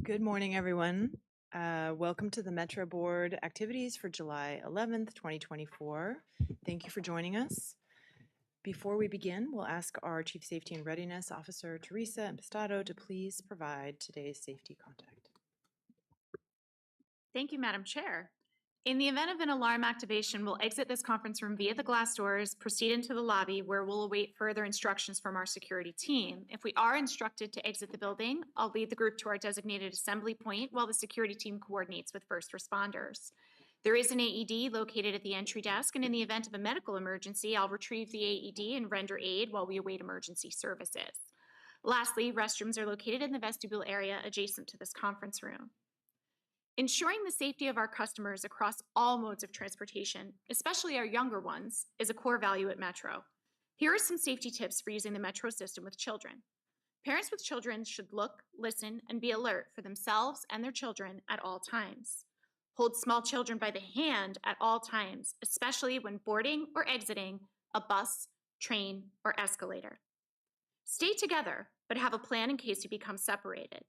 Good morning, everyone. Welcome to the Metro Board activities for July 11th, 2024. Thank you for joining us. Before we begin, we'll ask our Chief Safety and Readiness Officer, Teresa Impastato, to please provide today's safety contact. Thank you, Madam Chair. In the event of an alarm activation, we'll exit this conference room via the glass doors, proceed into the lobby where we'll await further instructions from our security team. If we are instructed to exit the building, I'll lead the group to our designated assembly point while the security team coordinates with first responders. There is an AED located at the entry desk, and in the event of a medical emergency, I'll retrieve the AED and render aid while we await emergency services. Lastly, restrooms are located in the vestibule area adjacent to this conference room. Ensuring the safety of our customers across all modes of transportation, especially our younger ones, is a core value at Metro. Here are some safety tips for using the Metro system with children. Parents with children should look, listen, and be alert for themselves and their children at all times. Hold small children by the hand at all times, especially when boarding or exiting a bus, train, or escalator. Stay together, but have a plan in case you become separated.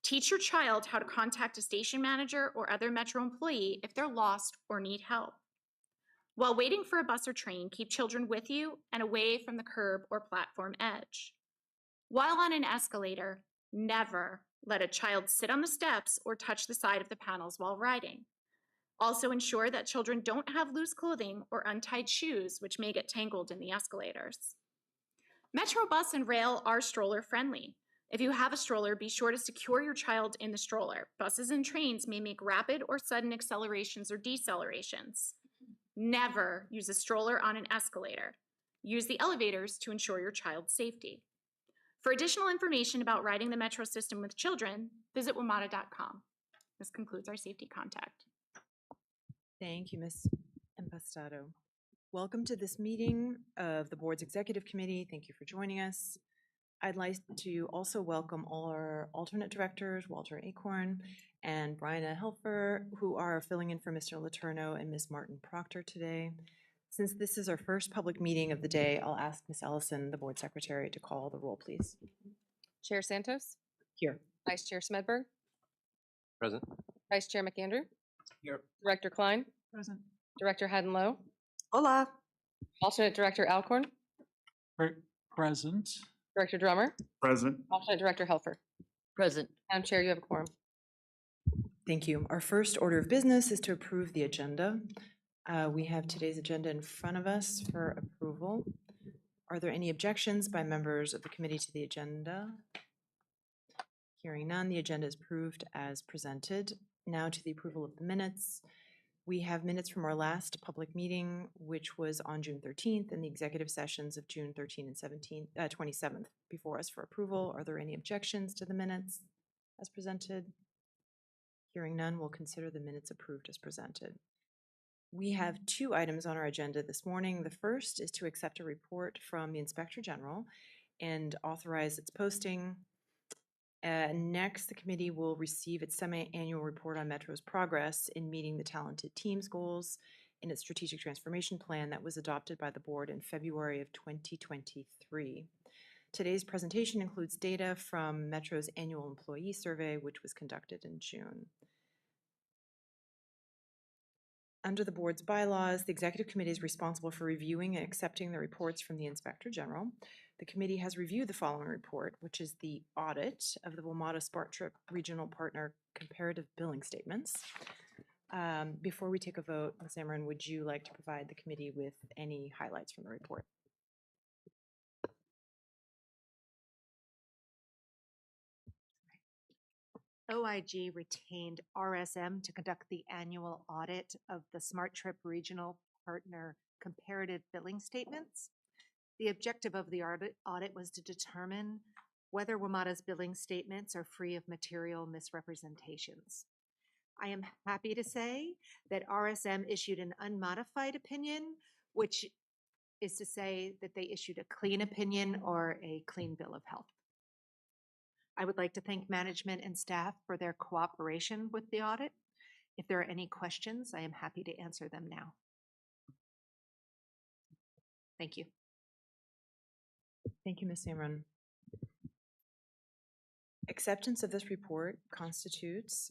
Teach your child how to contact a station manager or other Metro employee if they're lost or need help. While waiting for a bus or train, keep children with you and away from the curb or platform edge. While on an escalator, never let a child sit on the steps or touch the side of the panels while riding. Also ensure that children don't have loose clothing or untied shoes, which may get tangled in the escalators. Metro bus and rail are stroller friendly. If you have a stroller, be sure to secure your child in the stroller. Buses and trains may make rapid or sudden accelerations or decelerations. Never use a stroller on an escalator. Use the elevators to ensure your child's safety. For additional information about riding the Metro system with children, visit WMATA.com. This concludes our safety contact. Thank you, Ms. Impastato. Welcome to this meeting of the Board's Executive Committee. Thank you for joining us. I'd like to also welcome all our alternate directors, Walter Acorn and Bryna Helfer, who are filling in for Mr. Letourneau and Ms. Martin Proctor today. Since this is our first public meeting of the day, I'll ask Ms. Ellison, the Board Secretary, to call the roll, please. Chair Santos? Here. Vice Chair Smedberg? Present. Vice Chair McAndrew? Here. Director Klein? Present. Director Haddon-Lowe? Hola. Alternate Director Alcorn? Present. Director Drummer? Present. Alternate Director Helfer? Present. Madam Chair, you have a quorum. Thank you. Our first order of business is to approve the agenda. We have today's agenda in front of us for approval. Are there any objections by members of the committee to the agenda? Hearing none, the agenda is approved as presented. Now to the approval of the minutes. We have minutes from our last public meeting, which was on June 13th, and the executive sessions of June 13th and 27th before us for approval. Are there any objections to the minutes as presented? Hearing none, we'll consider the minutes approved as presented. We have two items on our agenda this morning. The first is to accept a report from the Inspector General and authorize its posting. Next, the committee will receive its semi-annual report on Metro's progress in meeting the talented teams goals in its strategic transformation plan that was adopted by the board in February of 2023. Today's presentation includes data from Metro's annual employee survey, which was conducted in June. Under the board's bylaws, the executive committee is responsible for reviewing and accepting the reports from the Inspector General. The committee has reviewed the following report, which is the audit of the WMATA Smart Trip Regional Partner Comparative Billing Statements. Before we take a vote, Ms. Amron, would you like to provide the committee with any highlights from the report? OIG retained RSM to conduct the annual audit of the Smart Trip Regional Partner Comparative Billing Statements. The objective of the audit was to determine whether WMATA's billing statements are free of material misrepresentations. I am happy to say that RSM issued an unmodified opinion, which is to say that they issued a clean opinion or a clean bill of health. I would like to thank management and staff for their cooperation with the audit. If there are any questions, I am happy to answer them now. Thank you. Thank you, Ms. Amron. Acceptance of this report constitutes,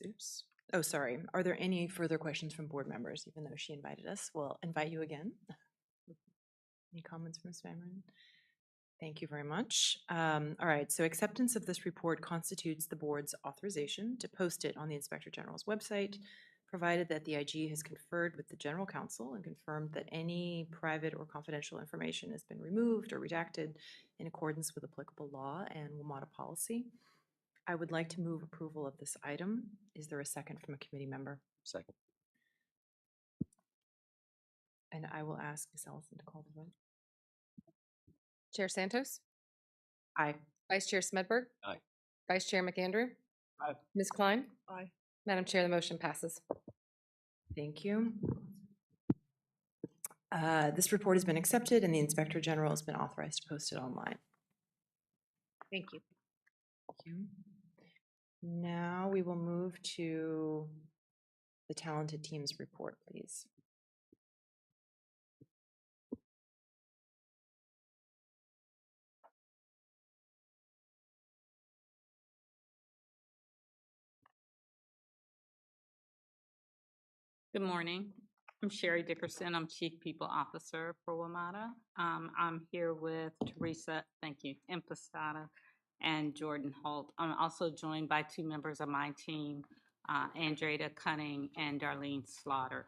oh, sorry. Are there any further questions from board members? Even though she invited us, we'll invite you again. Any comments from Ms. Vanron? Thank you very much. All right, so acceptance of this report constitutes the board's authorization to post it on the Inspector General's website, provided that the IG has conferred with the General Counsel and confirmed that any private or confidential information has been removed or redacted in accordance with applicable law and WMATA policy. I would like to move approval of this item. Is there a second from a committee member? Second. And I will ask Ms. Ellison to call the vote. Chair Santos, Aye. Vice Chair Smedberg. Aye. Vice Chair McAndrew. Aye. Ms. Klein. Aye. Madam Chair, the motion passes. Thank you. This report has been accepted and the Inspector General has been authorized to post it online. Thank you. Thank you. Now we will move to the talented teams report, please. Good morning. I'm Sherry Dickerson. I'm Chief People Officer for WMATA. I'm here with Teresa, thank you, Impostata, and Jordan Holt. I'm also joined by two members of my team, Andrea Cunning and Darlene Slaughter.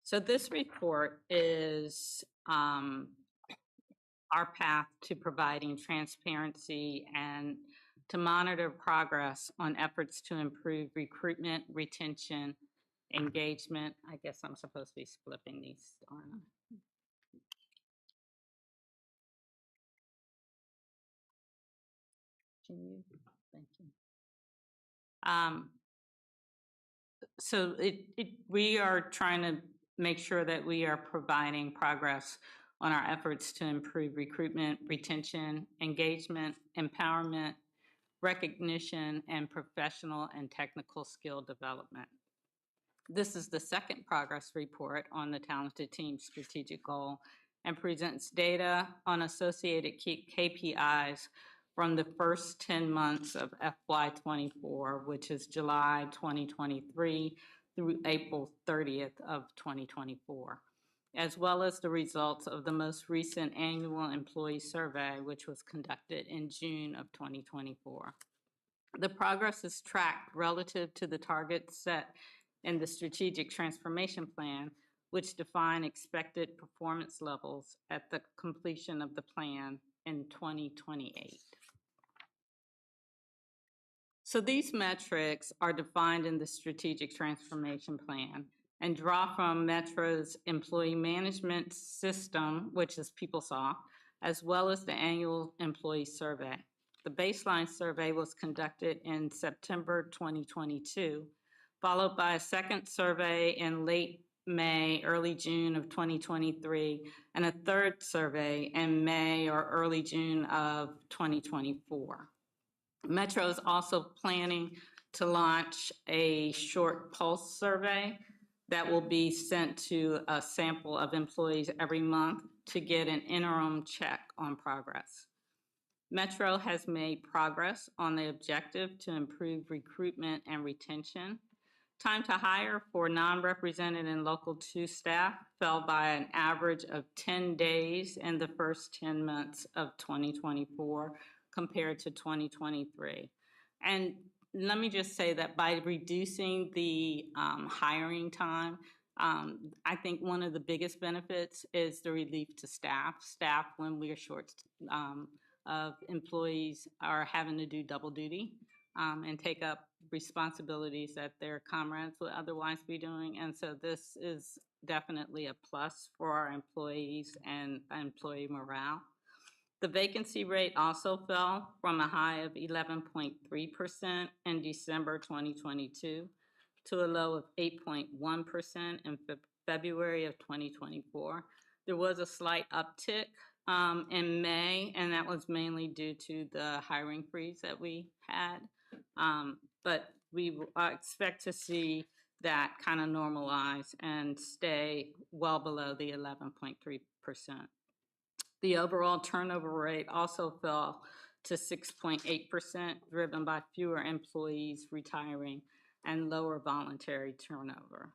So this report is our path to providing transparency and to monitor progress on efforts to improve recruitment, retention, engagement. I guess I'm supposed to be flipping these, aren't I? Can you? Thank you. So we are trying to make sure that we are providing progress on our efforts to improve recruitment, retention, engagement, empowerment, recognition, and professional and technical skill development. This is the second progress report on the Talented Team strategic goal and presents data on associated KPIs from the first 10 months of FY24, which is July 2023 through April 30th of 2024, as well as the results of the most recent annual employee survey, which was conducted in June of 2024. The progress is tracked relative to the targets set in the Strategic Transformation Plan, which define expected performance levels at the completion of the plan in 2028. So these metrics are defined in the Strategic Transformation Plan and draw from Metro's employee management system, which is PeopleSoft, as well as the annual employee survey. The baseline survey was conducted in September 2022, followed by a second survey in late May, early June of 2023, and a third survey in May or early June of 2024. Metro is also planning to launch a short pulse survey that will be sent to a sample of employees every month to get an interim check on progress. Metro has made progress on the objective to improve recruitment and retention. Time to hire for non-represented and local 2 staff fell by an average of 10 days in the first 10 months of 2024 compared to 2023. And let me just say that by reducing the hiring time, I think one of the biggest benefits is the relief to staff. Staff, when we are short of employees, are having to do double duty and take up responsibilities that their comrades would otherwise be doing. And so this is definitely a plus for our employees and employee morale. The vacancy rate also fell from a high of 11.3% in December 2022 to a low of 8.1% in February of 2024. There was a slight uptick in May, and that was mainly due to the hiring freeze that we had. But we expect to see that kind of normalize and stay well below the 11.3%. The overall turnover rate also fell to 6.8%, driven by fewer employees retiring and lower voluntary turnover.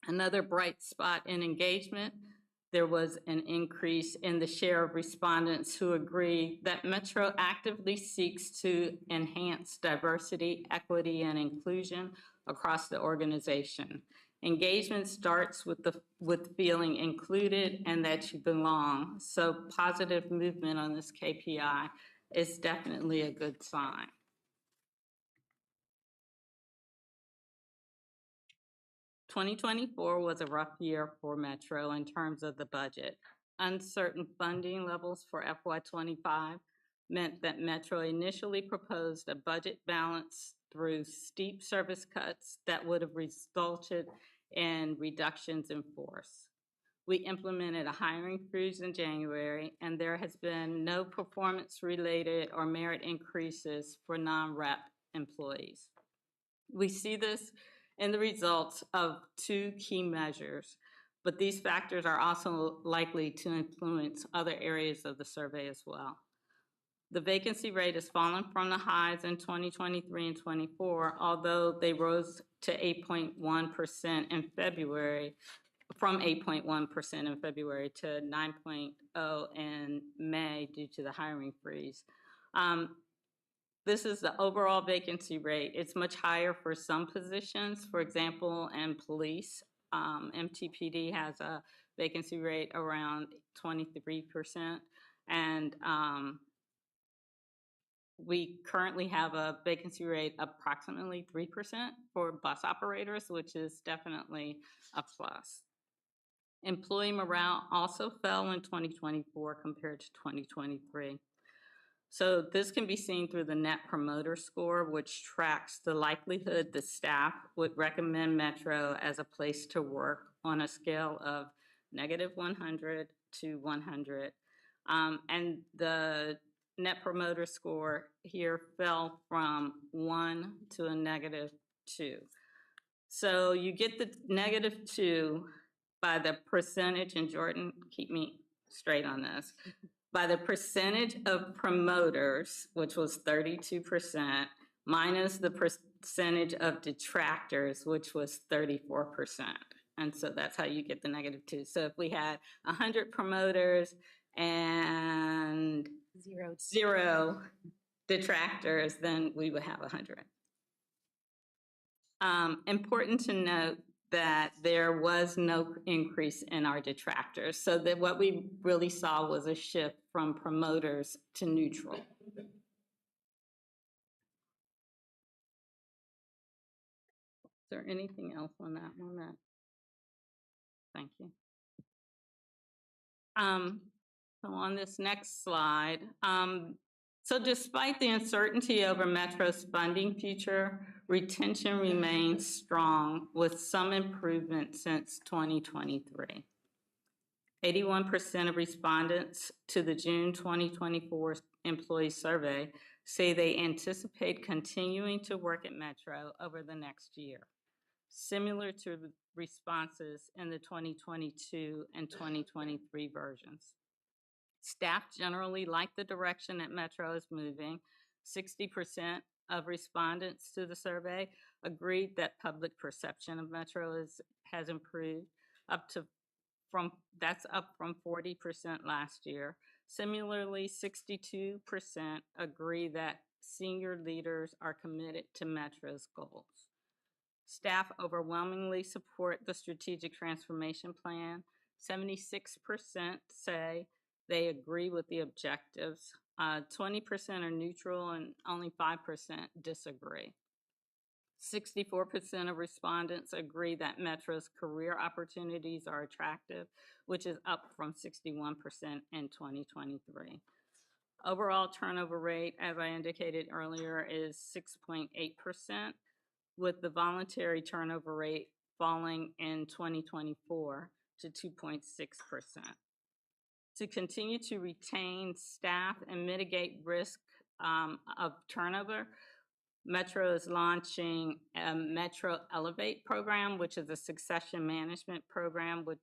Another bright spot in engagement, there was an increase in the share of respondents who agree that Metro actively seeks to enhance diversity, equity, and inclusion across the organization. Engagement starts with feeling included and that you belong. So positive movement on this KPI is definitely a good sign. "2024 was a rough year for Metro in terms of the budget. Uncertain funding levels for FY25 meant that Metro initially proposed a budget balance through steep service cuts that would have resulted in reductions in force. We implemented a hiring freeze in January, and there has been no performance-related or merit increases for non-rep employees. We see this in the results of two key measures, but these factors are also likely to influence other areas of the survey as well. The vacancy rate has fallen from the highs in 2023 and 24, although they rose to 8.1% in February, from 8.1% in February to 9.0% in May due to the hiring freeze. This is the overall vacancy rate. It's much higher for some positions. For example, in police, MTPD has a vacancy rate around 23%. And we currently have a vacancy rate approximately 3% for bus operators, which is definitely a plus. Employee morale also fell in 2024 compared to 2023. So this can be seen through the Net Promoter Score, which tracks the likelihood the staff would recommend Metro as a place to work on a scale of -100 to 100. And the Net Promoter Score here fell from 1 to a -2. So you get the -2 by the percentage, and Jordan, keep me straight on this, by the percentage of promoters, which was 32%, minus the percentage of detractors, which was 34%. And so that's how you get the -2. So if we had 100 promoters and zero detractors, then we would have 100. Important to note that there was no increase in our detractors. So that what we really saw was a shift from promoters to neutral. Is there anything else on that one? Thank you. So on this next slide, so despite the uncertainty over Metro's funding future, retention remains strong with some improvement since 2023. 81% of respondents to the June 2024 employee survey say they anticipate continuing to work at Metro over the next year, similar to responses in the 2022 and 2023 versions. Staff generally like the direction that Metro is moving. 60% of respondents to the survey agreed that public perception of Metro has improved, that's up from 40% last year. Similarly, 62% agree that senior leaders are committed to Metro's goals. Staff overwhelmingly support the strategic transformation plan. 76% say they agree with the objectives. 20% are neutral and only 5% disagree. 64% of respondents agree that Metro's career opportunities are attractive, which is up from 61% in 2023. Overall turnover rate, as I indicated earlier, is 6.8%, with the voluntary turnover rate falling in 2024 to 2.6%. To continue to retain staff and mitigate risk of turnover, Metro is launching a Metro Elevate program, which is a succession management program. With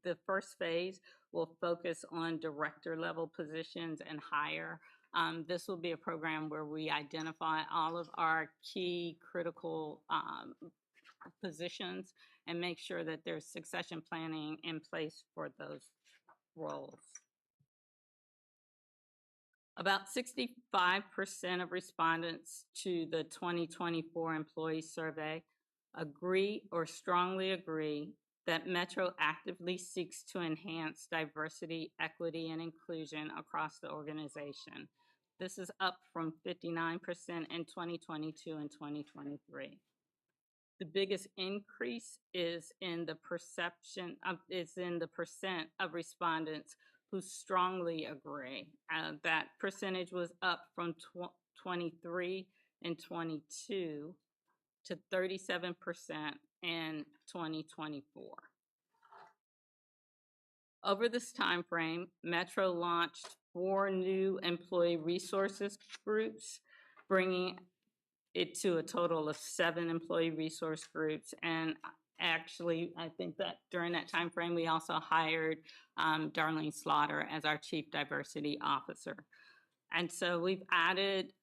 the first phase will focus on director level positions and higher. This will be a program where we identify all of our key critical positions and make sure that there's succession planning in place for those roles. About 65% of respondents to the 2024 employee survey agree or strongly agree that Metro actively seeks to enhance diversity, equity, and inclusion across the organization. This is up from 59% in 2022 and 2023. The biggest increase is in the percent of respondents who strongly agree. That percentage was up from 23 and 22 to 37% in 2024. Over this time frame, Metro launched 4 new employee resources groups, bringing it to a total of 7 employee resource groups. And actually, I think that during that time frame, we also hired Darlene Slaughter as our Chief Diversity Officer. And so we've added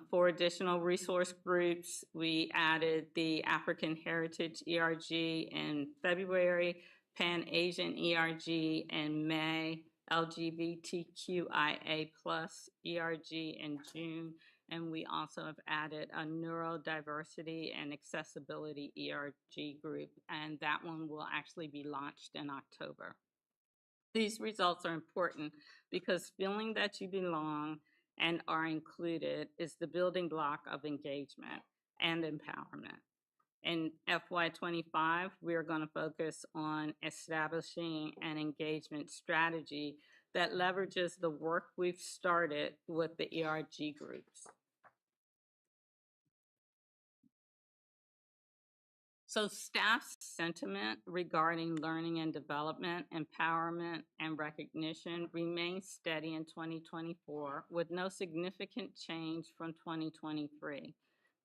4 additional resource groups. We added the African Heritage ERG in February, Pan-Asian ERG in May, LGBTQIA+ ERG in June, and we also have added a neurodiversity and accessibility ERG group, and that one will actually be launched in October. These results are important because feeling that you belong and are included is the building block of engagement and empowerment. In FY25, we are going to focus on establishing an engagement strategy that leverages the work we've started with the ERG groups. So staff's sentiment regarding learning and development, empowerment, and recognition remains steady in 2024 with no significant change from 2023.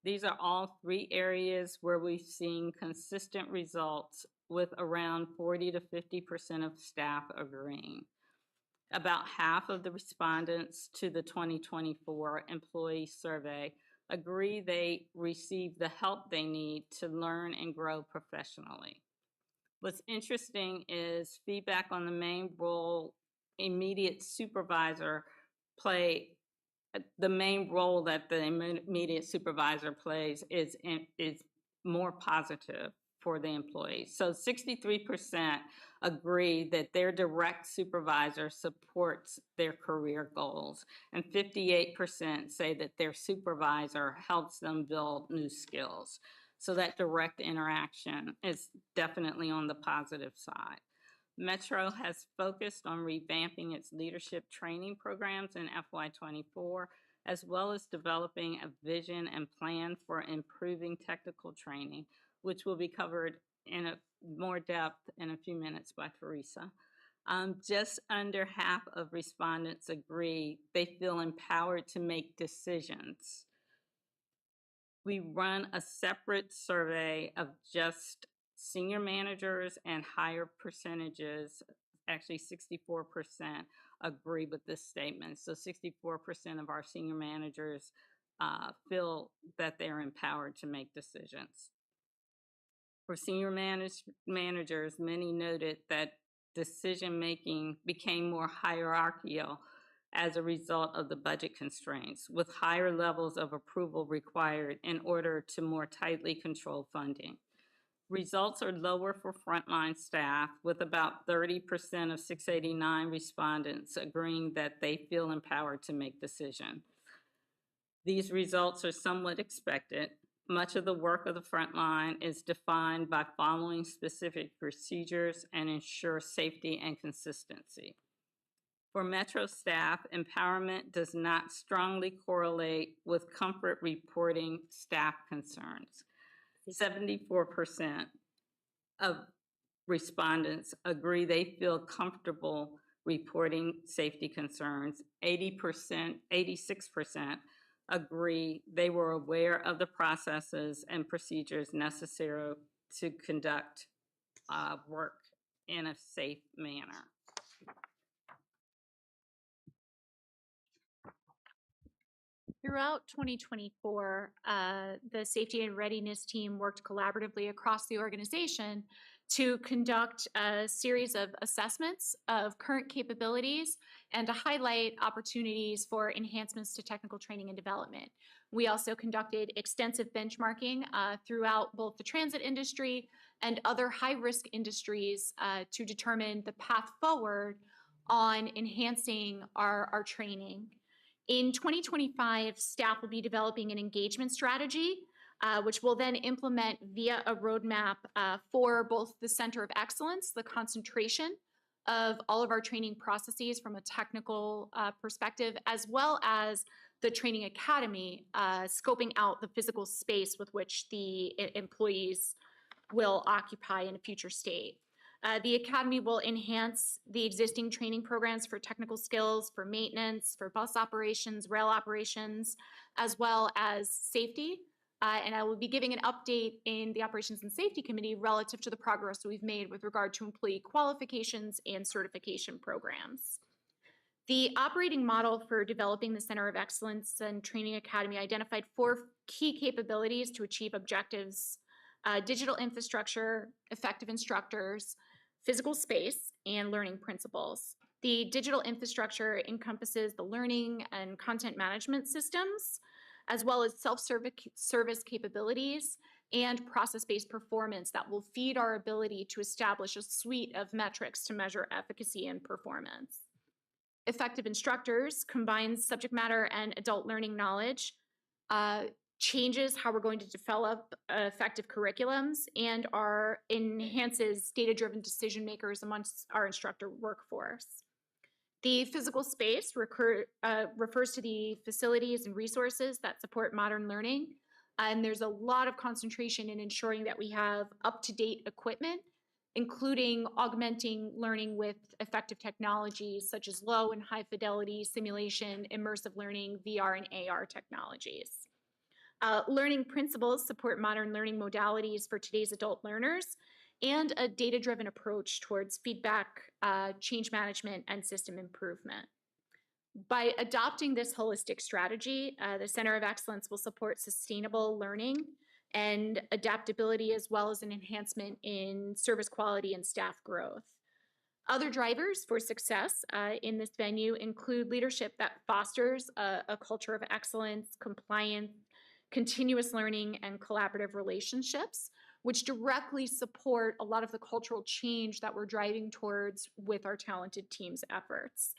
These are all 3 areas where we've seen consistent results with around 40 to 50% of staff agreeing. About half of the respondents to the 2024 employee survey agree they receive the help they need to learn and grow professionally. What's interesting is feedback on the main role immediate supervisor play. The main role that the immediate supervisor plays is more positive for the employees. So 63% agree that their direct supervisor supports their career goals, and 58% say that their supervisor helps them build new skills. So that direct interaction is definitely on the positive side. Metro has focused on revamping its leadership training programs in FY24, as well as developing a vision and plan for improving technical training, which will be covered in more depth in a few minutes by Teresa. Just under half of respondents agree they feel empowered to make decisions. We run a separate survey of just senior managers, and higher percentages, actually 64%, agree with this statement. So 64% of our senior managers feel that they're empowered to make decisions. For senior managers, many noted that decision-making became more hierarchical as a result of the budget constraints, with higher levels of approval required in order to more tightly control funding. Results are lower for frontline staff, with about 30% of 689 respondents agreeing that they feel empowered to make decisions. These results are somewhat expected. Much of the work of the frontline is defined by following specific procedures and ensure safety and consistency. For Metro staff, empowerment does not strongly correlate with comfort reporting staff concerns. 74% of respondents agree they feel comfortable reporting safety concerns. 86% agree they were aware of the processes and procedures necessary to conduct work in a safe manner. Throughout 2024, the safety and readiness team worked collaboratively across the organization to conduct a series of assessments of current capabilities and to highlight opportunities for enhancements to technical training and development. We also conducted extensive benchmarking throughout both the transit industry and other high-risk industries to determine the path forward on enhancing our training. In 2025, staff will be developing an engagement strategy, which will then implement via a roadmap for both the Center of Excellence, the concentration of all of our training processes from a technical perspective, as well as the training academy, scoping out the physical space with which the employees will occupy in a future state. The Academy will enhance the existing training programs for technical skills, for maintenance, for bus operations, rail operations, as well as safety. And I will be giving an update in the Operations and Safety Committee relative to the progress we've made with regard to employee qualifications and certification programs. The operating model for developing the Center of Excellence and Training Academy identified 4 key capabilities to achieve objectives: digital infrastructure, effective instructors, physical space, and learning principles. The digital infrastructure encompasses the learning and content management systems, as well as self-service capabilities and process-based performance that will feed our ability to establish a suite of metrics to measure efficacy and performance. Effective instructors combines subject matter and adult learning knowledge, changes how we're going to develop effective curriculums, and enhances data-driven decision makers amongst our instructor workforce. The physical space refers to the facilities and resources that support modern learning, and there's a lot of concentration in ensuring that we have up-to-date equipment, including augmenting learning with effective technologies such as low and high fidelity simulation, immersive learning, VR and AR technologies. Learning principles support modern learning modalities for today's adult learners and a data-driven approach towards feedback, change management, and system improvement. By adopting this holistic strategy, the Center of Excellence will support sustainable learning and adaptability, as well as an enhancement in service quality and staff growth. Other drivers for success in this venue include leadership that fosters a culture of excellence, compliance, continuous learning, and collaborative relationships, which directly support a lot of the cultural change that we're driving towards with our talented team's efforts.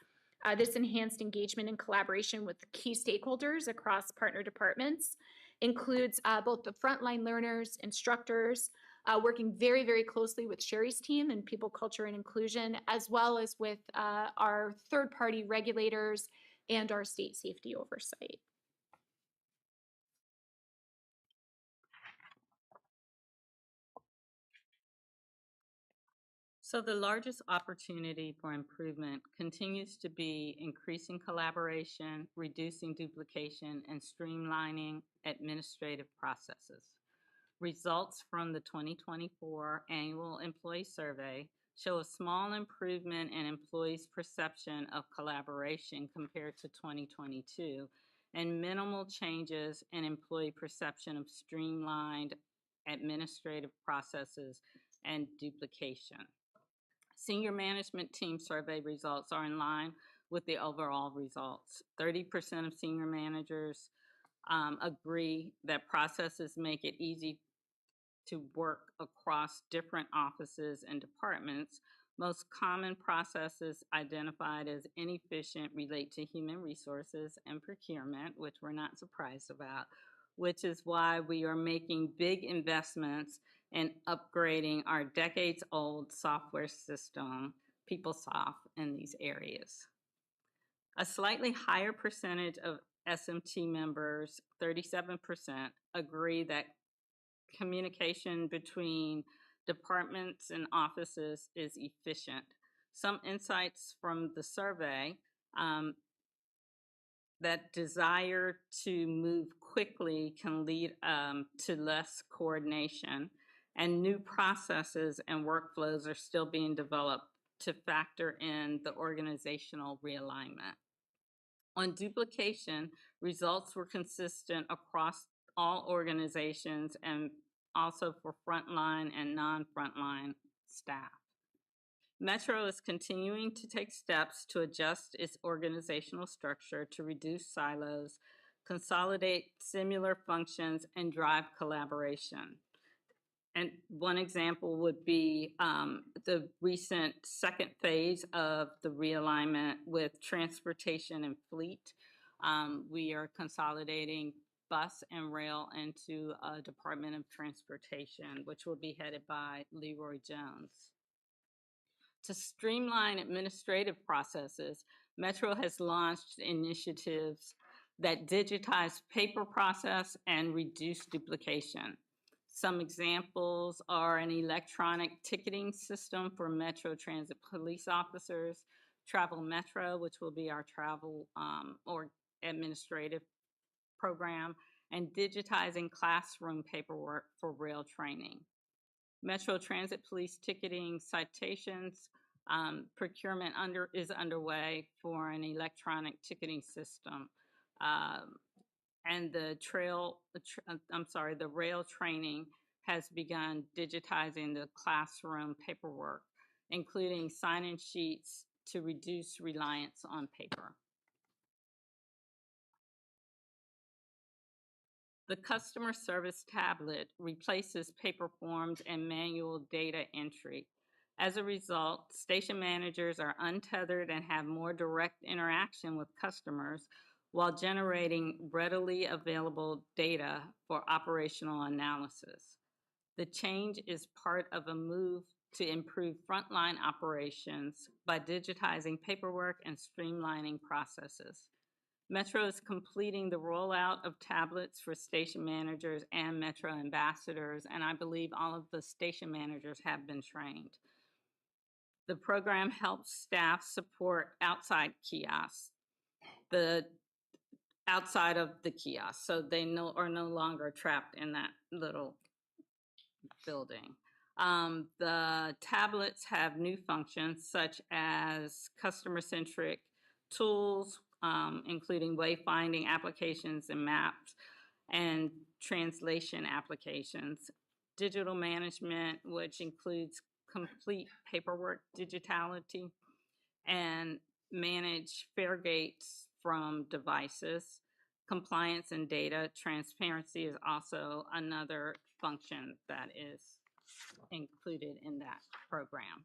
This enhanced engagement and collaboration with key stakeholders across partner departments includes both the frontline learners, instructors, working very, very closely with Sherry's team in people, culture, and inclusion, as well as with our third-party regulators and our state safety oversight. So the largest opportunity for improvement continues to be increasing collaboration, reducing duplication, and streamlining administrative processes. Results from the 2024 annual employee survey show a small improvement in employees' perception of collaboration compared to 2022, and minimal changes in employee perception of streamlined administrative processes and duplication. Senior management team survey results are in line with the overall results. 30% of senior managers agree that processes make it easy to work across different offices and departments. Most common processes identified as inefficient relate to human resources and procurement, which we're not surprised about, which is why we are making big investments in upgrading our decades-old software system, PeopleSoft, in these areas. A slightly higher percentage of SMT members, 37%, agree that communication between departments and offices is efficient. Some insights from the survey that desire to move quickly can lead to less coordination, and new processes and workflows are still being developed to factor in the organizational realignment. On duplication, results were consistent across all organizations and also for frontline and non-frontline staff. Metro is continuing to take steps to adjust its organizational structure to reduce silos, consolidate similar functions, and drive collaboration. And one example would be the recent second phase of the realignment with transportation and fleet. We are consolidating bus and rail into a Department of Transportation, which will be headed by Leroy Jones. To streamline administrative processes, Metro has launched initiatives that digitize paper process and reduce duplication. Some examples are an electronic ticketing system for Metro Transit police officers, Travel Metro, which will be our travel or administrative program, and digitizing classroom paperwork for rail training. Metro Transit Police ticketing citations procurement is underway for an electronic ticketing system. And the rail training has begun digitizing the classroom paperwork, including sign-in sheets to reduce reliance on paper. The customer service tablet replaces paper forms and manual data entry. As a result, station managers are untethered and have more direct interaction with customers while generating readily available data for operational analysis. The change is part of a move to improve frontline operations by digitizing paperwork and streamlining processes. Metro is completing the rollout of tablets for station managers and Metro ambassadors, and I believe all of the station managers have been trained. The program helps staff support outside kiosks, outside of the kiosk, so they are no longer trapped in that little building. The tablets have new functions such as customer-centric tools, including wayfinding applications and maps, and translation applications, digital management, which includes complete paperwork digitality, and manage fare gates from devices. Compliance and data transparency is also another function that is included in that program.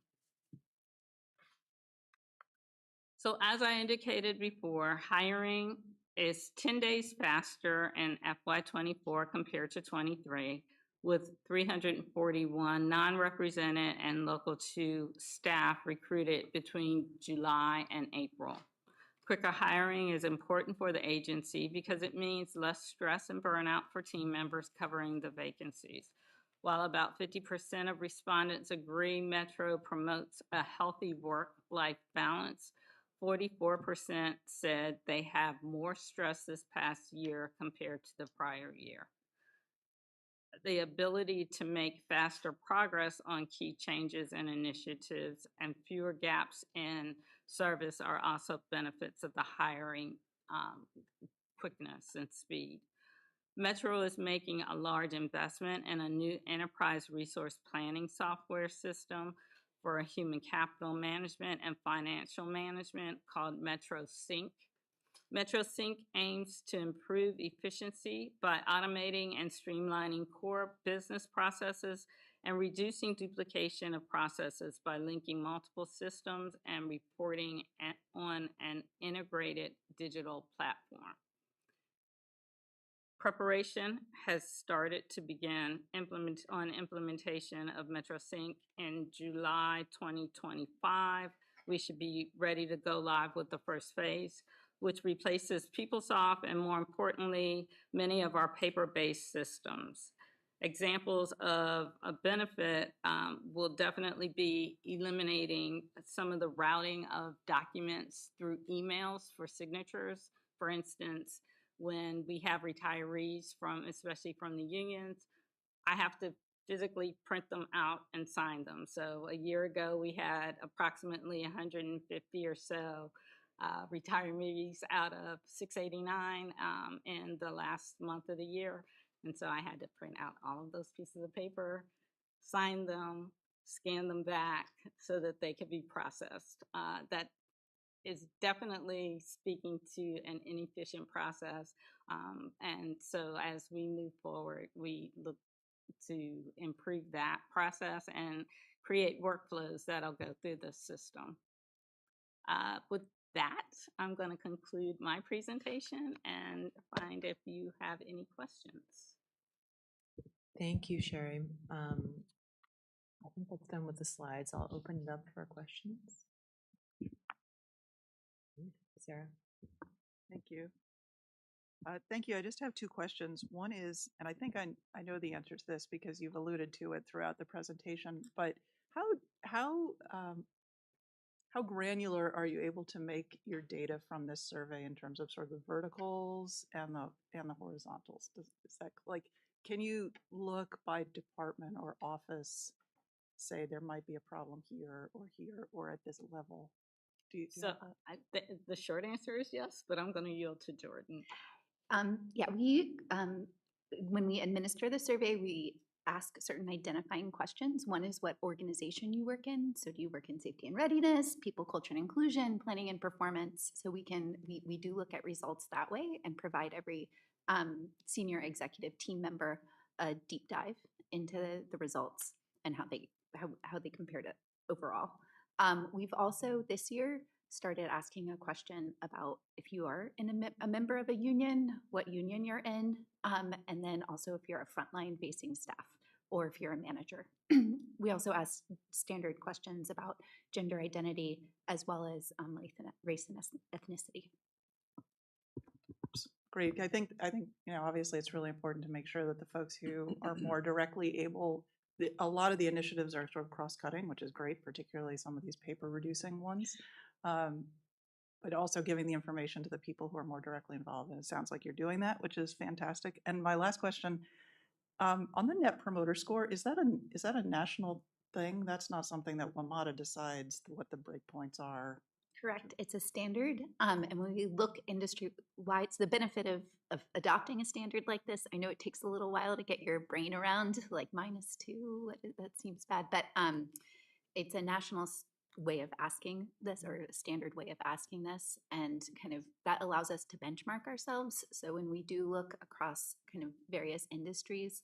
So as I indicated before, hiring is 10 days faster in FY24 compared to 23, with 341 non-represented and local 2 staff recruited between July and April. Quicker hiring is important for the agency because it means less stress and burnout for team members covering the vacancies. While about 50% of respondents agree Metro promotes a healthy work-life balance, 44% said they have more stress this past year compared to the prior year. The ability to make faster progress on key changes and initiatives and fewer gaps in service are also benefits of the hiring quickness and speed. Metro is making a large investment in a new enterprise resource planning software system for human capital management and financial management called Metro Sync. Metro Sync aims to improve efficiency by automating and streamlining core business processes and reducing duplication of processes by linking multiple systems and reporting on an integrated digital platform. Preparation has started to begin implementation of Metro Sync in July 2025. We should be ready to go live with the first phase, which replaces PeopleSoft and, more importantly, many of our paper-based systems. Examples of a benefit will definitely be eliminating some of the routing of documents through emails for signatures. For instance, when we have retirees especially from the unions, I have to physically print them out and sign them. So a year ago, we had approximately 150 or so retirees out of 689 in the last month of the year. And so I had to print out all of those pieces of paper, sign them, scan them back so that they could be processed. That is definitely speaking to an inefficient process. And so as we move forward, we look to improve that process and create workflows that'll go through the system. With that, I'm going to conclude my presentation and find if you have any questions. Thank you, Sherry. I think that's done with the slides. I'll open it up for questions. Sarah? Thank you. Thank you. I just have two questions. One is, and I think I know the answer to this because you've alluded to it throughout the presentation, but how granular are you able to make your data from this survey in terms of sort of the verticals and the horizontals? Is that like, can you look by department or office, say there might be a problem here or at this level? Do you So the short answer is yes, but I'm going to yield to Jordan. Yeah, when we administer the survey, we ask certain identifying questions. One is what organization you work in. So do you work in safety and readiness, people, culture and inclusion, planning and performance? So we do look at results that way and provide every senior executive team member a deep dive into the results and how they compare to overall. We've also this year started asking a question about if you are a member of a union, what union you're in, and then also if you're a frontline facing staff or if you're a manager. We also ask standard questions about gender identity as well as race and ethnicity. Great. I think obviously it's really important to make sure that the folks who are more directly able, a lot of the initiatives are sort of cross-cutting, which is great, particularly some of these paper-reducing ones, but also giving the information to the people who are more directly involved. And it sounds like you're doing that, which is fantastic. And my last question, on the Net Promoter Score, is that a national thing? That's not something that WMATA decides what the breakpoints are. Correct. It's a standard. And when we look industry-wide, it's the benefit of adopting a standard like this. I know it takes a little while to get your brain around, like -2, that seems bad. But it's a national way of asking this, or a standard way of asking this. And kind of that allows us to benchmark ourselves. So when we do look across kind of various industries,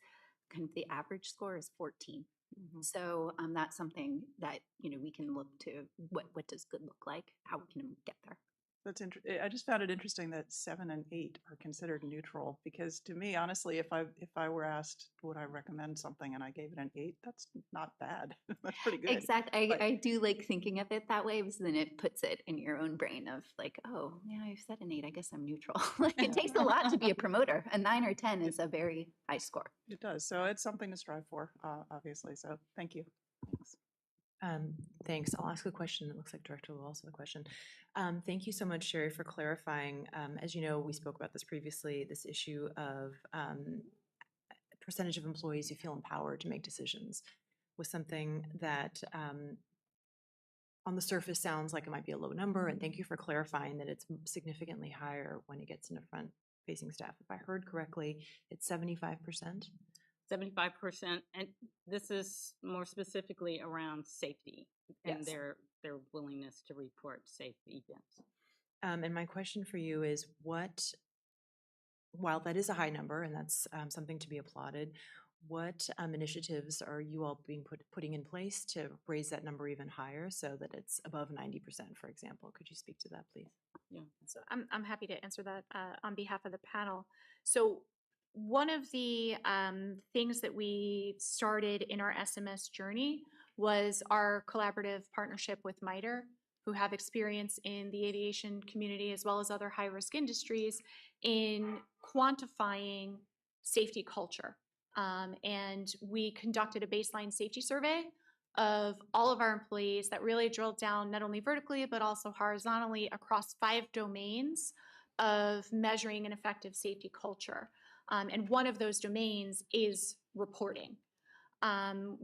kind of the average score is 14. Mm-hmm. So that's something that, we can look to what does good look like, how we can get there. That's interesting. I just found it interesting that 7 and 8 are considered neutral, because to me, honestly, if I were asked would I recommend something and I gave it an 8, that's not bad. That's pretty good. Exactly. I do like thinking of it that way, because then it puts it in your own brain of like, oh yeah, I've said an 8, I guess I'm neutral. Like it takes a lot to be a promoter. A 9 or 10 is a very high score. It does. So it's something to strive for, obviously. So thank you. Thanks. Thanks. I'll ask a question. It looks like Director will also have a question. Thank you so much, Sherry, for clarifying. As you know, we spoke about this previously, this issue of percentage of employees who feel empowered to make decisions was something that on the surface sounds like it might be a low number, and thank you for clarifying that it's significantly higher when it gets into front-facing staff. If I heard correctly, it's 75%? 75%, and this is more specifically around safety and Yes. their willingness to report safe events. And my question for you is while that is a high number and that's something to be applauded, what initiatives are you all putting in place to raise that number even higher so that it's above 90%, for example? Could you speak to that, please? Yeah. So I'm happy to answer that on behalf of the panel. So one of the things that we started in our SMS journey was our collaborative partnership with MITRE, who have experience in the aviation community as well as other high-risk industries in quantifying safety culture. And we conducted a baseline safety survey of all of our employees that really drilled down not only vertically, but also horizontally across 5 domains of measuring an effective safety culture. And one of those domains is reporting.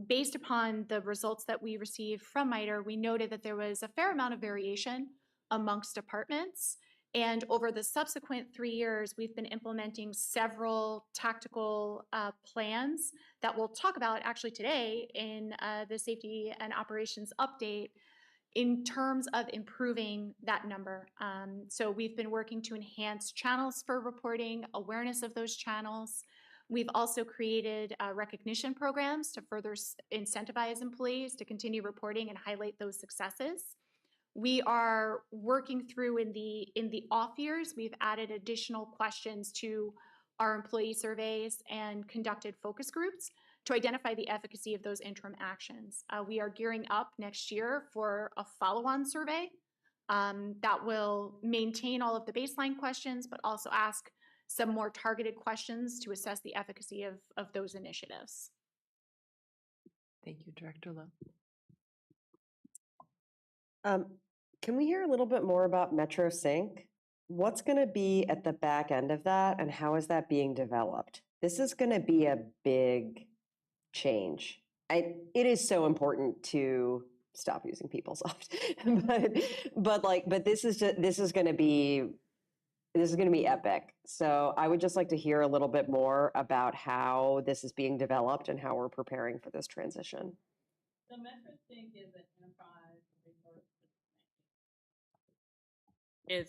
Based upon the results that we received from MITRE, we noted that there was a fair amount of variation amongst departments. And over the subsequent 3 years, we've been implementing several tactical plans that we'll talk about actually today in the safety and operations update in terms of improving that number. So we've been working to enhance channels for reporting, awareness of those channels. We've also created recognition programs to further incentivize employees to continue reporting and highlight those successes. We are working through in the off years, we've added additional questions to our employee surveys and conducted focus groups to identify the efficacy of those interim actions. We are gearing up next year for a follow-on survey that will maintain all of the baseline questions, but also ask some more targeted questions to assess the efficacy of those initiatives. Thank you, Director Lowe. Can we hear a little bit more about Metro Sync? What's going to be at the back end of that, and how is that being developed? This is going to be a big change. It is so important to stop using PeopleSoft, but this is going to be epic. So I would just like to hear a little bit more about how this is being developed and how we're preparing for this transition. So Metro Sync is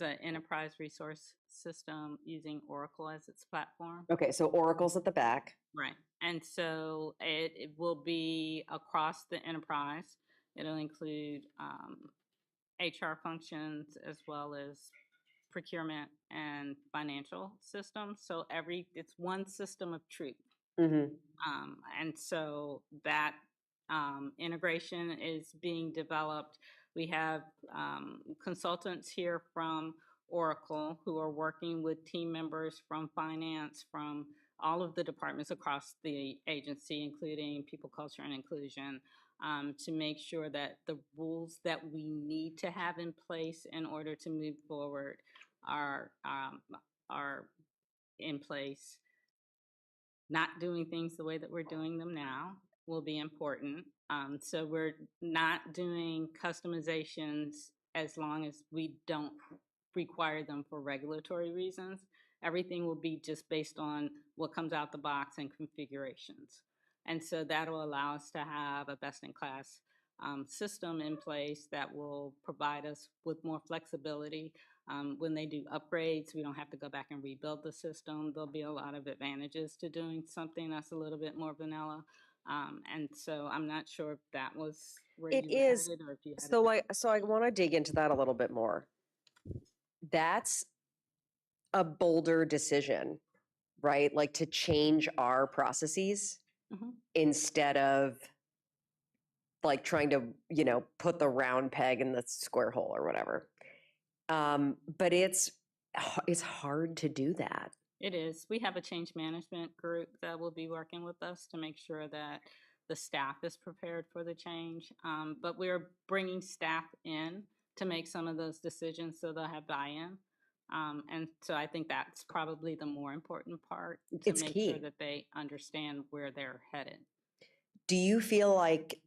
an enterprise resource system using Oracle as its platform. Okay, so Oracle's at the back. Right. And so it will be across the enterprise. It'll include HR functions as well as procurement and financial systems. So it's one system of truth. Mm-hmm. And so that integration is being developed. We have consultants here from Oracle who are working with team members from finance, from all of the departments across the agency, including people, culture, and inclusion, to make sure that the rules that we need to have in place in order to move forward are in place. Not doing things the way that we're doing them now will be important. So we're not doing customizations as long as we don't require them for regulatory reasons. Everything will be just based on what comes out the box and configurations. And so that will allow us to have a best-in-class system in place that will provide us with more flexibility. When they do upgrades, we don't have to go back and rebuild the system. There'll be a lot of advantages to doing something that's a little bit more vanilla. And so I'm not sure if that was where It you is. headed, or if you had So I want to dig into that a little bit more. That's a bolder decision, right? Like to change our processes instead of like trying to, put the round peg in the square hole or whatever. But it's hard to do that. It is. We have a change management group that will be working with us to make sure that the staff is prepared for the change. But we're bringing staff in to make some of those decisions so they'll have buy-in. And so I think that's probably the more important part, to It's make key. sure that they understand where they're headed. Do you feel like,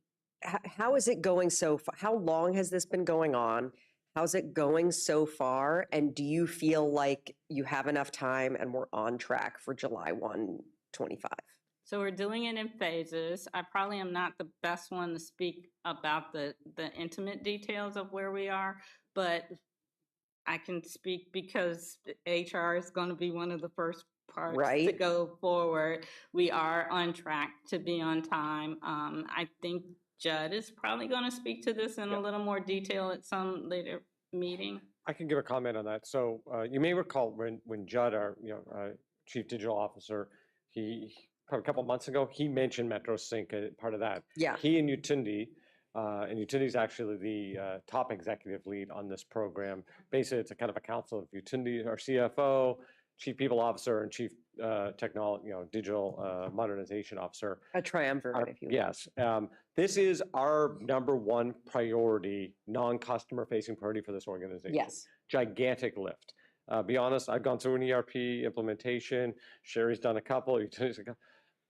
how is it going so far? How long has this been going on? How's it going so far? And do you feel like you have enough time and we're on track for July 1, 25? So we're doing it in phases. I probably am not the best one to speak about the intimate details of where we are, but I can speak because HR is going to be one of the first parts to go forward. We are on track to be on time. I think Judd is probably going to speak to this in a little more detail at some later meeting. I can give a comment on that. So you may recall when Judd, our Chief Digital Officer, he probably a couple of months ago, he mentioned Metro Sync, part of that. Yeah. He and Utundi is actually the top executive lead on this program. Basically, it's a kind of a council of Utundi, our CFO, Chief People Officer, and Chief Digital Modernization Officer. A triumvirate, if you will. Yes. This is our number one priority, non-customer facing priority for this organization. Yes. Gigantic lift. Be honest, I've gone through an ERP implementation. Sherry's done a couple.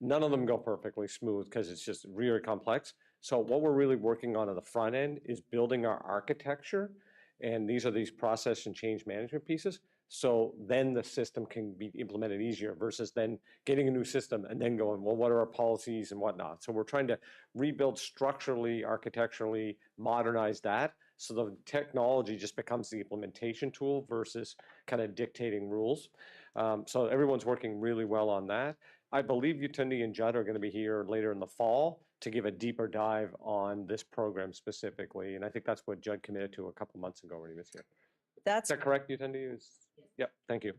None of them go perfectly smooth because it's just really complex. So what we're really working on the front end is building our architecture And these are these process and change management pieces. So then the system can be implemented easier versus then getting a new system and then going, well, what are our policies and whatnot? So we're trying to rebuild structurally, architecturally, modernize that. So the technology just becomes the implementation tool versus kind of dictating rules. So everyone's working really well on that. I believe Utundi and Judd are going to be here later in the fall to give a deeper dive on this program specifically. And I think that's what Judd committed to a couple months ago when he was here. Is That's that correct, Utundi? Yep, thank you.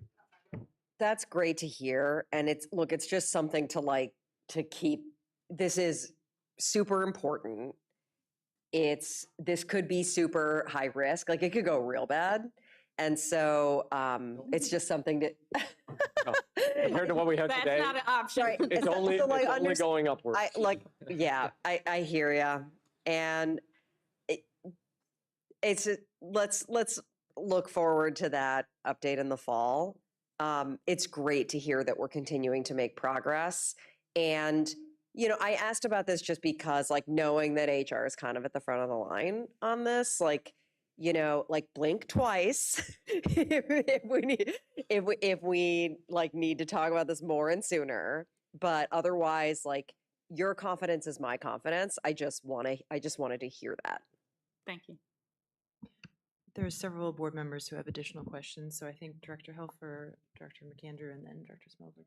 That's great to hear. And look, it's just something to keep, this is super important. This could be super high risk, like it could go real bad. And so it's just something to. Oh, compared to what we have That's today, not an option. Right. it's only, So, like, it's only going upwards. I hear ya. And let's look forward to that update in the fall. It's great to hear that we're continuing to make progress. And, I asked about this just because, like, knowing that HR is kind of at the front of the line on this, like, blink twice if we need to talk about this more and sooner. But otherwise, like, your confidence is my confidence. I just wanted to hear that. Thank you. There are several board members who have additional questions, so I think Director Helfer, Director McAndrew, and then Director Smolberg.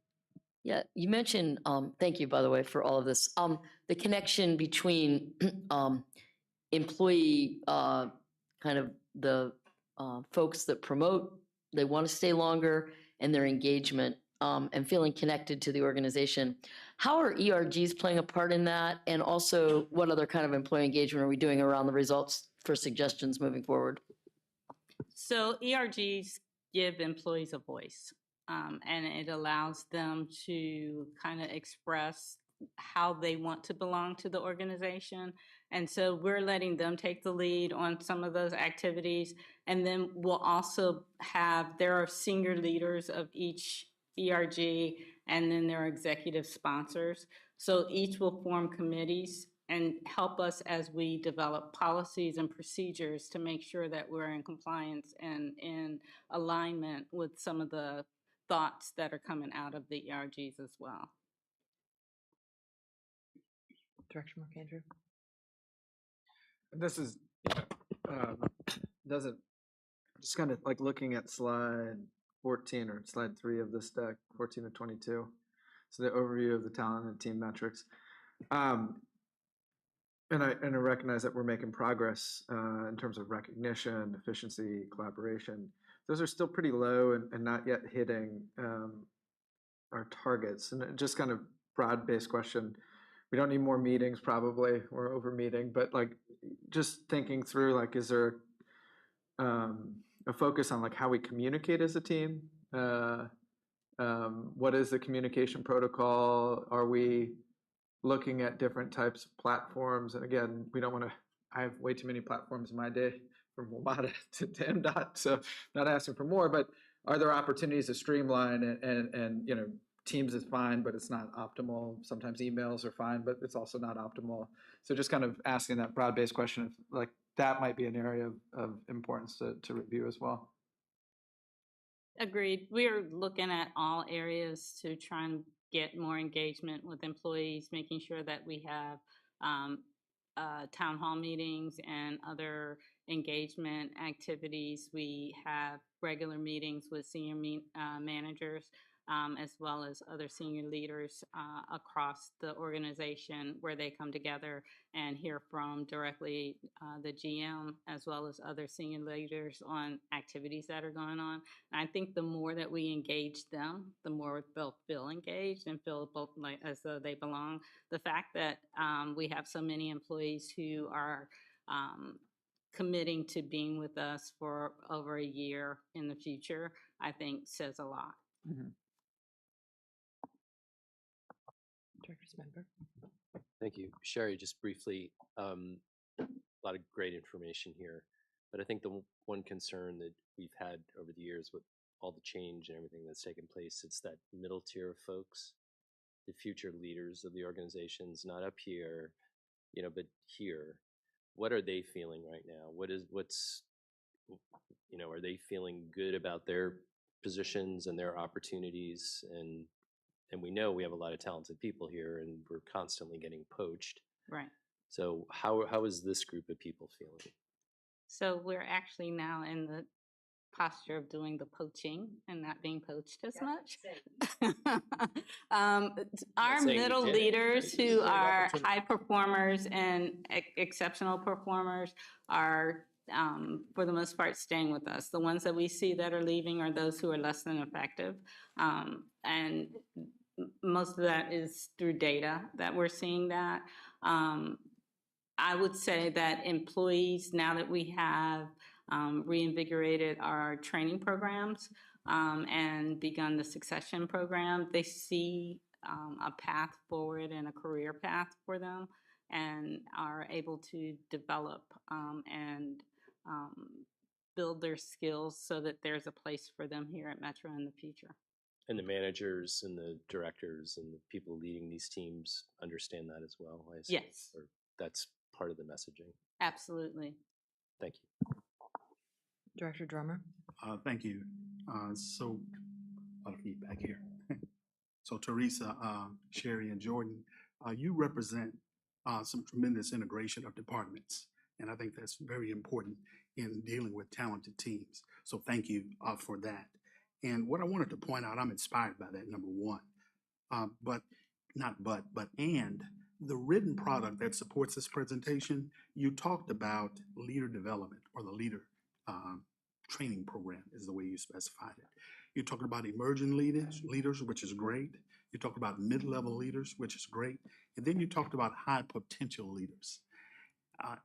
Yeah, you mentioned, thank you, by the way, for all of this, the connection between employee, kind of the folks that promote, they want to stay longer, and their engagement and feeling connected to the organization. How are ERGs playing a part in that? And also, what other kind of employee engagement are we doing around the results for suggestions moving forward? So ERGs give employees a voice, and it allows them to kind of express how they want to belong to the organization. And so we're letting them take the lead on some of those activities. And then we'll also there are senior leaders of each ERG, and then there are executive sponsors. So each will form committees and help us as we develop policies and procedures to make sure that we're in compliance and in alignment with some of the thoughts that are coming out of the ERGs as well. Director McAndrew. This is, doesn't, just kind of like looking at slide 14 or slide 3 of this deck, 14 to 22. So the overview of the talent and team metrics. And I recognize that we're making progress in terms of recognition, efficiency, collaboration. Those are still pretty low and not yet hitting our targets. And just kind of broad-based question. We don't need more meetings, probably. We're over meeting, but like just thinking through, like, is there a focus on like how we communicate as a team? What is the communication protocol? Are we looking at different types of platforms? And again, we don't want to, I have way too many platforms in my day, from WMATA to MDOT, so not asking for more, but are there opportunities to streamline and Teams is fine, but it's not optimal. Sometimes emails are fine, but it's also not optimal. So just kind of asking that broad-based question of like, that might be an area of importance to review as well. Agreed. We're looking at all areas to try and get more engagement with employees, making sure that we have town hall meetings and other engagement activities. We have regular meetings with senior managers, as well as other senior leaders across the organization, where they come together and hear from directly the GM, as well as other senior leaders on activities that are going on. And I think the more that we engage them, the more they'll feel engaged and feel both like as though they belong. The fact that we have so many employees who are committing to being with us for over a year in the future, I think says a lot. Mm-hmm. Director Smedberg. Thank you. Sherry, just briefly, a lot of great information here, but I think the one concern that we've had over the years with all the change and everything that's taken place, it's that middle tier of folks, the future leaders of the organizations, not up here, but here. What are they feeling right now? you know, are they feeling good about their positions and their opportunities? And we know we have a lot of talented people here, and we're constantly getting poached. Right. So how is this group of people feeling? So we're actually now in the posture of doing the poaching and not being poached as much. Our saying we middle did it, leaders right? who are high performers and exceptional performers are, for the most part, staying with us. The ones that we see that are leaving are those who are less than effective. And most of that is through data that we're seeing that. I would say that employees, now that we have reinvigorated our training programs and begun the succession program, they see a path forward and a career path for them, and are able to develop and build their skills so that there's a place for them here at Metro in the future. And the managers and the directors and the people leading these teams understand that as well, I assume? Yes. Or that's part of the messaging. Absolutely. Thank you. Director Drummer? Thank you. So, a lot of feedback here. So Teresa, Sherry, and Jordan, you represent some tremendous integration of departments. And I think that's very important in dealing with talented teams. So thank you for that. And what I wanted to point out, I'm inspired by that, number one. And the written product that supports this presentation, you talked about leader development, or the leader training program is the way you specified it. You talked about emerging leaders, which is great. You talked about mid-level leaders, which is great. And then you talked about high potential leaders.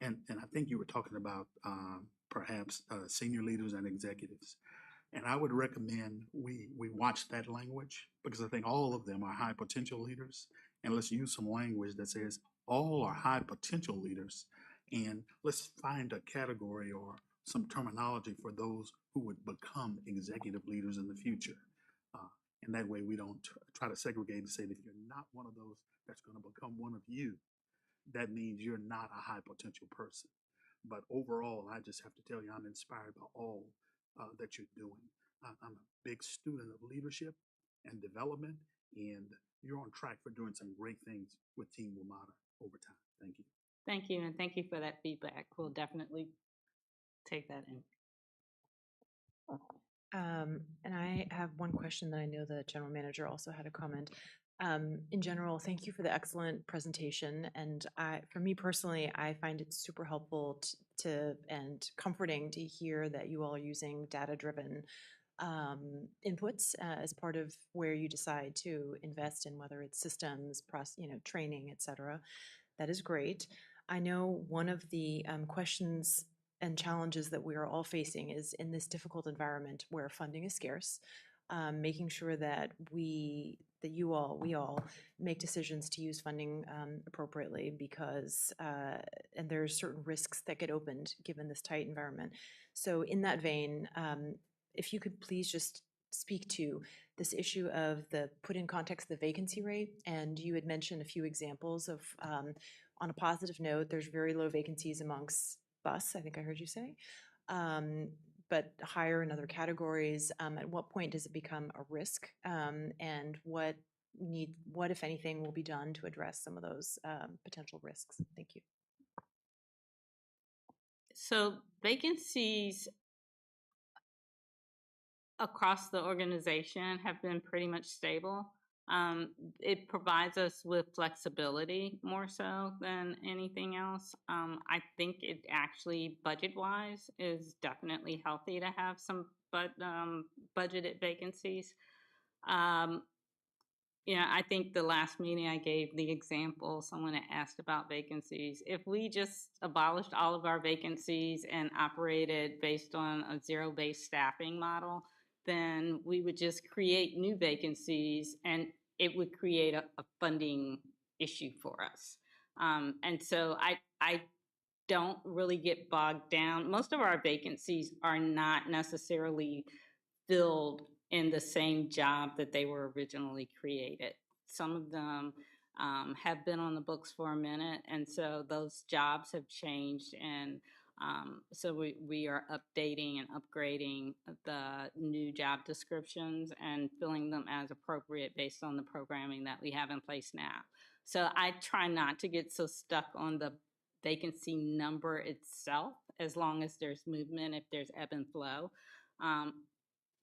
And I think you were talking about perhaps senior leaders and executives. And I would recommend we watch that language, because I think all of them are high potential leaders. And let's use some language that says all are high potential leaders. And let's find a category or some terminology for those who would become executive leaders in the future. And that way we don't try to segregate and say that if you're not one of those that's going to become one of you, that means you're not a high potential person. But overall, I just have to tell you, I'm inspired by all that you're doing. I'm a big student of leadership and development, and you're on track for doing some great things with Team WMATA over time. Thank you. Thank you, and thank you for that feedback. We'll definitely take that in. And I have one question that I know the general manager also had a comment. In general, thank you for the excellent presentation. And for me personally, I find it super helpful and comforting to hear that you all are using data-driven inputs as part of where you decide to invest in, whether it's systems, training, et cetera. That is great. I know one of the questions and challenges that we are all facing is in this difficult environment where funding is scarce, making sure that we all make decisions to use funding appropriately, because and there's certain risks that get opened given this tight environment. So in that vein, if you could please just speak to this issue of put in context the vacancy rate, and you had mentioned a few examples of, on a positive note, there's very low vacancies amongst bus, I think I heard you say, but higher in other categories. At what point does it become a risk, and what, if anything, will be done to address some of those potential risks? Thank you. So vacancies across the organization have been pretty much stable. It provides us with flexibility more so than anything else. I think it actually, budget-wise, is definitely healthy to have some budgeted vacancies. I think the last meeting I gave the example, someone had asked about vacancies. If we just abolished all of our vacancies and operated based on a zero-based staffing model, then we would just create new vacancies, and it would create a funding issue for us. And so I don't really get bogged down. Most of our vacancies are not necessarily filled in the same job that they were originally created. Some of them have been on the books for a minute, and so those jobs have changed, and So we are updating and upgrading the new job descriptions and filling them as appropriate based on the programming that we have in place now. So I try not to get so stuck on the vacancy number itself, as long as there's movement, if there's ebb and flow.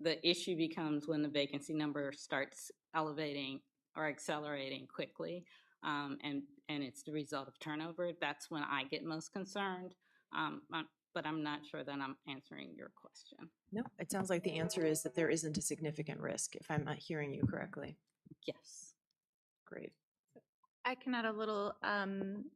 The issue becomes when the vacancy number starts elevating or accelerating quickly, and it's the result of turnover. That's when I get most concerned. But I'm not sure that I'm answering your question. No, it sounds like the answer is that there isn't a significant risk, if I'm not hearing you correctly. Yes. Great. I can add a little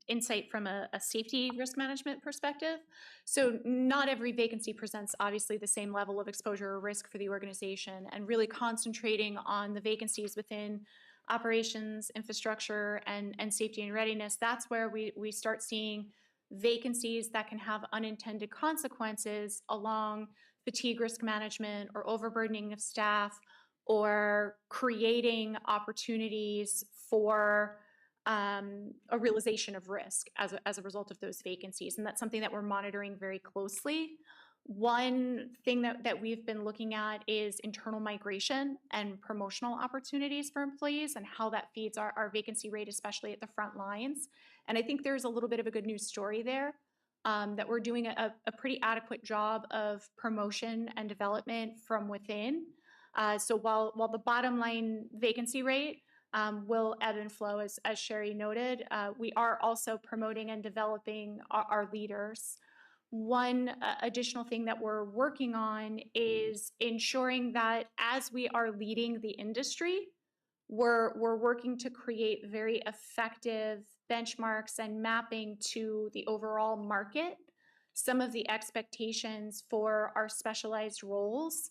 insight from a safety risk management perspective. So not every vacancy presents obviously the same level of exposure or risk for the organization, and really concentrating on the vacancies within operations, infrastructure, and safety and readiness. That's where we start seeing vacancies that can have unintended consequences along fatigue risk management or overburdening of staff, or creating opportunities for a realization of risk as a result of those vacancies. And that's something that we're monitoring very closely. One thing that we've been looking at is internal migration and promotional opportunities for employees, and how that feeds our vacancy rate, especially at the front lines. And I think there's a little bit of a good news story there, that we're doing a pretty adequate job of promotion and development from within. So while the bottom line vacancy rate will ebb and flow, as Sherry noted, we are also promoting and developing our leaders. One additional thing that we're working on is ensuring that as we are leading the industry, we're working to create very effective benchmarks and mapping to the overall market. Some of the expectations for our specialized roles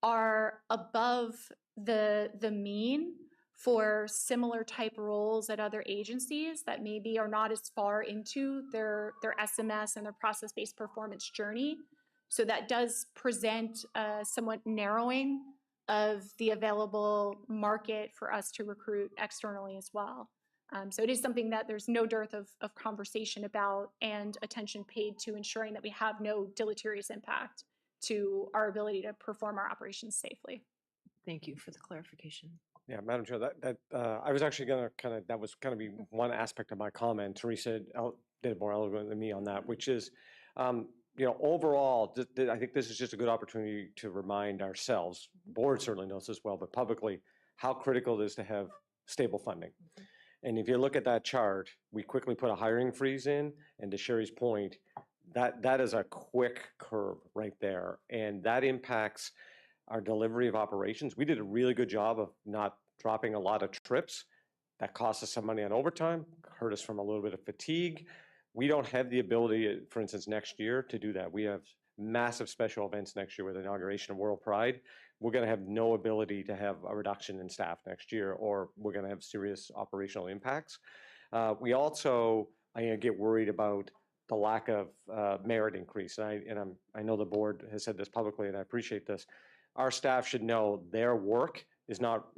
are above the mean for similar type roles at other agencies that maybe are not as far into their SMS and their process-based performance journey. So that does present a somewhat narrowing of the available market for us to recruit externally as well. So it is something that there's no dearth of conversation about, and attention paid to ensuring that we have no deleterious impact to our ability to perform our operations safely. Thank you for the clarification. Yeah, Madam Chair, I was actually going to that was going to be one aspect of my comment. Teresa did it more eloquent than me on that, which is, overall, I think this is just a good opportunity to remind ourselves, the board certainly knows this well, but publicly, how critical it is to have stable funding. And if you look at that chart, we quickly put a hiring freeze in, and to Sherry's point, that is a quick curve right there, and that impacts our delivery of operations. We did a really good job of not dropping a lot of trips. That cost us some money on overtime, hurt us from a little bit of fatigue. We don't have the ability, for instance, next year to do that. We have massive special events next year with the inauguration of World Pride. We're going to have no ability to have a reduction in staff next year, or we're going to have serious operational impacts. We also, I get worried about the lack of merit increase. And I know the board has said this publicly, and I appreciate this. Our staff should know their work is not,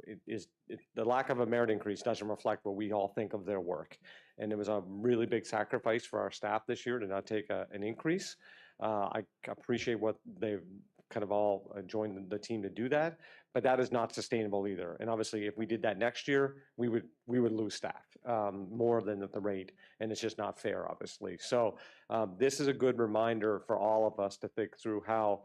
the lack of a merit increase doesn't reflect what we all think of their work. And it was a really big sacrifice for our staff this year to not take an increase. I appreciate what they've kind of all joined the team to do that, but that is not sustainable either. And obviously, if we did that next year, we would lose staff more than the rate, and it's just not fair, obviously. So this is a good reminder for all of us to think through how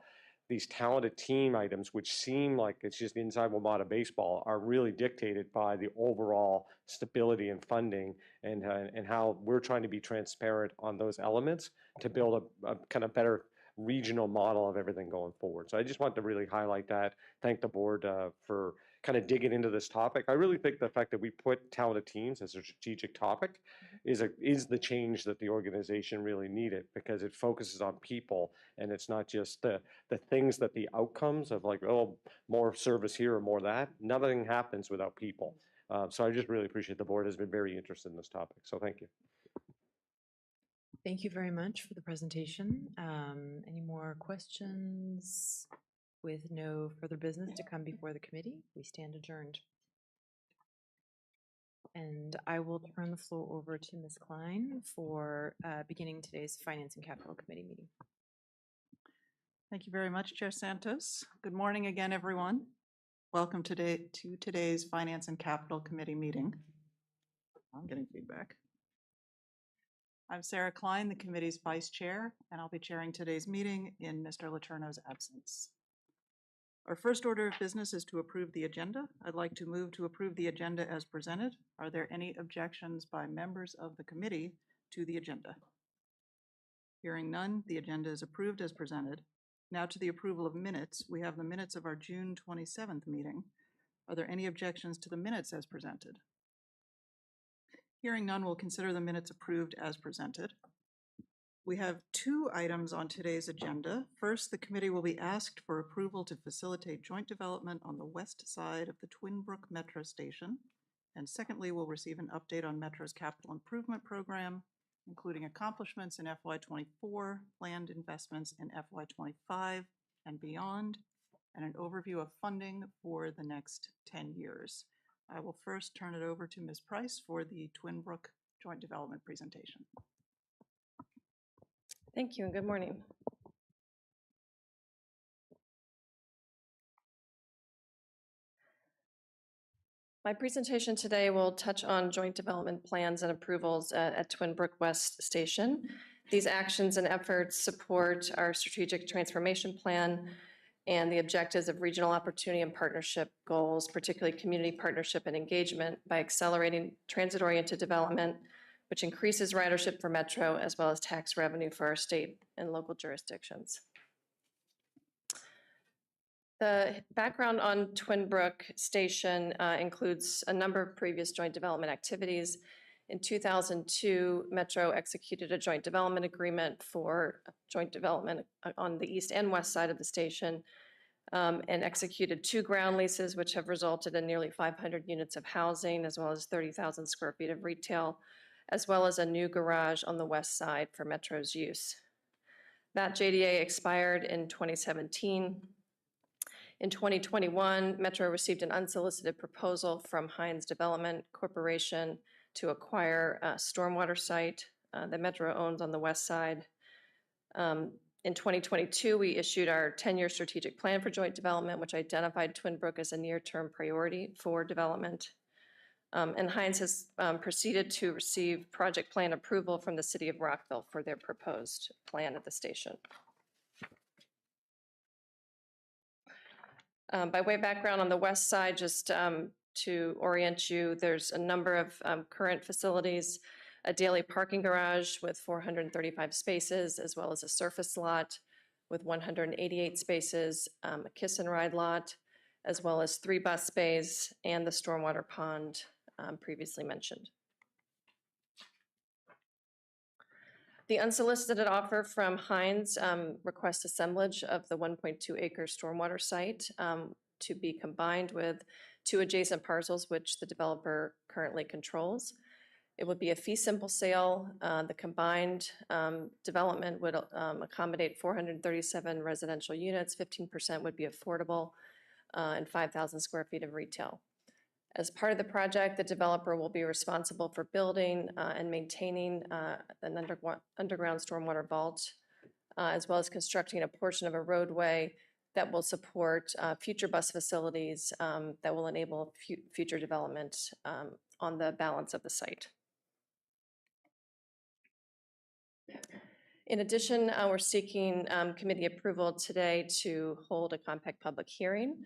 these talented team items, which seem like it's just inside WMATA baseball, are really dictated by the overall stability and funding, and how we're trying to be transparent on those elements to build a kind of better regional model of everything going forward. So I just want to really highlight that. Thank the board for kind of digging into this topic. I really think the fact that we put talented teams as a strategic topic is the change that the organization really needed, because it focuses on people, and it's not just the things that the outcomes of like, oh, more service here or more that. Nothing happens without people. So I just really appreciate the board has been very interested in this topic. So thank you. Thank you very much for the presentation. Any more questions? With no further business to come before the committee, we stand adjourned. And I will turn the floor over to Ms. Klein for beginning today's Finance and Capital Committee meeting. Thank you very much, Chair Santos. Good morning again, everyone. Welcome to today's Finance and Capital Committee meeting. I'm getting feedback. I'm Sarah Klein, the committee's vice chair, and I'll be chairing today's meeting in Mr. Letourneau's absence. Our first order of business is to approve the agenda. I'd like to move to approve the agenda as presented. Are there any objections by members of the committee to the agenda? Hearing none, the agenda is approved as presented. Now to the approval of minutes. We have the minutes of our June 27th meeting. Are there any objections to the minutes as presented? Hearing none, we'll consider the minutes approved as presented. We have two items on today's agenda. First, the committee will be asked for approval to facilitate joint development on the west side of the Twinbrook Metro Station. And secondly, we'll receive an update on Metro's capital improvement program, including accomplishments in FY24, planned investments in FY25 and beyond, and an overview of funding for the next 10 years. I will first turn it over to Ms. Price for the Twinbrook Joint Development presentation. Thank you and good morning. My presentation today will touch on joint development plans and approvals at Twinbrook West Station. These actions and efforts support our strategic transformation plan and the objectives of regional opportunity and partnership goals, particularly community partnership and engagement, by accelerating transit-oriented development, which increases ridership for Metro as well as tax revenue for our state and local jurisdictions. The background on Twinbrook Station includes a number of previous joint development activities. In 2002, Metro executed a joint development agreement for joint development on the east and west side of the station, and executed 2 ground leases, which have resulted in nearly 500 units of housing, as well as 30,000 square feet of retail, as well as a new garage on the west side for Metro's use. That JDA expired in 2017. In 2021, Metro received an unsolicited proposal from Hines Development Corporation to acquire a stormwater site that Metro owns on the west side. In 2022, we issued our 10-year strategic plan for joint development, which identified Twinbrook as a near-term priority for development. And Hines has proceeded to receive project plan approval from the City of Rockville for their proposed plan at the station. By way of background, on the west side, just to orient you, there's a number of current facilities, a daily parking garage with 435 spaces, as well as a surface lot with 188 spaces, a kiss and ride lot, as well as 3 bus bays and the stormwater pond previously mentioned. The unsolicited offer from Hines requests assemblage of the 1.2-acre stormwater site to be combined with 2 adjacent parcels, which the developer currently controls. It would be a fee simple sale. The combined development would accommodate 437 residential units, 15% would be affordable, and 5,000 square feet of retail. As part of the project, the developer will be responsible for building and maintaining an underground stormwater vault, as well as constructing a portion of a roadway that will support future bus facilities that will enable future development on the balance of the site. In addition, we're seeking committee approval today to hold a compact public hearing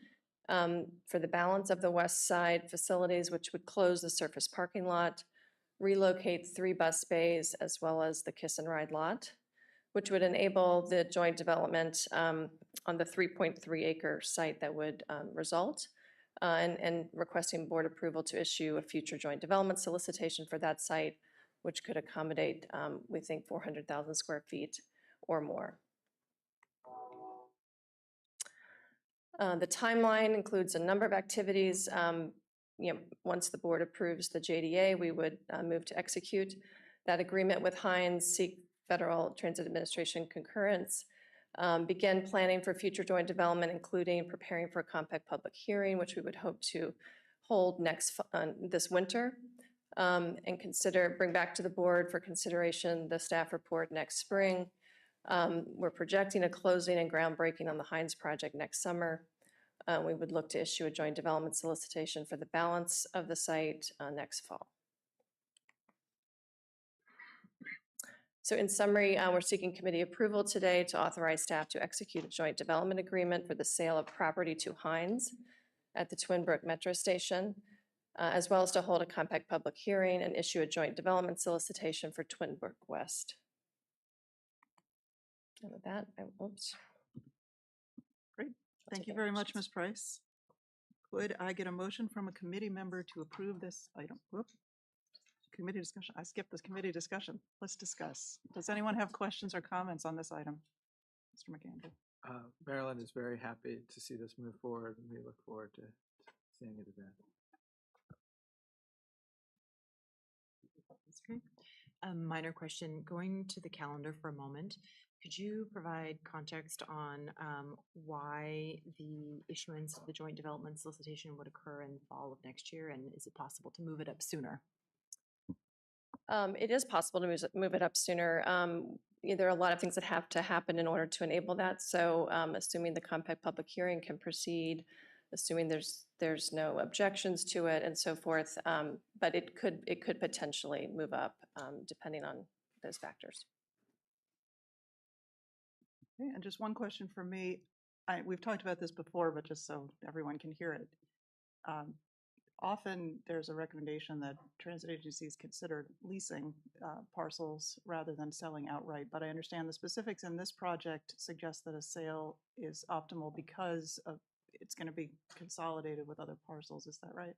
for the balance of the west side facilities, which would close the surface parking lot, relocate 3 bus bays, as well as the kiss and ride lot, which would enable the joint development on the 3.3-acre site that would result, and requesting board approval to issue a future joint development solicitation for that site, which could accommodate, we think, 400,000 square feet or more. The timeline includes a number of activities. Once the board approves the JDA, we would move to execute that agreement with Hines, seek Federal Transit Administration concurrence, begin planning for future joint development, including preparing for a compact public hearing, which we would hope to hold this winter, and bring back to the board for consideration the staff report next spring. We're projecting a closing and groundbreaking on the Hines project next summer. We would look to issue a joint development solicitation for the balance of the site next fall. So in summary, we're seeking committee approval today to authorize staff to execute a joint development agreement for the sale of property to Hines at the Twinbrook Metro Station, as well as to hold a compact public hearing and issue a joint development solicitation for Twinbrook West. And with that, oops. Great. Thank you very much, Ms. Price. Could I get a motion from a committee member to approve this item? Whoops. Committee discussion. I skipped this committee discussion. Let's discuss. Does anyone have questions or comments on this item? Mr. McAndrew. Maryland is very happy to see this move forward, and we look forward to seeing it advance. That's great. A minor question, going to the calendar for a moment, could you provide context on why the issuance of the joint development solicitation would occur in the fall of next year, and is it possible to move it up sooner? It is possible to move it up sooner. There are a lot of things that have to happen in order to enable that. So assuming the compact public hearing can proceed, assuming there's no objections to it and so forth, but it could potentially move up depending on those factors. Okay, and just one question for me. We've talked about this before, but just so everyone can hear it. Often there's a recommendation that transit agencies consider leasing parcels rather than selling outright, but I understand the specifics in this project suggest that a sale is optimal because it's going to be consolidated with other parcels. Is that right?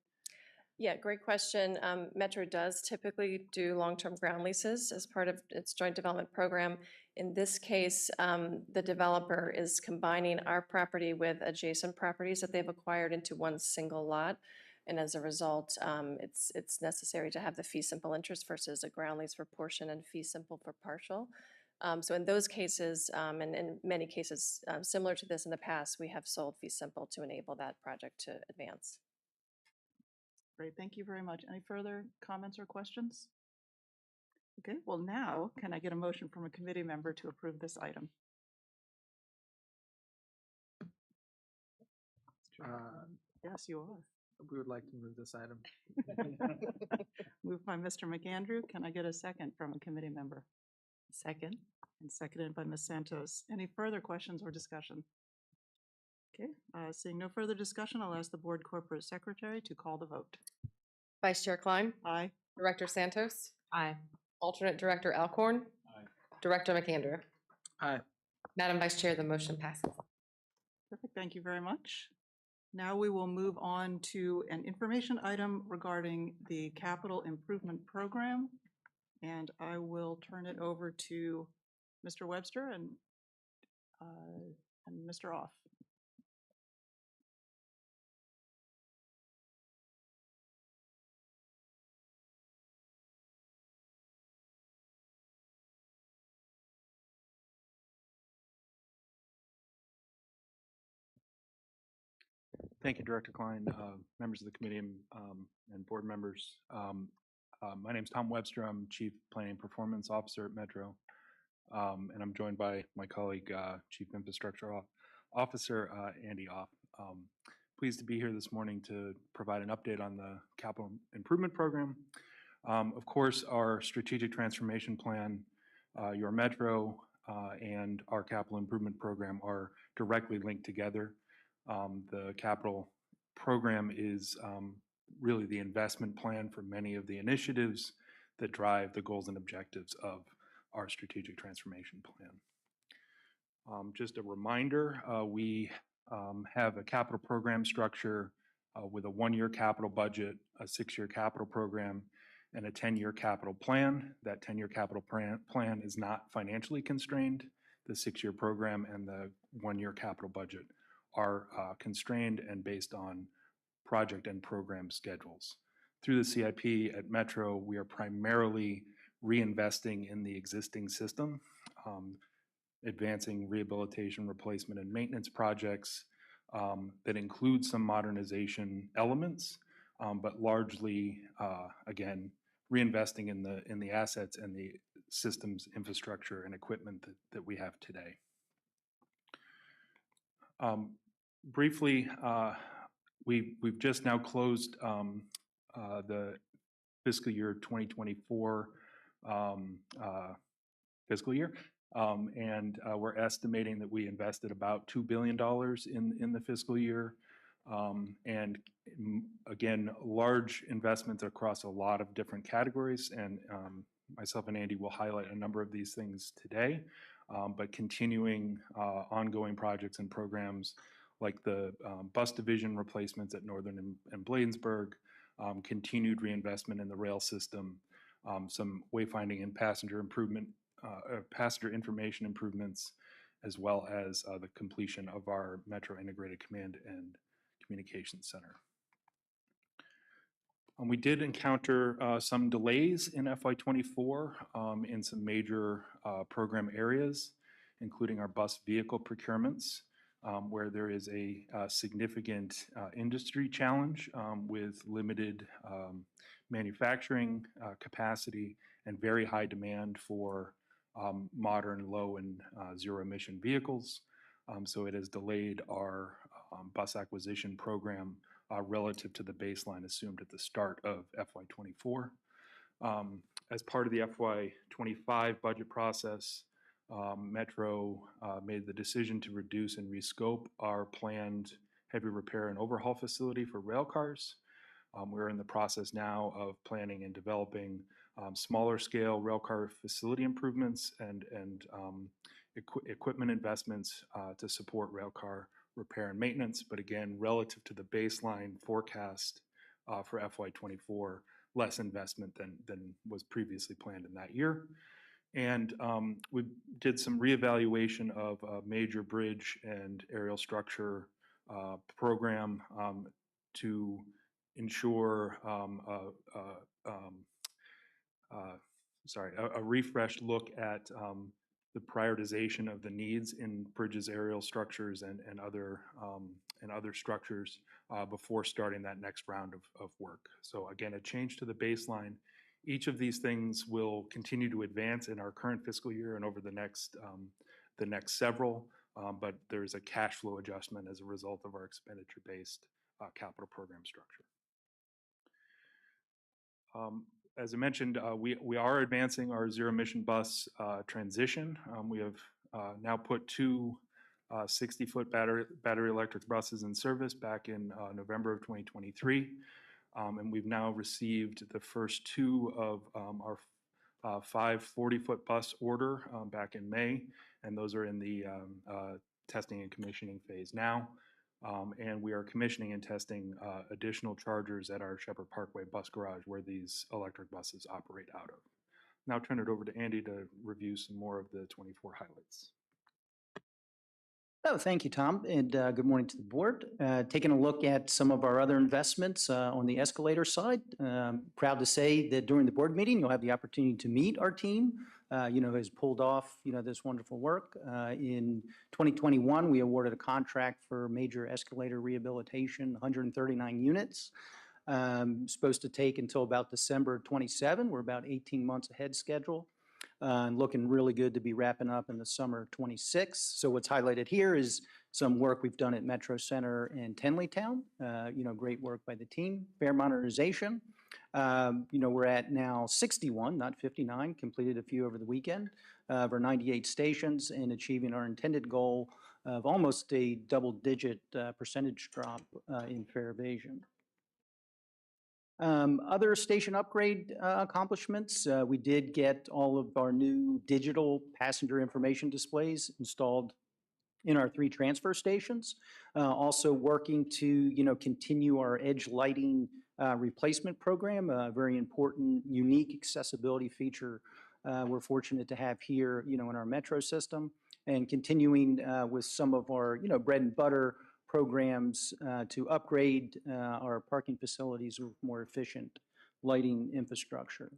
Yeah, great question. Metro does typically do long-term ground leases as part of its joint development program. In this case, the developer is combining our property with adjacent properties that they've acquired into one single lot. And as a result, it's necessary to have the fee simple interest versus a ground lease for portion and fee simple for partial. So in those cases, and in many cases similar to this in the past, we have sold fee simple to enable that project to advance. Great, thank you very much. Any further comments or questions? Okay, well now, can I get a motion from a committee member to approve this item? Yes, you are. We would like to move this item. Moved by Mr. McAndrew. Can I get a second from a committee member? Second. And seconded by Ms. Santos. Any further questions or discussion? Okay, seeing no further discussion, I'll ask the board corporate secretary to call the vote. Vice Chair Klein. Aye. Director Santos. Aye. Alternate Director Alcorn. Aye. Director McAndrew. Aye. Madam Vice Chair, the motion passes. Perfect, thank you very much. Now we will move on to an information item regarding the capital improvement program. And I will turn it over to Mr. Webster and Mr. Off. Thank you, Director Klein, members of the committee, and board members. My name is Tom Webster. I'm Chief Planning Performance Officer at Metro, and I'm joined by my colleague, Chief Infrastructure Officer, Andy Off. Pleased to be here this morning to provide an update on the capital improvement program. Of course, our strategic transformation plan, your Metro, and our capital improvement program are directly linked together. The capital program is really the investment plan for many of the initiatives that drive the goals and objectives of our strategic transformation plan. Just a reminder, we have a capital program structure with a 1-year capital budget, a 6-year capital program, and a 10-year capital plan. That 10-year capital plan is not financially constrained. The 6-year program and the 1-year capital budget are constrained and based on project and program schedules. Through the CIP at Metro, we are primarily reinvesting in the existing system, advancing rehabilitation, replacement, and maintenance projects that include some modernization elements, but largely, again, reinvesting in the assets and the systems, infrastructure, and equipment that we have today. Briefly, we've just now closed the fiscal year 2024 fiscal year, and we're estimating that we invested about $2 billion in the fiscal year. And again, large investments across a lot of different categories, and myself and Andy will highlight a number of these things today, but continuing ongoing projects and programs like the bus division replacements at Northern and Bladensburg, continued reinvestment in the rail system, some wayfinding and passenger information improvements, as well as the completion of our Metro Integrated Command and Communications Center. We did encounter some delays in FY24 in some major program areas, including our bus vehicle procurements, where there is a significant industry challenge with limited manufacturing capacity and very high demand for modern low and zero emission vehicles. So it has delayed our bus acquisition program relative to the baseline assumed at the start of FY24. As part of the FY25 budget process, Metro made the decision to reduce and rescope our planned heavy repair and overhaul facility for rail cars. We're in the process now of planning and developing smaller scale railcar facility improvements and equipment investments to support railcar repair and maintenance. But again, relative to the baseline forecast for FY24, less investment than was previously planned in that year. And we did some reevaluation of a major bridge and aerial structure program to ensure a refreshed look at the prioritization of the needs in bridges, aerial structures, and other structures before starting that next round of work. So again, a change to the baseline. Each of these things will continue to advance in our current fiscal year and over the next several, but there's a cash flow adjustment as a result of our expenditure-based capital program structure. As I mentioned, we are advancing our zero-emission bus transition. We have now put two 60-foot battery electric buses in service back in November of 2023. And we've now received the first two of our 5 40-foot bus order back in May, and those are in the testing and commissioning phase now. And we are commissioning and testing additional chargers at our Shepherd Parkway bus garage where these electric buses operate out of. Now I'll turn it over to Andy to review some more of the 24 highlights. Oh, thank you, Tom, and good morning to the board. Taking a look at some of our other investments on the escalator side. Proud to say that during the board meeting, you'll have the opportunity to meet our team, who has pulled off, this wonderful work. In 2021, we awarded a contract for major escalator rehabilitation, 139 units. Supposed to take until about December 27. We're about 18 months ahead schedule. And looking really good to be wrapping up in the summer of 26. So what's highlighted here is some work we've done at Metro Center and Tenleytown. Great work by the team. Fare modernization. We're at now 61, not 59. Completed a few over the weekend of our 98 stations and achieving our intended goal of almost a double-digit percentage drop in fare evasion. Other station upgrade accomplishments, we did get all of our new digital passenger information displays installed in our 3 transfer stations. Also working to, continue our edge lighting replacement program, a very important, unique accessibility feature we're fortunate to have here, in our metro system, and continuing with some of our, bread and butter programs to upgrade our parking facilities with more efficient lighting infrastructure.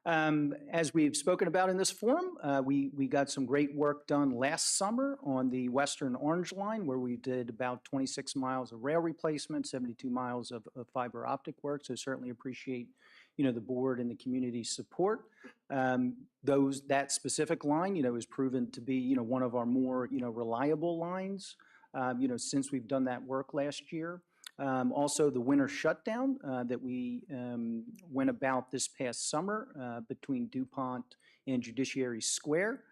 As we've spoken about in this forum, we got some great work done last summer on the Western Orange Line, where we did about 26 miles of rail replacement, 72 miles of fiber optic work. So certainly appreciate the board and the community's support. That specific line, is proven to be, one of our more, reliable lines, since we've done that work last year. Also, the winter shutdown that we went about this past summer between DuPont and Judiciary Square.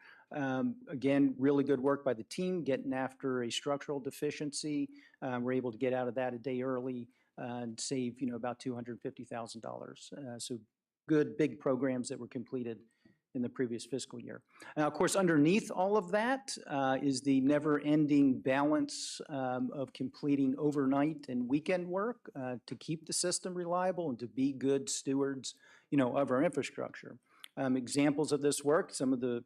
Again, really good work by the team getting after a structural deficiency. We're able to get out of that a day early and save, about $250,000. So good, big programs that were completed in the previous fiscal year. Now, of course, underneath all of that is the never-ending balance of completing overnight and weekend work to keep the system reliable and to be good stewards, of our infrastructure. Examples of this work, some of the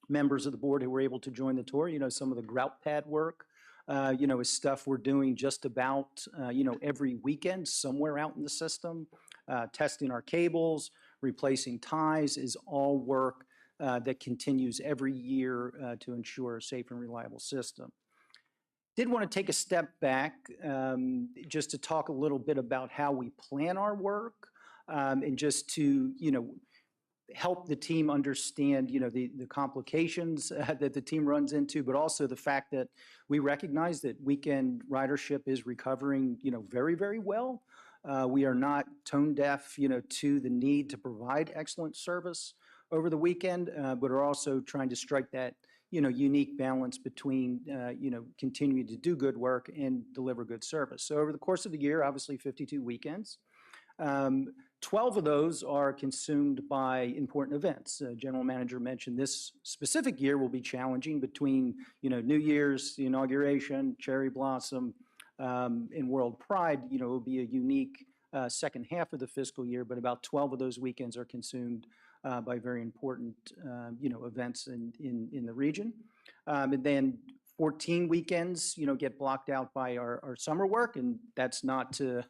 members of the board who were able to join the tour, some of the grout pad work, is stuff we're doing just about, every weekend somewhere out in the system. Testing our cables, replacing ties is all work that continues every year to ensure a safe and reliable system. Did want to take a step back just to talk a little bit about how we plan our work and just to, help the team understand, the complications that the team runs into, but also the fact that we recognize that weekend ridership is recovering, very, very well. We are not tone deaf, to the need to provide excellent service over the weekend, but are also trying to strike that, unique balance between, continuing to do good work and deliver good service. So over the course of the year, obviously 52 weekends. 12 of those are consumed by important events. General Manager mentioned this specific year will be challenging between, New Year's, the inauguration, Cherry Blossom, and World Pride. It will be a unique second half of the fiscal year, but about 12 of those weekends are consumed by very important, events in the region. And then 14 weekends, get blocked out by our summer work, and that's not to,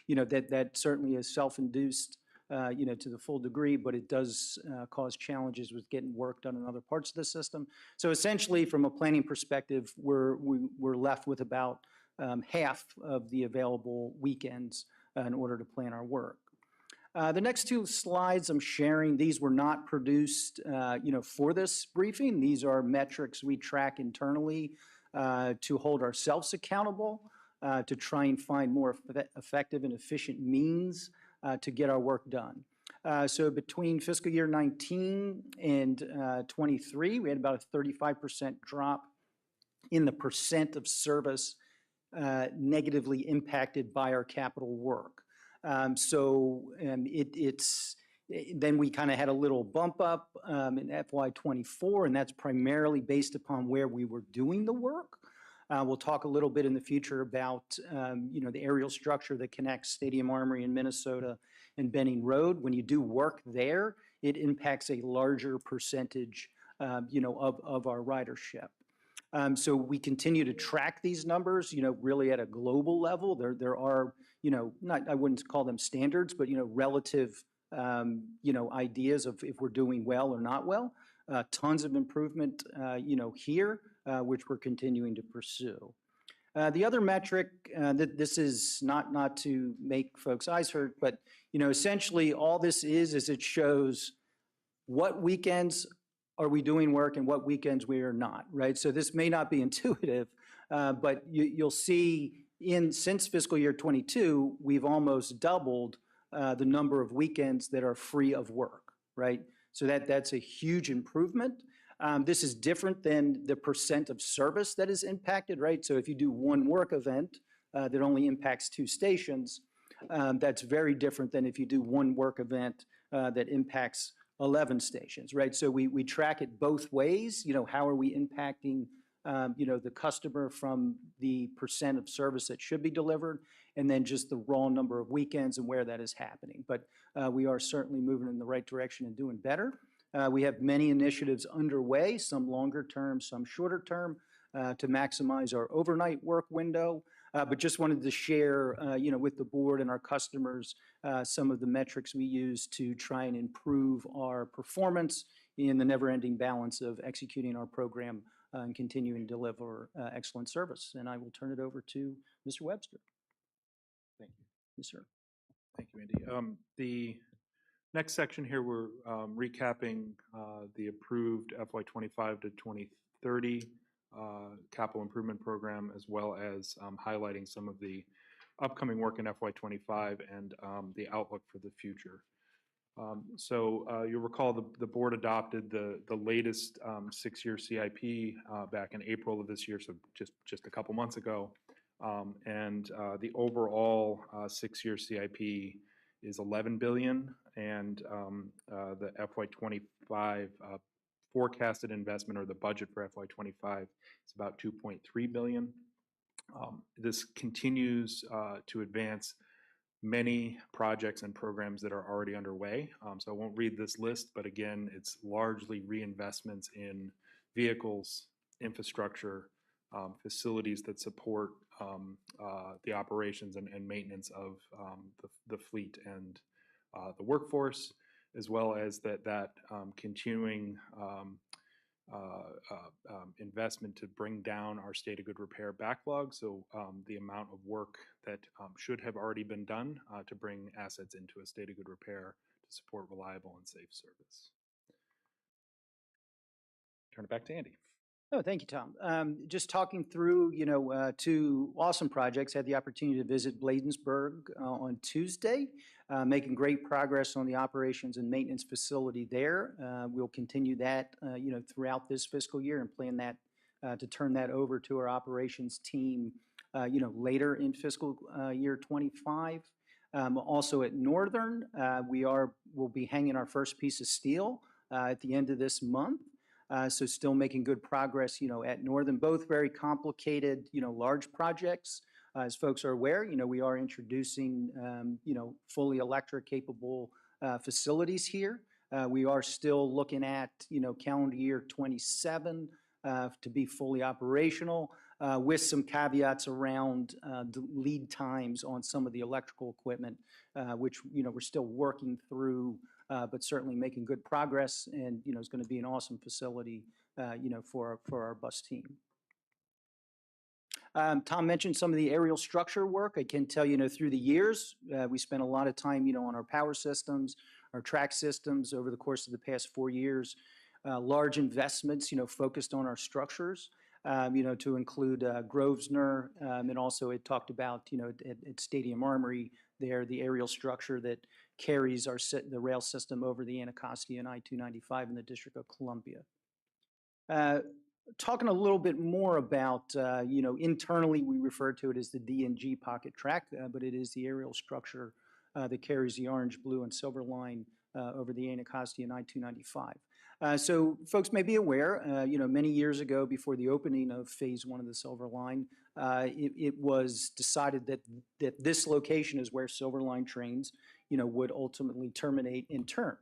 that certainly is self-induced, to the full degree, but it does cause challenges with getting work done in other parts of the system. So essentially, from a planning perspective, we're left with about half of the available weekends in order to plan our work. The next two slides I'm sharing, these were not produced, for this briefing. These are metrics we track internally to hold ourselves accountable, to try and find more effective and efficient means to get our work done. So between fiscal year 19 and 23, we had about a 35% drop in the percent of service negatively impacted by our capital work. Then we kind of had a little bump up in FY24, and that's primarily based upon where we were doing the work. We'll talk a little bit in the future about, the aerial structure that connects Stadium Armory in Minnesota and Benning Road. When you do work there, it impacts a larger percentage, of our ridership. So we continue to track these numbers, really at a global level. There are, I wouldn't call them standards, but, relative, ideas of if we're doing well or not well. Tons of improvement, here, which we're continuing to pursue. The other metric, that this is not to make folks' eyes hurt, but, essentially all this is it shows what weekends are we doing work and what weekends we are not, right? So this may not be intuitive, but you'll see since fiscal year 22, we've almost doubled the number of weekends that are free of work, right? So that's a huge improvement. This is different than the percent of service that is impacted, right? So if you do one work event that only impacts 2 stations, that's very different than if you do one work event that impacts 11 stations, right? So we track it both ways. How are we impacting, the customer from the percent of service that should be delivered, and then just the raw number of weekends and where that is happening. But we are certainly moving in the right direction and doing better. We have many initiatives underway, some longer term, some shorter term, to maximize our overnight work window. But just wanted to share, with the board and our customers, some of the metrics we use to try and improve our performance in the never-ending balance of executing our program and continuing to deliver excellent service. And I will turn it over to Mr. Webster. Thank you. Yes, sir. Thank you, Andy. Next section here, we're recapping the approved FY25 to 2030 capital improvement program, as well as highlighting some of the upcoming work in FY25 and the outlook for the future. You'll recall the board adopted the latest 6-year CIP back in April of this year, so just a couple months ago. The overall 6-year CIP is $11 billion, and the FY25 forecasted investment, or the budget for FY25, is about $2.3 billion. This continues to advance many projects and programs that are already underway. So I won't read this list, but again, it's largely reinvestments in vehicles, infrastructure, facilities that support the operations and maintenance of the fleet and the workforce, as well as that continuing investment to bring down our state of good repair backlog. So the amount of work that should have already been done to bring assets into a state of good repair to support reliable and safe service. Turn it back to Andy. Oh, thank you, Tom. Just talking through, 2 awesome projects. Had the opportunity to visit Bladensburg on Tuesday, making great progress on the operations and maintenance facility there. We'll continue that, throughout this fiscal year and plan that to turn that over to our operations team, later in fiscal year 25. Also at Northern, we'll be hanging our first piece of steel at the end of this month. So still making good progress, at Northern, both very complicated, large projects. As folks are aware, we are introducing, fully electric capable facilities here. We are still looking at, calendar year 27 to be fully operational, with some caveats around the lead times on some of the electrical equipment, which, we're still working through, but certainly making good progress, and, it's going to be an awesome facility, for our bus team. Tom mentioned some of the aerial structure work. I can tell you, through the years, we spent a lot of time, on our power systems, our track systems over the course of the past 4 years. Large investments, focused on our structures, to include Grosvenor, and also it talked about, at Stadium Armory there, the aerial structure that carries the rail system over the Anacostia and I-295 in the District of Columbia. Talking a little bit more about, internally we refer to it as the D&G pocket track, but it is the aerial structure that carries the orange, blue, and silver line over the Anacostia and I-295. So folks may be aware, many years ago, before the opening of Phase 1 of the Silver Line, it was decided that this location is where Silver Line trains, would ultimately terminate in turn,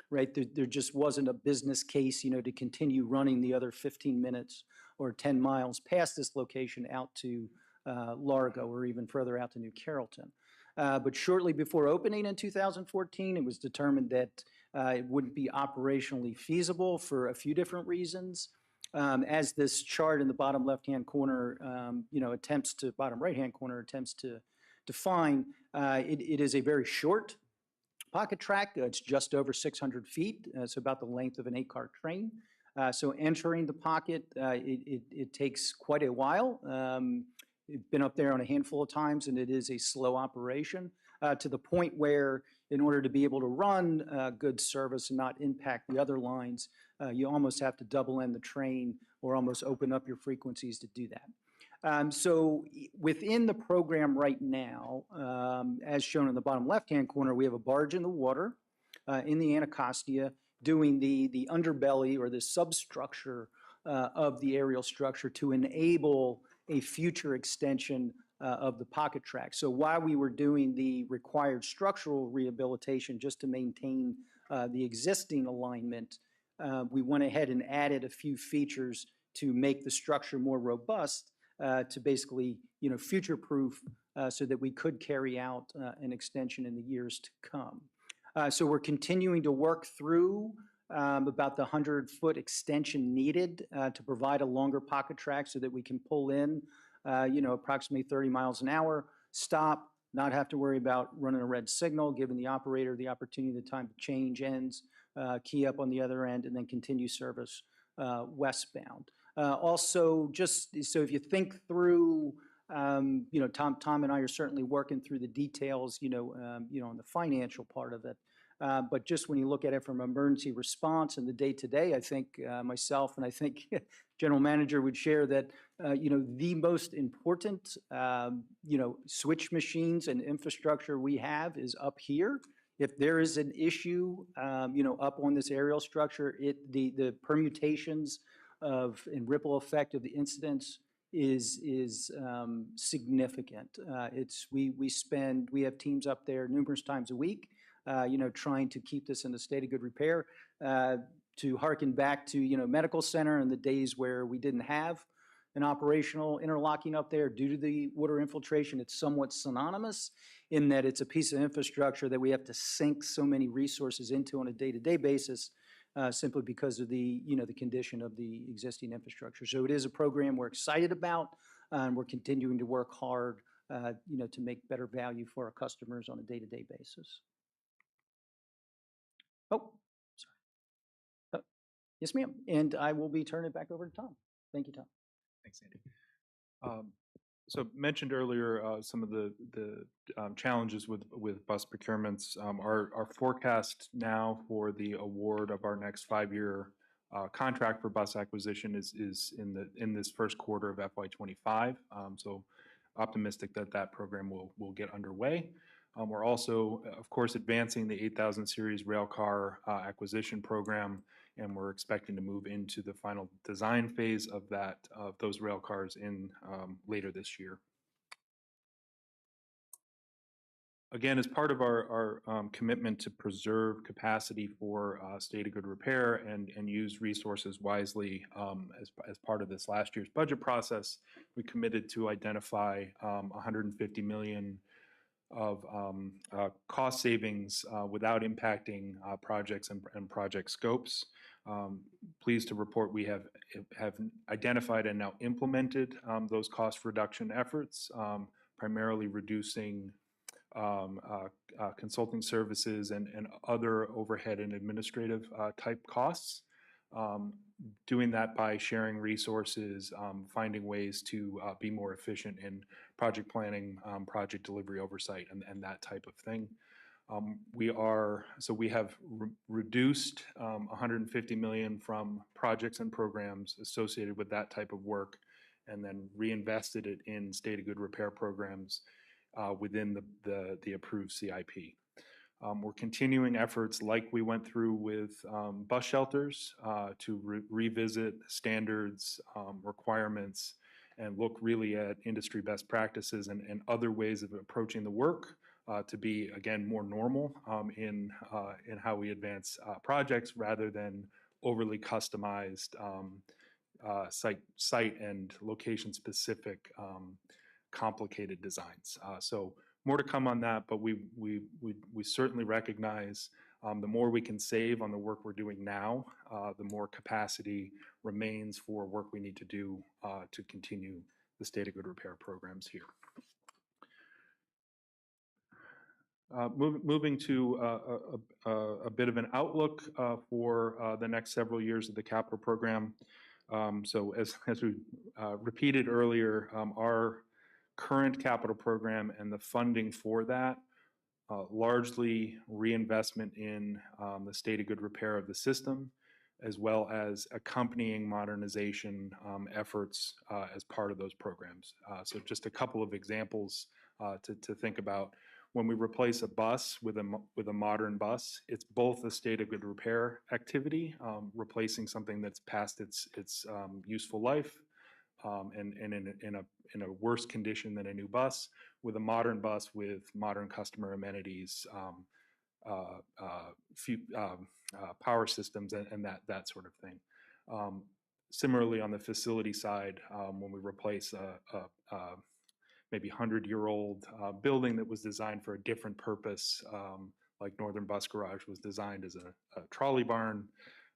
right? There just wasn't a business case, to continue running the other 15 minutes or 10 miles past this location out to Largo or even further out to New Carrollton. But shortly before opening in 2014, it was determined that it wouldn't be operationally feasible for a few different reasons. As this chart in the bottom left-hand corner, bottom right-hand corner attempts to define, it is a very short pocket track. It's just over 600 feet. It's about the length of an 8-car train. So entering the pocket, it takes quite a while. I've been up there on a handful of times, and it is a slow operation to the point where, in order to be able to run good service and not impact the other lines, you almost have to double end the train or almost open up your frequencies to do that. So within the program right now, as shown in the bottom left-hand corner, we have a barge in the water in the Anacostia doing the underbelly or the substructure of the aerial structure to enable a future extension of the pocket track. So while we were doing the required structural rehabilitation just to maintain the existing alignment, we went ahead and added a few features to make the structure more robust, to basically, future-proof, so that we could carry out an extension in the years to come. So we're continuing to work through about the 100-foot extension needed to provide a longer pocket track so that we can pull in, approximately 30 miles an hour, stop, not have to worry about running a red signal, giving the operator the opportunity, the time to change ends, key up on the other end, and then continue service westbound. Also, just so if you think through, Tom and I are certainly working through the details, on the financial part of it. But just when you look at it from emergency response and the day-to-day, I think myself and I think General Manager would share that, the most important, switch machines and infrastructure we have is up here. If there is an issue, up on this aerial structure, the permutations of and ripple effect of the incidents is significant. We have teams up there numerous times a week, trying to keep this in a state of good repair. To harken back to, medical center and the days where we didn't have an operational interlocking up there due to the water infiltration, it's somewhat synonymous in that it's a piece of infrastructure that we have to sink so many resources into on a day-to-day basis, simply because of the condition of the existing infrastructure. So it is a program we're excited about, and we're continuing to work hard, to make better value for our customers on a day-to-day basis. Oh, sorry. Yes, ma'am. And I will be turning it back over to Tom. Thank you, Tom. Thanks, Andy. So mentioned earlier some of the challenges with bus procurements. Our forecast now for the award of our next 5-year contract for bus acquisition is in this first quarter of FY25. So optimistic that program will get underway. We're also, of course, advancing the 8000 series railcar acquisition program, and we're expecting to move into the final design phase of those railcars in later this year. Again, as part of our commitment to preserve capacity for state of good repair and use resources wisely, as part of this last year's budget process, we committed to identify $150 million of cost savings without impacting projects and project scopes. Pleased to report we have identified and now implemented those cost reduction efforts, primarily reducing consulting services and other overhead and administrative type costs. Doing that by sharing resources, finding ways to be more efficient in project planning, project delivery oversight, and that type of thing. We have reduced $150 million from projects and programs associated with that type of work, and then reinvested it in state of good repair programs within the approved CIP. We're continuing efforts like we went through with bus shelters to revisit standards, requirements, and look really at industry best practices and other ways of approaching the work to be, again, more normal in how we advance projects rather than overly customized site and location-specific complicated designs. So more to come on that, but we certainly recognize the more we can save on the work we're doing now, the more capacity remains for work we need to do to continue the state of good repair programs here. Moving to a bit of an outlook for the next several years of the capital program. So as we repeated earlier, our current capital program and the funding for that, largely reinvestment in the state of good repair of the system, as well as accompanying modernization efforts as part of those programs. So just a couple of examples to think about. When we replace a bus with a modern bus, it's both a state of good repair activity, replacing something that's past its useful life, and in a worse condition than a new bus, with a modern bus with modern customer amenities, power systems, and that sort of thing. Similarly, on the facility side, when we replace a maybe 100-year-old building that was designed for a different purpose, like Northern Bus Garage was designed as a trolley barn,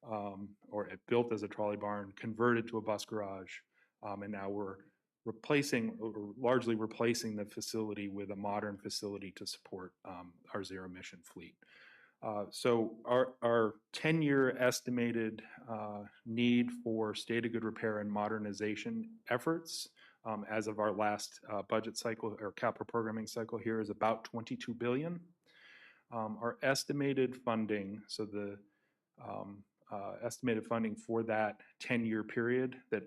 or built as a trolley barn, converted to a bus garage, and now we're replacing, or largely replacing the facility with a modern facility to support our zero emission fleet. So our 10-year estimated need for state of good repair and modernization efforts as of our last budget cycle or capital programming cycle here is about $22 billion. Our estimated funding, so the estimated funding for that 10-year period that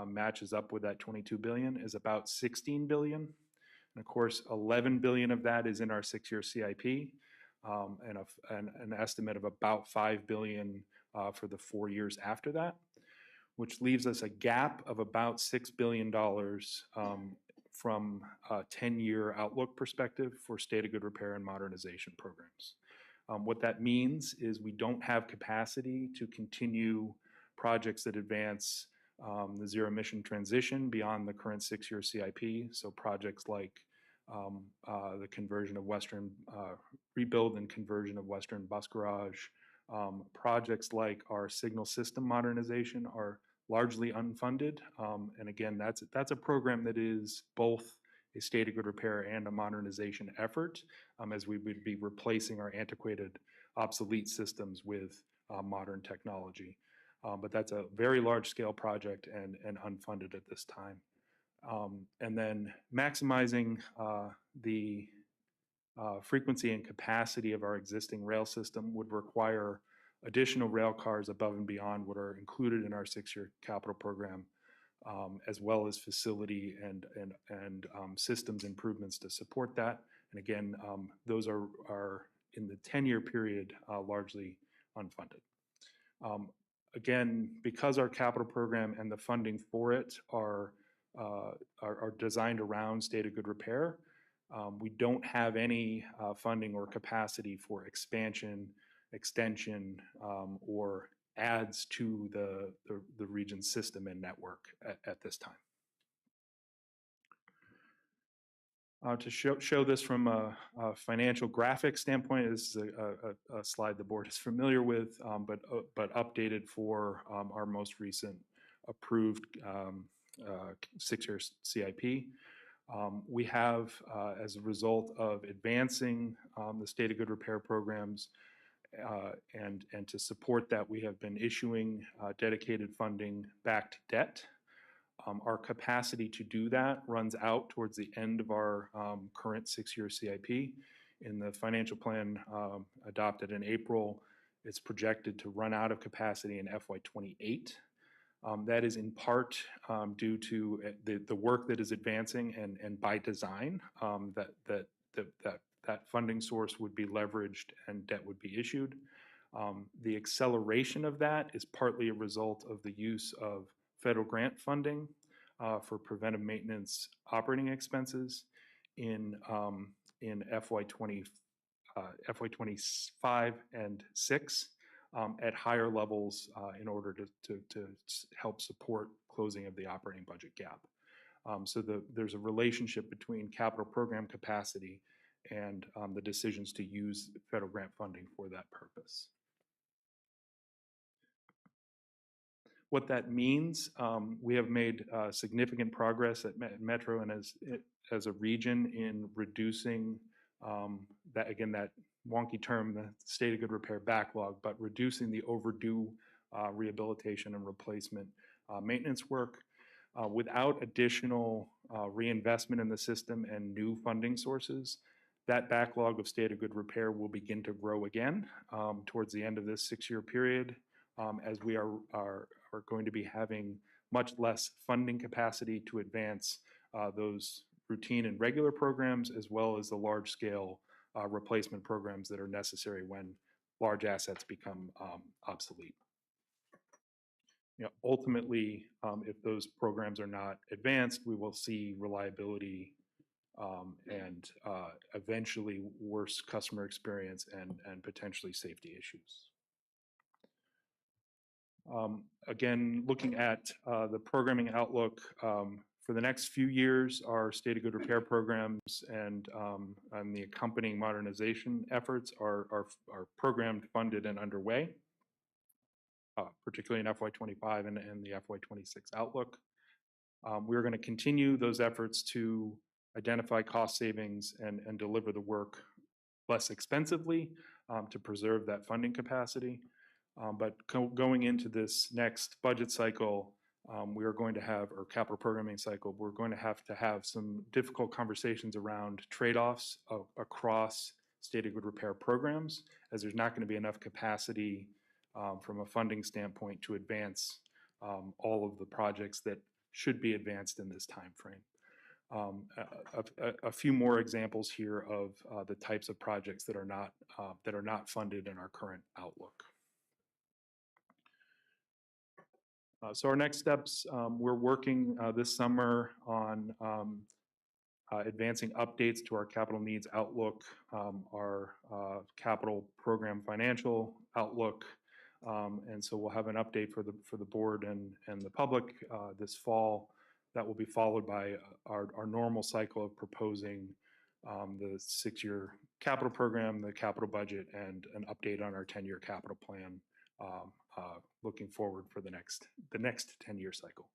matches up with that $22 billion is about $16 billion. And of course, $11 billion of that is in our 6-year CIP, and an estimate of about $5 billion for the 4 years after that, which leaves us a gap of about $6 billion from a 10-year outlook perspective for state of good repair and modernization programs. What that means is we don't have capacity to continue projects that advance the zero emission transition beyond the current 6-year CIP. So projects like the conversion of rebuild and conversion of Western Bus Garage. Projects like our signal system modernization are largely unfunded. And again, that's a program that is both a state of good repair and a modernization effort, as we would be replacing our antiquated, obsolete systems with modern technology. But that's a very large scale project and unfunded at this time. And then maximizing the frequency and capacity of our existing rail system would require additional rail cars above and beyond what are included in our 6-year capital program, as well as facility and systems improvements to support that. And again, those are in the 10-year period largely unfunded. Again, because our capital program and the funding for it are designed around state of good repair, we don't have any funding or capacity for expansion, extension, or adds to the region's system and network at this time. To show this from a financial graphic standpoint, this is a slide the board is familiar with, but updated for our most recent approved 6-year CIP. We have, as a result of advancing the state of good repair programs, and to support that, we have been issuing dedicated funding backed debt. Our capacity to do that runs out towards the end of our current 6-year CIP. In the financial plan adopted in April, it's projected to run out of capacity in FY28. That is in part due to the work that is advancing and by design, that funding source would be leveraged and debt would be issued. The acceleration of that is partly a result of the use of federal grant funding for preventive maintenance operating expenses in FY25 and 6 at higher levels in order to help support closing of the operating budget gap. So there's a relationship between capital program capacity and the decisions to use federal grant funding for that purpose. What that means, we have made significant progress at Metro and as a region in reducing that wonky term, the state of good repair backlog, but reducing the overdue rehabilitation and replacement maintenance work. Without additional reinvestment in the system and new funding sources, that backlog of state of good repair will begin to grow again towards the end of this 6-year period, as we are going to be having much less funding capacity to advance those routine and regular programs, as well as the large-scale replacement programs that are necessary when large assets become obsolete. Ultimately, if those programs are not advanced, we will see reliability and eventually worse customer experience and potentially safety issues. Again, looking at the programming outlook for the next few years, our state of good repair programs and the accompanying modernization efforts are programmed, funded, and underway, particularly in FY25 and the FY26 outlook. We're going to continue those efforts to identify cost savings and deliver the work less expensively to preserve that funding capacity. But going into this next budget cycle, we are going to have, or capital programming cycle, we're going to have some difficult conversations around trade-offs across stated good repair programs, as there's not going to be enough capacity from a funding standpoint to advance all of the projects that should be advanced in this time frame. A few more examples here of the types of projects that are not funded in our current outlook. So our next steps, we're working this summer on advancing updates to our capital needs outlook, our capital program financial outlook, and so we'll have an update for the board and the public this fall. That will be followed by our normal cycle of proposing the 6-year capital program, the capital budget, and an update on our 10-year capital plan, looking forward for the next 10-year cycle.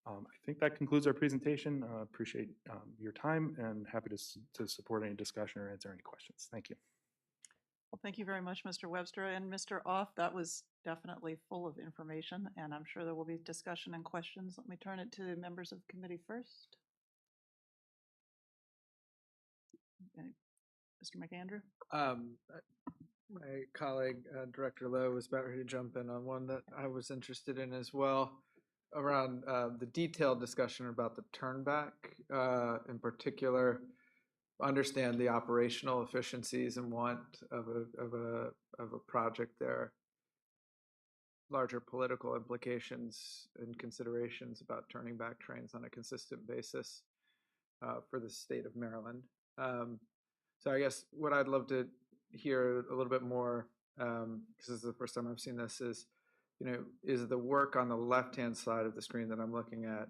I think that concludes our presentation. Appreciate your time and happy to support any discussion or answer any questions. Thank you. Well, thank you very much, Mr. Webster. And Mr. Off, that was definitely full of information, and I'm sure there will be discussion and questions. Let me turn it to the members of the committee first. Okay. Mr. McAndrew? My colleague, Director Lowe, was about ready to jump in on one that I was interested in as well, around the detailed discussion about the turnback, in particular. Understand the operational efficiencies and want of a project there. Larger political implications and considerations about turning back trains on a consistent basis for the state of Maryland. So I guess what I'd love to hear a little bit more, because this is the first time I've seen this, is, is the work on the left-hand side of the screen that I'm looking at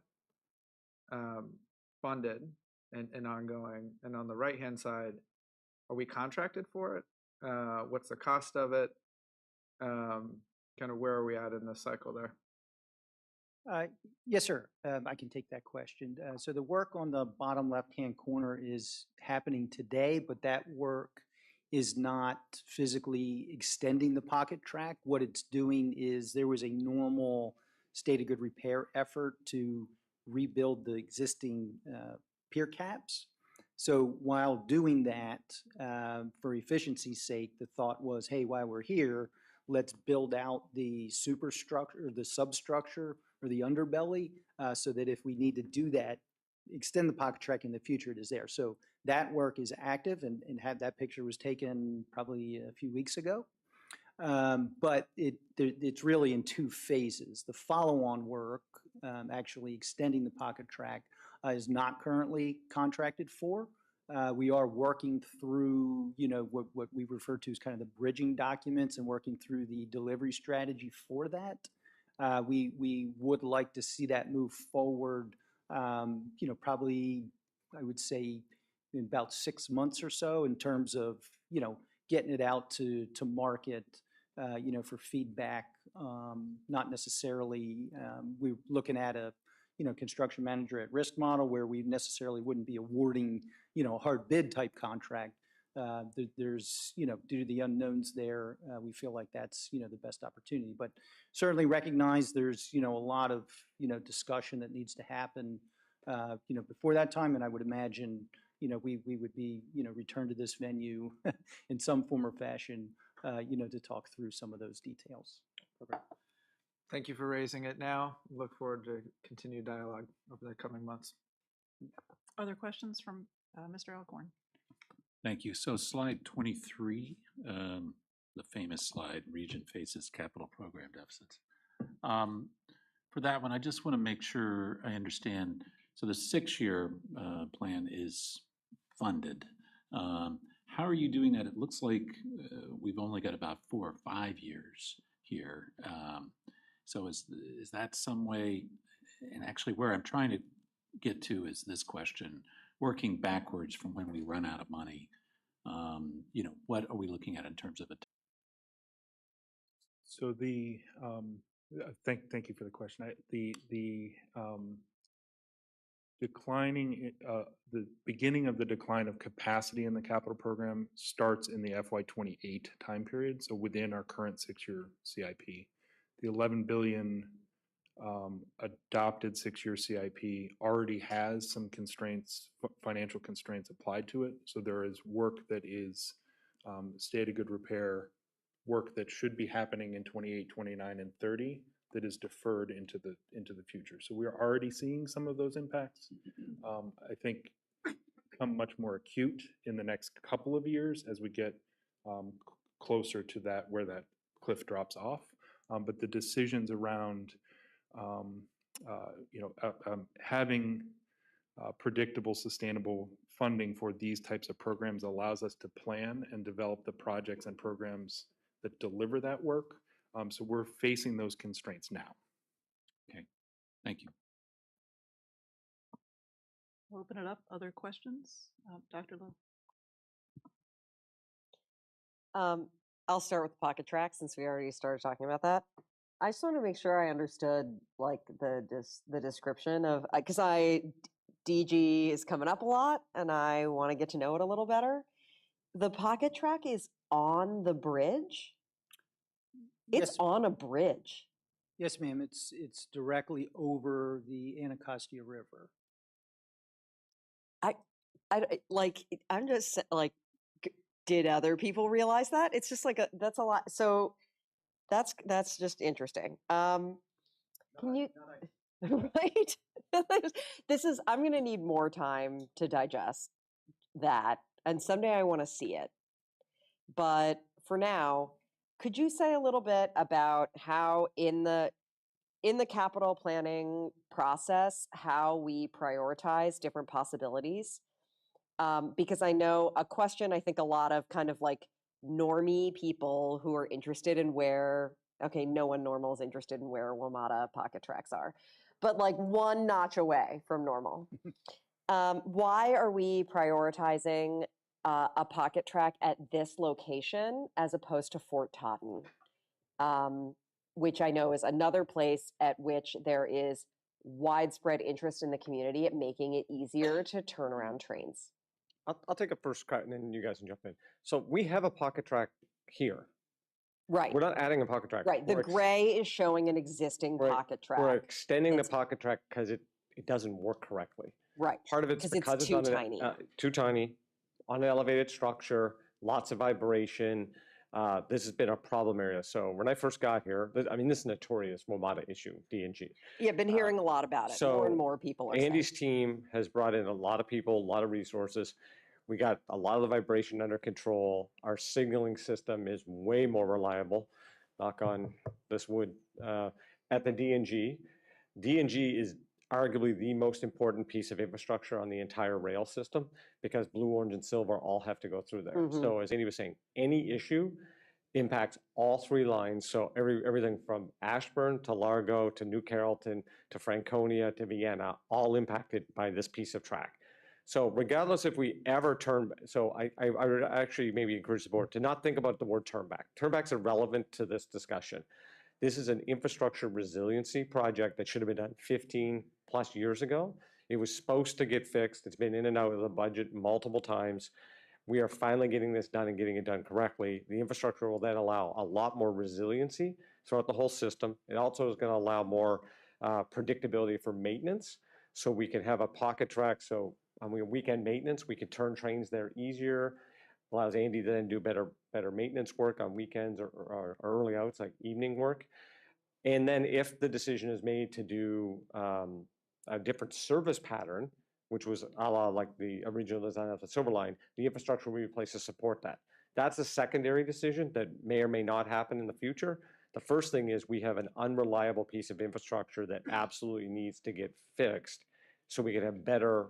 funded and ongoing, and on the right-hand side, are we contracted for it? What's the cost of it? Kind of where are we at in the cycle there? Yes, sir. I can take that question. So the work on the bottom left-hand corner is happening today, but that work is not physically extending the pocket track. What it's doing is there was a normal state of good repair effort to rebuild the existing pier caps. So while doing that, for efficiency's sake, the thought was, hey, while we're here, let's build out the superstructure, the substructure, or the underbelly, so that if we need to do that, extend the pocket track in the future, it is there. So that work is active, and that picture was taken probably a few weeks ago. But it's really in 2 phases. The follow-on work, actually extending the pocket track, is not currently contracted for. We are working through, what we refer to as kind of the bridging documents and working through the delivery strategy for that. We would like to see that move forward, probably, I would say, in about 6 months or so, in terms of, getting it out to market, for feedback. Not necessarily, we're looking at a, construction manager at risk model where we necessarily wouldn't be awarding, a hard bid type contract. There's, due to the unknowns there, we feel like that's, the best opportunity. But certainly recognize there's, a lot of, discussion that needs to happen, before that time. And I would imagine, we would be, returned to this venue in some form or fashion, to talk through some of those details. Perfect. Thank you for raising it now. Look forward to continued dialogue over the coming months. Other questions from Mr. Alcorn? Thank you. So slide 23, the famous slide, region faces capital program deficits. For that one, I just want to make sure I understand. So the 6-year plan is funded. How are you doing that? It looks like we've only got about 4 or 5 years here. So is that some way, and actually where I'm trying to get to is this question, working backwards from when we run out of money, what are we looking at in terms of it? So thank you for the question. the beginning of the decline of capacity in the capital program starts in the FY28 time period, so within our current 6-year CIP. The 11 billion adopted 6-year CIP already has some constraints, financial constraints applied to it. So there is work that is state of good repair, work that should be happening in 28, 29, and 30 that is deferred into the future. So we're already seeing some of those impacts. I think become much more acute in the next couple of years as we get closer to that, where that cliff drops off. But the decisions around having predictable, sustainable funding for these types of programs allows us to plan and develop the projects and programs that deliver that work. So we're facing those constraints now. Okay, thank you. We'll open it up. Other questions? Dr. Lowe? I'll start with pocket track since we already started talking about that. I just want to make sure I understood like the description of, because DG is coming up a lot and I want to get to know it a little better. The pocket track is on the bridge? It's Yes. on a bridge. Yes, ma'am. It's directly over the Anacostia River. I'm just like, did other people realize that? It's just like that's a lot. So that's just interesting. Can you, right? I'm going to need more time to digest that. And someday I want to see it. But for now, could you say a little bit about how in the capital planning process, how we prioritize different possibilities? Because I know a question, I think a lot of kind of like normie people who are interested in where, okay, no one normal is interested in where WMATA pocket tracks are, but like one notch away from normal. Why are we prioritizing a pocket track at this location as opposed to Fort Totten, which I know is another place at which there is widespread interest in the community at making it easier to turn around trains? I'll take a first cut and then you guys can jump in. So we have a pocket track here. Right. We're not adding a pocket track. Right. The gray is showing an existing pocket track. We're extending the pocket track because it doesn't work correctly. Right. Part of it's because it's too on tiny. Too tiny, on an elevated structure, lots of vibration. This has been a problem area. So when I first got here, I mean, this is a notorious WMATA issue, D&G. Yeah, been hearing a lot about it. More and more people are Andy's team has brought in a lot of people, a lot of resources. We got a lot of the vibration under control. Our signaling system is way more reliable, knock on this wood, at the D&G. D&G is arguably the most important piece of infrastructure on the entire rail system because blue, orange, and silver all have to go through there. Mhm. So as Andy was saying, any issue impacts all three lines. So everything from Ashburn to Largo to New Carrollton to Franconia to Vienna, all impacted by this piece of track. So regardless if we ever turn, so I would actually maybe encourage the board to not think about the word turn back. Turnback's irrelevant to this discussion. This is an infrastructure resiliency project that should have been done 15 plus years ago. It was supposed to get fixed. It's been in and out of the budget multiple times. We are finally getting this done and getting it done correctly. The infrastructure will then allow a lot more resiliency throughout the whole system. It also is going to allow more predictability for maintenance. So we can have a pocket track. So I mean, weekend maintenance, we can turn trains there easier. Allows Andy to then do better maintenance work on weekends or early outs, like evening work. And then if the decision is made to do a different service pattern, which was a la like the original design of the Silver Line, the infrastructure will be placed to support that. That's a secondary decision that may or may not happen in the future. The first thing is we have an unreliable piece of infrastructure that absolutely needs to get fixed so we can have better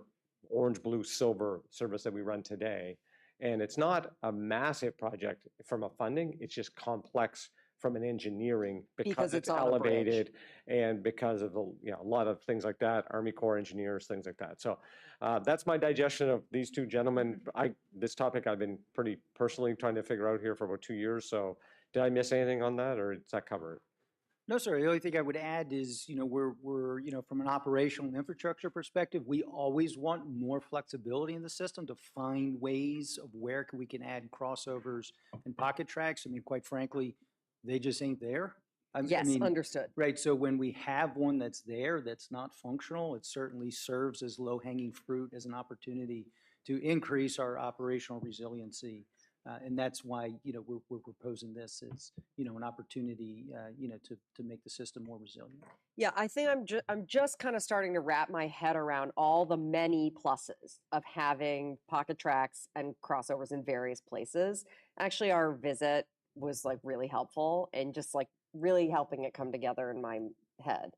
orange, blue, silver service that we run today. And it's not a massive project from a funding, it's just complex from an engineering because it's elevated and because of a lot of things like that, Army Corps engineers, things like that. So that's my digestion of these two gentlemen. This topic I've been pretty personally trying to figure out here for about 2 years. So did I miss anything on that or does that cover it? No, sir. The only thing I would add is, we're, from an operational and infrastructure perspective, we always want more flexibility in the system to find ways of where we can add crossovers and pocket tracks. I mean, quite frankly, they just ain't there. I Yes, mean, understood. right. So when we have one that's there, that's not functional, it certainly serves as low-hanging fruit, as an opportunity to increase our operational resiliency. And that's why, we're proposing this as, an opportunity, to make the system more resilient. Yeah, I think I'm just kind of starting to wrap my head around all the many pluses of having pocket tracks and crossovers in various places. Actually, our visit was like really helpful and just like really helping it come together in my head.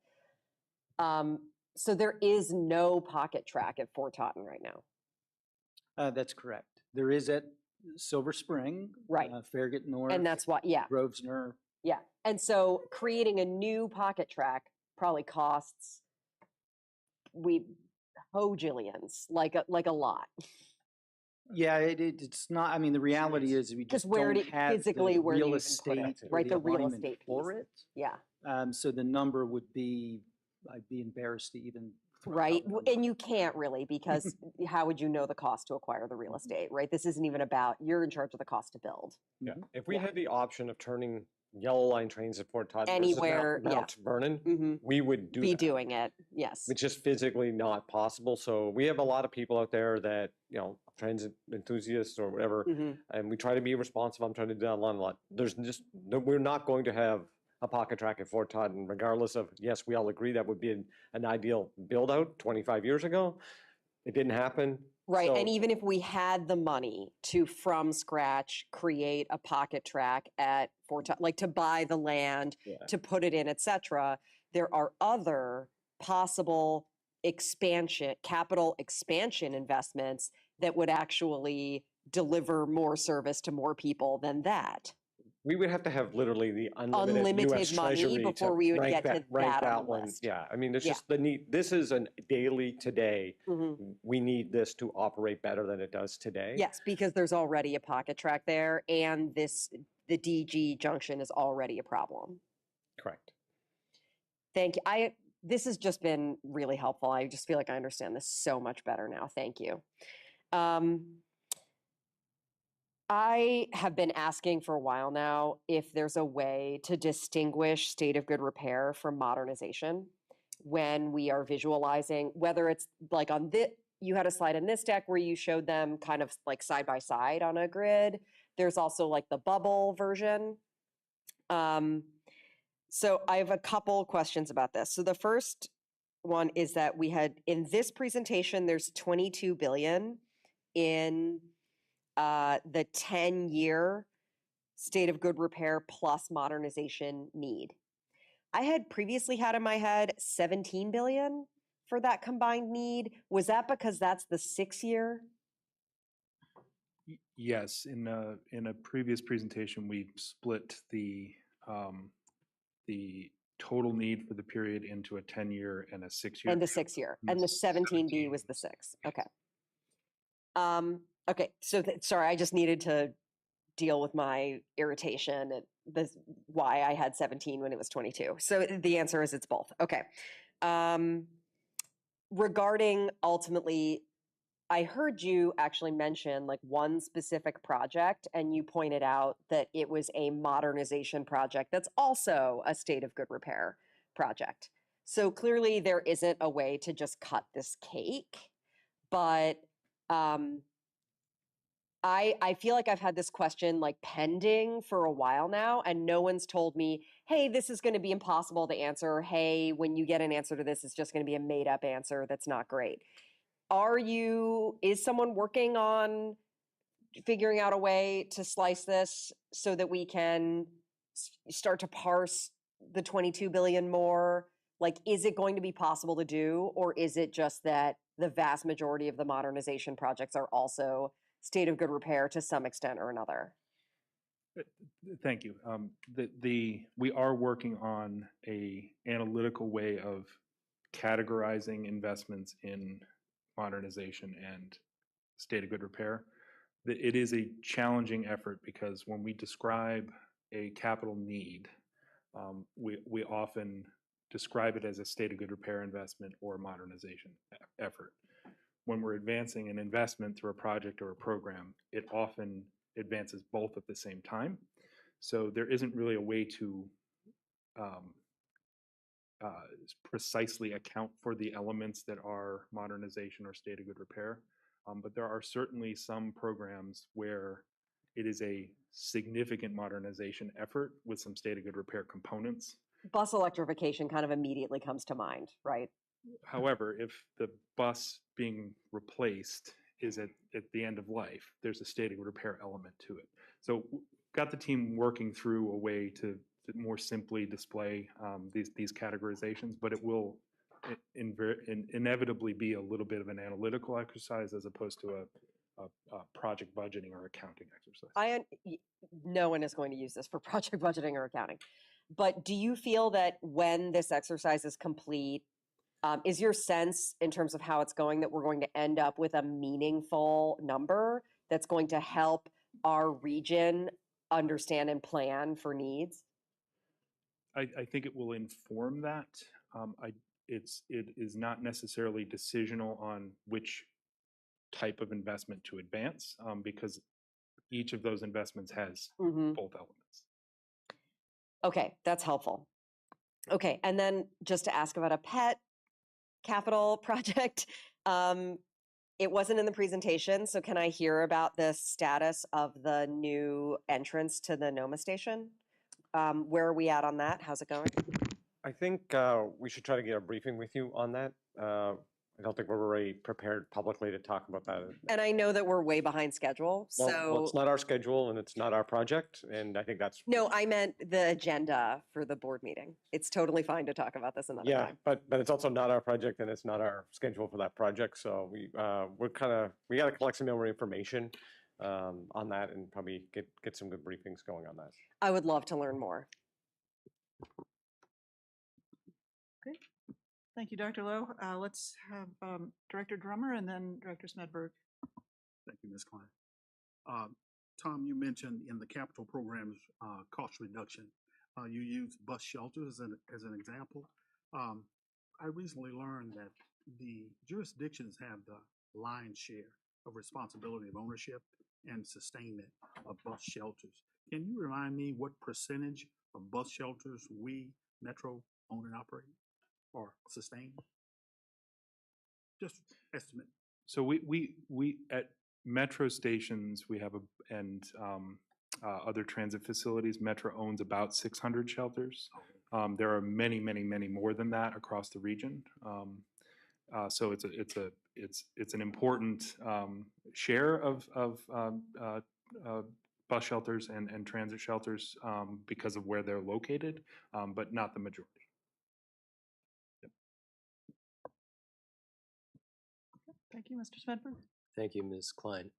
So there is no pocket track at Fort Totten right now. That's correct. There is at Silver Spring, right? Farragut North, and that's why, yeah, Grosvenor. Yeah, and so creating a new pocket track probably costs hojillions, like a lot. Yeah, it's not. I mean, the reality is we just don't have physically the where do you real even put it? estate, Right, the real alignment estate for piece. it. Yeah. So the number would be, I'd be embarrassed to even. Right, and you can't really, because how would you know the cost to acquire the real estate, right? This isn't even about, you're in charge of the cost to build. Yeah, if we had the option of turning yellow line trains at Fort Totten Anywhere, versus Mount Vernon, we would be doing it, yes. It's just physically not possible. So we have a lot of people out there that, transit enthusiasts or whatever, and we try to be responsive. I'm trying to do that a lot. We're not going to have a pocket track at Fort Totten, regardless of, yes, we all agree that would be an ideal build out 25 years ago. It didn't happen. Right, and even if we had the money to, from scratch, create a pocket track at Fort Totten, like to buy the land, to put it in, et cetera, there are other possible capital expansion investments that would actually deliver more service to more people than that. We would have to have literally the unlimited US money Treasury before to we would rank get to rank that on the one. list. Yeah, I mean, it's just the need. This is a daily today. We need this to operate better than it does today. Yes, because there's already a pocket track there, and the DG junction is already a problem. Correct. Thank you. This has just been really helpful. I just feel like I understand this so much better now. Thank you. I have been asking for a while now if there's a way to distinguish state of good repair from modernization when we are visualizing, whether it's like on this, you had a slide in this deck where you showed them kind of like side by side on a grid. There's also like the bubble version. So I have a couple questions about this. So the first one is that we had, in this presentation, there's 22 billion in the 10-year state of good repair plus modernization need. I had previously had in my head 17 billion for that combined need. Was that because that's the 6-year? Yes, in a previous presentation, we split the total need for the period into a 10-year and a 6-year. And the 6-year, and the 17B was the 6. Okay. Okay, so sorry, I just needed to deal with my irritation at why I had 17 when it was 22. So the answer is it's both. Okay. Regarding ultimately, I heard you actually mention like one specific project, and you pointed out that it was a modernization project that's also a state of good repair project. So clearly there isn't a way to just cut this cake, but I feel like I've had this question like pending for a while now, and no one's told me, hey, this is going to be impossible to answer. Hey, when you get an answer to this, it's just going to be a made up answer that's not great. Is someone working on figuring out a way to slice this so that we can start to parse the 22 billion more? Like, is it going to be possible to do, or is it just that the vast majority of the modernization projects are also state of good repair to some extent or another? Thank you. We are working on a analytical way of categorizing investments in modernization and state of good repair. It is a challenging effort because when we describe a capital need, we often describe it as a state of good repair investment or modernization effort. When we're advancing an investment through a project or a program, it often advances both at the same time. So there isn't really a way to precisely account for the elements that are modernization or state of good repair. But there are certainly some programs where it is a significant modernization effort with some state of good repair components. Bus electrification kind of immediately comes to mind, right? However, if the bus being replaced is at the end of life, there's a state of good repair element to it. So got the team working through a way to more simply display these categorizations, but it will inevitably be a little bit of an analytical exercise as opposed to a project budgeting or accounting exercise. No one is going to use this for project budgeting or accounting. But do you feel that when this exercise is complete, is your sense in terms of how it's going that we're going to end up with a meaningful number that's going to help our region understand and plan for needs? I think it will inform that. It is not necessarily decisional on which type of investment to advance because each of those investments has both elements. Okay, that's helpful. Okay, and then just to ask about a pet capital project, it wasn't in the presentation, so can I hear about the status of the new entrance to the NOMA station? Where are we at on that? How's it going? I think we should try to get a briefing with you on that. I don't think we're already prepared publicly to talk about that. And I know that we're way behind schedule, so. Well, it's not our schedule and it's not our project, and I think that's. No, I meant the agenda for the board meeting. It's totally fine to talk about this another time. But it's also not our project and it's not our schedule for that project. So we got to collect some more information on that and probably get some good briefings going on that. I would love to learn more. Okay. Thank you, Dr. Lowe. Let's have Director Drummer and then Director Smedberg. Thank you, Ms. Klein. Tom, you mentioned in the capital program's cost reduction, you used bus shelters as an example. I recently learned that the jurisdictions have the lion's share of responsibility of ownership and sustainment of bus shelters. Can you remind me what percentage of bus shelters we, Metro, own and operate or sustain? Just estimate. So we at Metro stations, we have other transit facilities. Metro owns about 600 shelters. There are many more than that across the region. So it's an important share of bus shelters and transit shelters because of where they're located, but not the majority. Yep. Thank you, Mr. Smedberg. Thank you, Ms. Klein.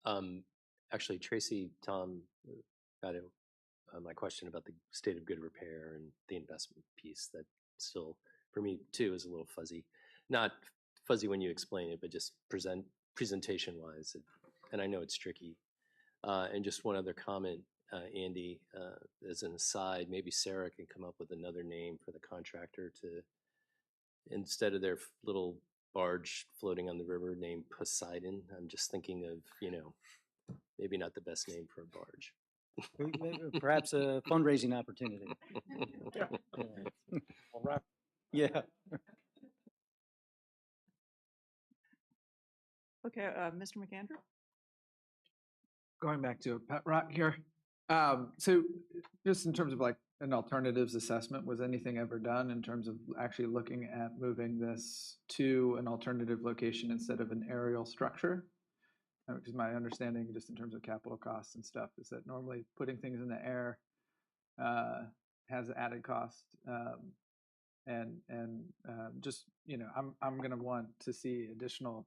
Actually, Tracy, Tom got my question about the state of good repair and the investment piece that still, for me too, is a little fuzzy. Not fuzzy when you explain it, but just presentation-wise. And I know it's tricky. And just one other comment, Andy, as an aside, maybe Sarah can come up with another name for the contractor to, instead of their little barge floating on the river named Poseidon. I'm just thinking of, maybe not the best name for a barge. Perhaps a fundraising opportunity. Yeah. Okay, Mr. McAndrew. Going back to Pet Rock here. So just in terms of like an alternatives assessment, was anything ever done in terms of actually looking at moving this to an alternative location instead of an aerial structure? Because my understanding, just in terms of capital costs and stuff, is that normally putting things in the air has added cost. Just, I'm going to want to see additional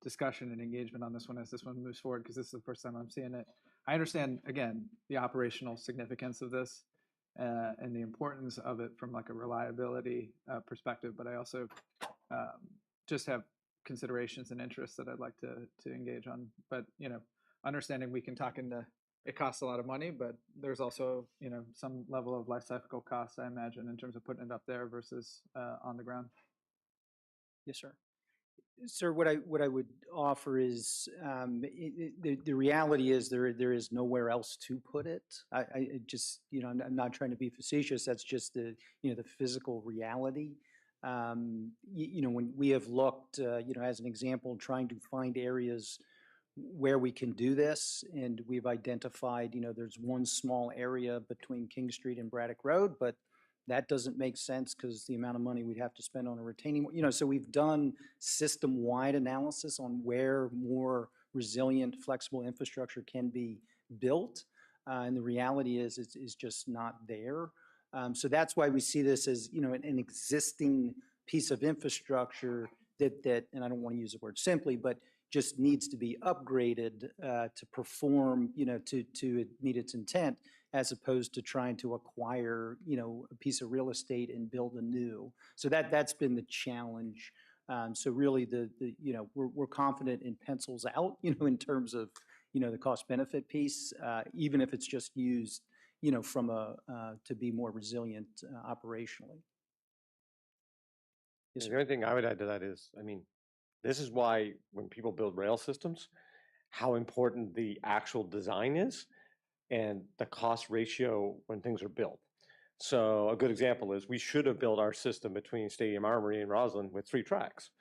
discussion and engagement on this one as this one moves forward, because this is the first time I'm seeing it. I understand, again, the operational significance of this and the importance of it from like a reliability perspective, but I also just have considerations and interests that I'd like to engage on. But, understanding we can talk into it costs a lot of money, but there's also, you know, some level of life cycle costs, I imagine, in terms of putting it up there versus on the ground. Yes, sir. Sir, what I would offer is, the reality is there is nowhere else to put it. I just, you know, I'm not trying to be facetious, that's just the, you know, the physical reality. You know, when we have looked, you know, as an example, trying to find areas where we can do this, and we've identified, you know, there's one small area between King Street and Braddock Road, but that doesn't make sense because the amount of money we'd have to spend on a retaining, you know, so we've done system-wide analysis on where more resilient, flexible infrastructure can be built. And the reality is, it's just not there. So that's why we see this as, you know, an existing piece of infrastructure that, and I don't want to use the word simply, but just needs to be upgraded to perform, you know, to meet its intent, as opposed to trying to acquire, you know, a piece of real estate and build a new. So that's been the challenge. So really, you know, we're confident in pencils out, you know, in terms of, you know, the cost benefit piece, even if it's just used, you know, from to be more resilient operationally. Yes, The sir. only thing I would add to that is, I mean, this is why when people build rail systems, how important the actual design is and the cost ratio when things are built. So a good example is we should have built our system between Stadium Armory and Roslyn with 3 tracks.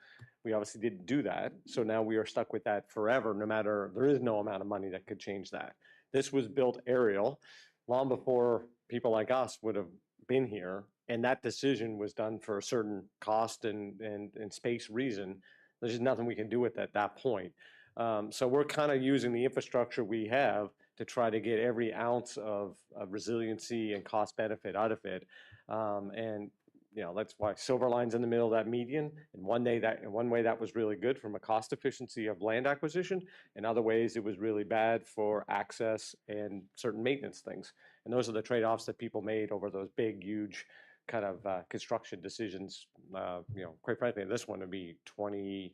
We obviously didn't do that, so now we are stuck with that forever, no matter, there is no amount of money that could change that. This was built aerial long before people like us would have been here, and that decision was done for a certain cost and space reason. There's just nothing we can do with it at that point. So we're kind of using the infrastructure we have to try to get every ounce of resiliency and cost benefit out of it. And you know, that's why Silver Line's in the middle of that median. And one way that was really good from a cost efficiency of land acquisition. In other ways, it was really bad for access and certain maintenance things. And those are the trade-offs that people made over those big, huge kind of construction decisions. You know, quite frankly, this one would be 20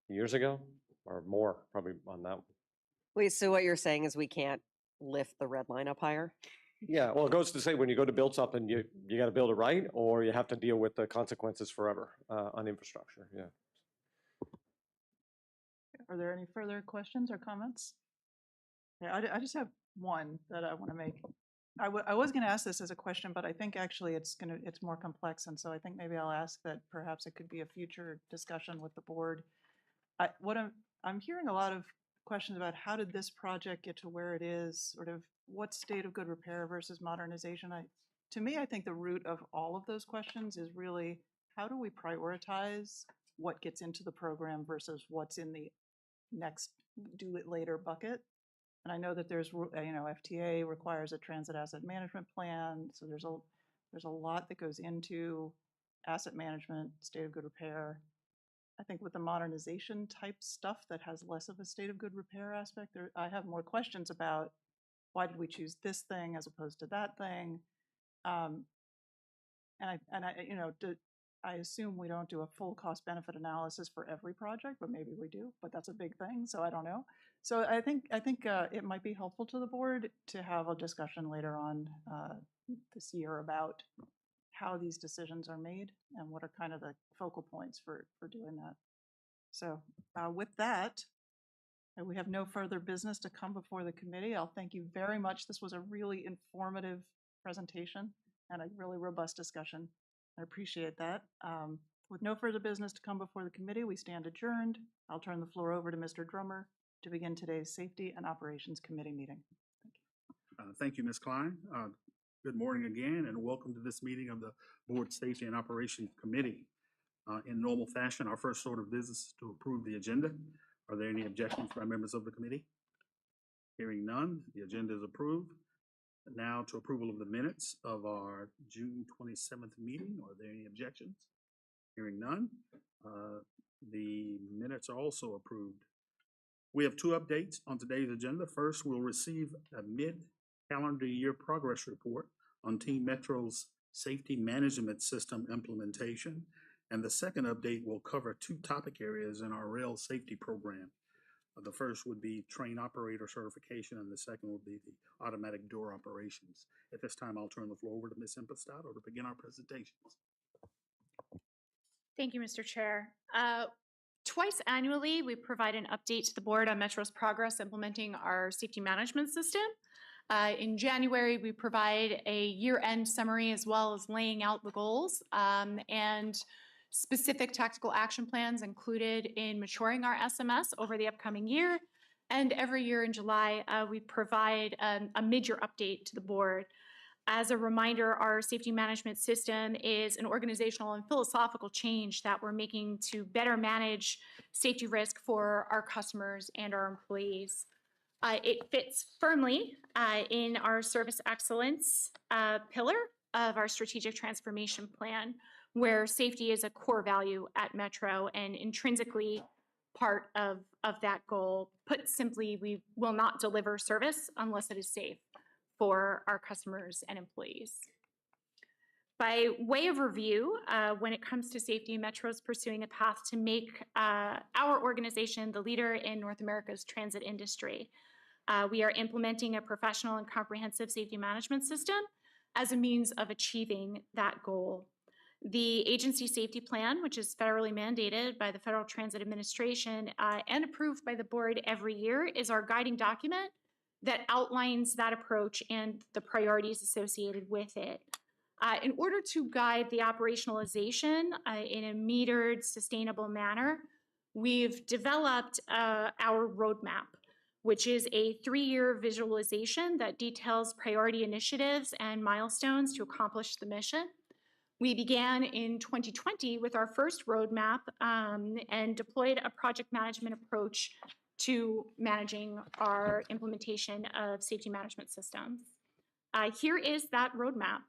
years ago or more, probably on that one. Wait, so what you're saying is we can't lift the red line up higher? Yeah, well, it goes to say when you go to build something, you got to build it right, or you have to deal with the consequences forever on infrastructure. Yeah. Are there any further questions or comments? Yeah, I just have one that I want to make. I was going to ask this as a question, but I think actually it's more complex, and so I think maybe I'll ask that perhaps it could be a future discussion with the board. I'm hearing a lot of questions about how did this project get to where it is, sort of what state of good repair versus modernization. To me, I think the root of all of those questions is really how do we prioritize what gets into the program versus what's in the next do it later bucket. And I know that there's, you know, FTA requires a transit asset management plan, so there's a lot that goes into asset management, state of good repair. I think with the modernization type stuff that has less of a state of good repair aspect, I have more questions about why did we choose this thing as opposed to that thing. And I, you know, I assume we don't do a full cost benefit analysis for every project, but maybe we do, but that's a big thing, so I don't know. So I think it might be helpful to the board to have a discussion later on this year about how these decisions are made and what are kind of the focal points for doing that. So with that, we have no further business to come before the committee. I'll thank you very much. This was a really informative presentation and a really robust discussion. I appreciate that. With no further business to come before the committee, we stand adjourned. I'll turn the floor over to Mr. Drummer to begin today's Safety and Operations Committee meeting. Thank you. Thank you, Ms. Klein. Good morning again, and welcome to this meeting of the Board Safety and Operations Committee. In normal fashion, our first order of business is to approve the agenda. Are there any objections by members of the committee? Hearing none, the agenda is approved. Now to approval of the minutes of our June 27th meeting. Are there any objections? Hearing none, the minutes are also approved. We have 2 updates on today's agenda. First, we'll receive a mid-calendar year progress report on Team Metro's safety management system implementation. And the second update will cover 2 topic areas in our rail safety program. The first would be train operator certification, and the second would be the automatic door operations. At this time, I'll turn the floor over to Ms. Impestado to begin our presentations. Thank you, Mr. Chair. Twice annually, we provide an update to the board on Metro's progress implementing our safety management system. In January, we provide a year-end summary as well as laying out the goals and specific tactical action plans included in maturing our SMS over the upcoming year. And every year in July, we provide a mid-year update to the board. As a reminder, our safety management system is an organizational and philosophical change that we're making to better manage safety risk for our customers and our employees. It fits firmly in our service excellence pillar of our strategic transformation plan, where safety is a core value at Metro and intrinsically part of that goal. Put simply, we will not deliver service unless it is safe for our customers and employees. By way of review, when it comes to safety, Metro is pursuing a path to make our organization the leader in North America's transit industry. We are implementing a professional and comprehensive safety management system as a means of achieving that goal. The agency safety plan, which is federally mandated by the Federal Transit Administration and approved by the board every year, is our guiding document that outlines that approach and the priorities associated with it. In order to guide the operationalization in a metered, sustainable manner, we've developed our roadmap, which is a 3-year visualization that details priority initiatives and milestones to accomplish the mission. We began in 2020 with our first roadmap and deployed a project management approach to managing our implementation of safety management systems. Here is that roadmap.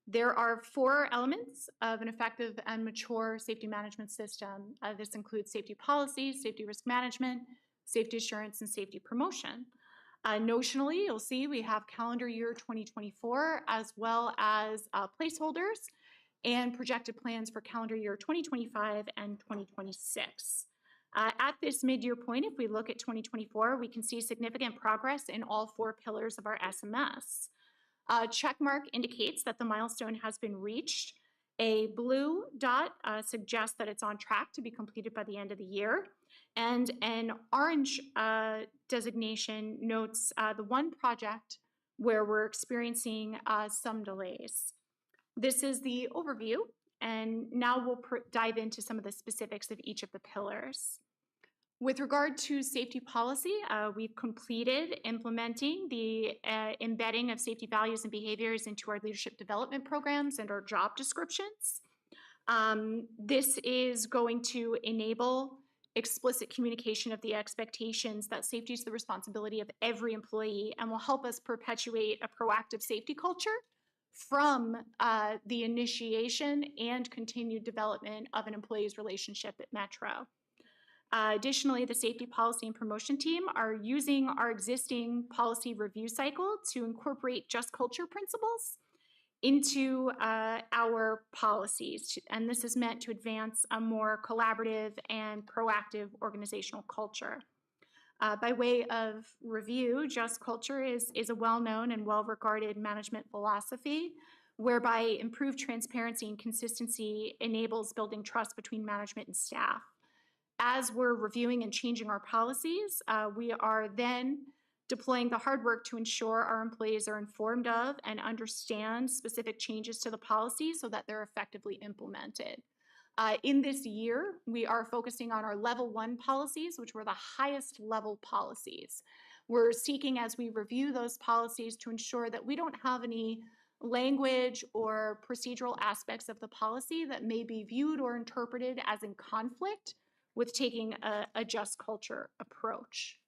There are 4 elements of an effective and mature safety management system. This includes safety policies, safety risk management, safety assurance, and safety promotion. Notionally, you'll see we have calendar year 2024 as well as placeholders and projected plans for calendar year 2025 and 2026. At this mid-year point, if we look at 2024, we can see significant progress in all 4 pillars of our SMS. Check mark indicates that the milestone has been reached. A blue dot suggests that it's on track to be completed by the end of the year. And an orange designation notes the one project where we're experiencing some delays. This is the overview, and now we'll dive into some of the specifics of each of the pillars. With regard to safety policy, we've completed implementing the embedding of safety values and behaviors into our leadership development programs and our job descriptions. This is going to enable explicit communication of the expectations that safety is the responsibility of every employee and will help us perpetuate a proactive safety culture from the initiation and continued development of an employee's relationship at Metro. Additionally, the safety policy and promotion team are using our existing policy review cycle to incorporate just culture principles into our policies. And this is meant to advance a more collaborative and proactive organizational culture. By way of review, just culture is a well-known and well-regarded management philosophy whereby improved transparency and consistency enables building trust between management and staff. As we're reviewing and changing our policies, we are then deploying the hard work to ensure our employees are informed of and understand specific changes to the policy so that they're effectively implemented. In this year, we are focusing on our level 1 policies, which were the highest level policies. We're seeking, as we review those policies, to ensure that we don't have any language or procedural aspects of the policy that may be viewed or interpreted as in conflict with taking a just culture approach.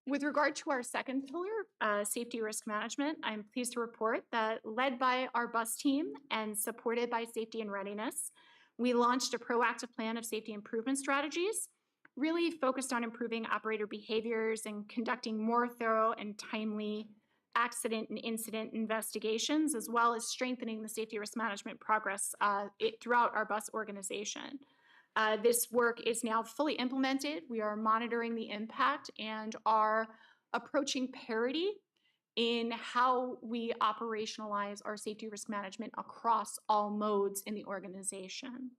With regard to our second pillar, safety risk management, I'm pleased to report that led by our bus team and supported by Safety and Readiness, we launched a proactive plan of safety improvement strategies, really focused on improving operator behaviors and conducting more thorough and timely accident and incident investigations, as well as strengthening the safety risk management progress throughout our bus organization. This work is now fully implemented. We are monitoring the impact and are approaching parity in how we operationalize our safety risk management across all modes in the organization.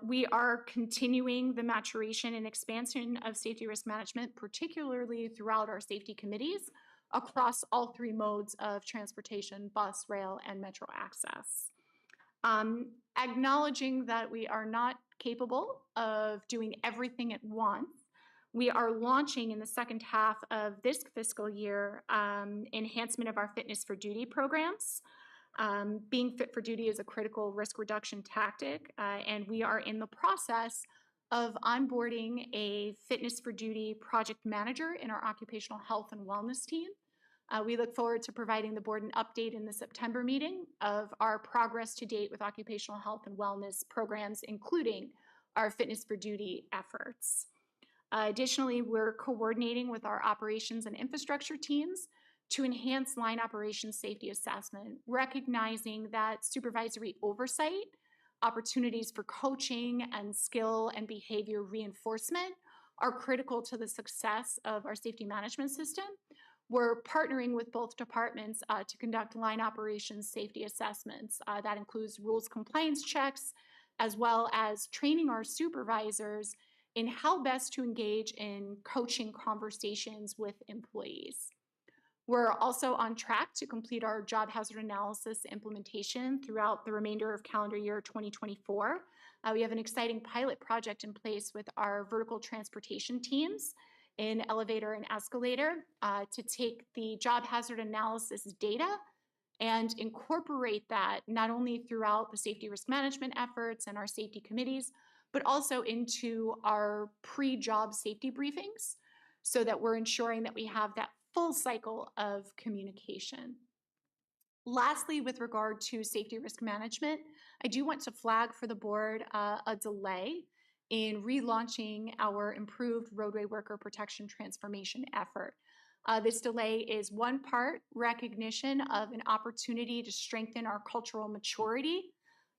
We are continuing the maturation and expansion of safety risk management, particularly throughout our safety committees across all three modes of transportation: bus, rail, and metro access. Acknowledging that we are not capable of doing everything at once, we are launching in the second half of this fiscal year enhancement of our fitness for duty programs. Being fit for duty is a critical risk reduction tactic, and we are in the process of onboarding a fitness for duty project manager in our occupational health and wellness team. We look forward to providing the board an update in the September meeting of our progress to date with occupational health and wellness programs, including our fitness for duty efforts. Additionally, we're coordinating with our operations and infrastructure teams to enhance line operations safety assessment, recognizing that supervisory oversight, opportunities for coaching, and skill and behavior reinforcement are critical to the success of our safety management system. We're partnering with both departments to conduct line operations safety assessments. That includes rules compliance checks, as well as training our supervisors in how best to engage in coaching conversations with employees. We're also on track to complete our job hazard analysis implementation throughout the remainder of calendar year 2024. We have an exciting pilot project in place with our vertical transportation teams in elevator and escalator to take the job hazard analysis data and incorporate that not only throughout the safety risk management efforts and our safety committees, but also into our pre-job safety briefings so that we're ensuring that we have that full cycle of communication. Lastly, with regard to safety risk management, I do want to flag for the board a delay in relaunching our improved roadway worker protection transformation effort. This delay is one part recognition of an opportunity to strengthen our cultural maturity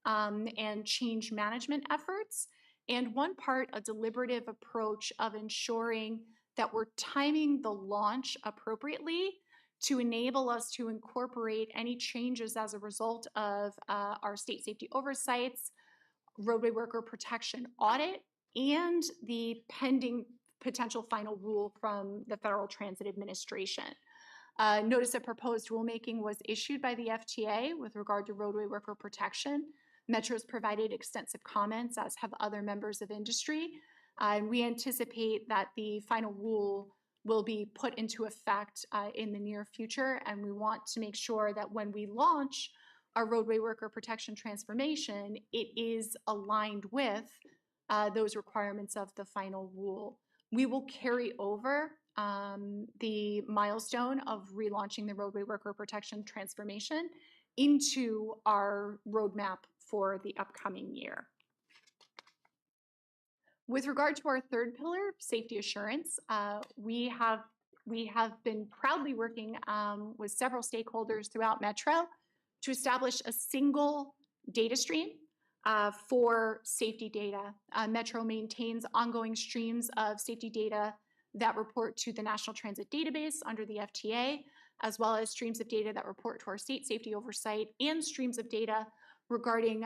and change management efforts, and one part a deliberative approach of ensuring that we're timing the launch appropriately to enable us to incorporate any changes as a result of our state safety oversights, roadway worker protection audit, and the pending potential final rule from the Federal Transit Administration. Notice of proposed rulemaking was issued by the FTA with regard to roadway worker protection. Metro's provided extensive comments, as have other members of industry. And we anticipate that the final rule will be put into effect in the near future, and we want to make sure that when we launch our roadway worker protection transformation, it is aligned with those requirements of the final rule. We will carry over the milestone of relaunching the roadway worker protection transformation into our roadmap for the upcoming year. With regard to our third pillar, safety assurance, we have been proudly working with several stakeholders throughout Metro to establish a single data stream for safety data. Metro maintains ongoing streams of safety data that report to the National Transit Database under the FTA, as well as streams of data that report to our state safety oversight, and streams of data regarding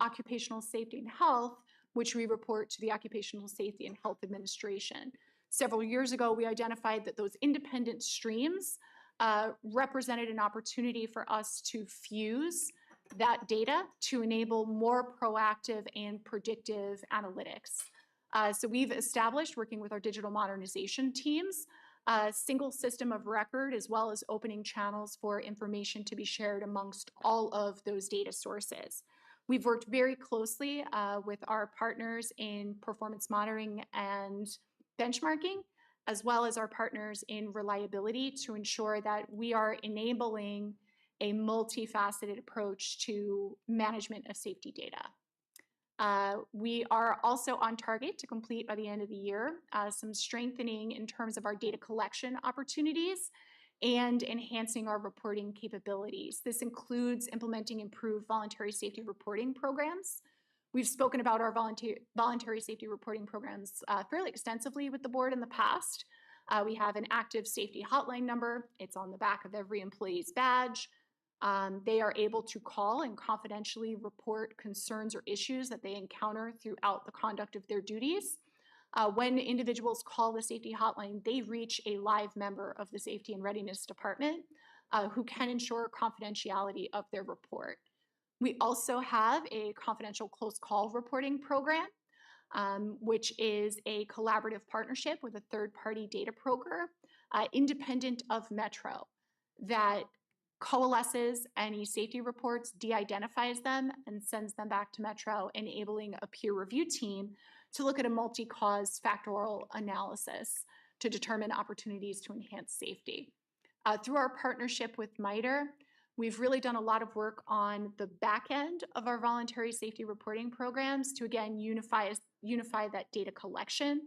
occupational safety and health, which we report to the Occupational Safety and Health Administration. Several years ago, we identified that those independent streams represented an opportunity for us to fuse that data to enable more proactive and predictive analytics. So we've established, working with our digital modernization teams, a single system of record, as well as opening channels for information to be shared amongst all of those data sources. We've worked very closely with our partners in performance monitoring and benchmarking, as well as our partners in reliability, to ensure that we are enabling a multifaceted approach to management of safety data. We are also on target to complete by the end of the year some strengthening in terms of our data collection opportunities and enhancing our reporting capabilities. This includes implementing improved voluntary safety reporting programs. We've spoken about our voluntary safety reporting programs fairly extensively with the board in the past. We have an active safety hotline number. It's on the back of every employee's badge. They are able to call and confidentially report concerns or issues that they encounter throughout the conduct of their duties. When individuals call the safety hotline, they reach a live member of the Safety and Readiness Department who can ensure confidentiality of their report. We also have a confidential close call reporting program, which is a collaborative partnership with a third-party data broker, independent of Metro, that coalesces any safety reports, de-identifies them, and sends them back to Metro, enabling a peer review team to look at a multi-cause factorial analysis to determine opportunities to enhance safety. Through our partnership with MITRE, we've really done a lot of work on the back end of our voluntary safety reporting programs to, again, unify that data collection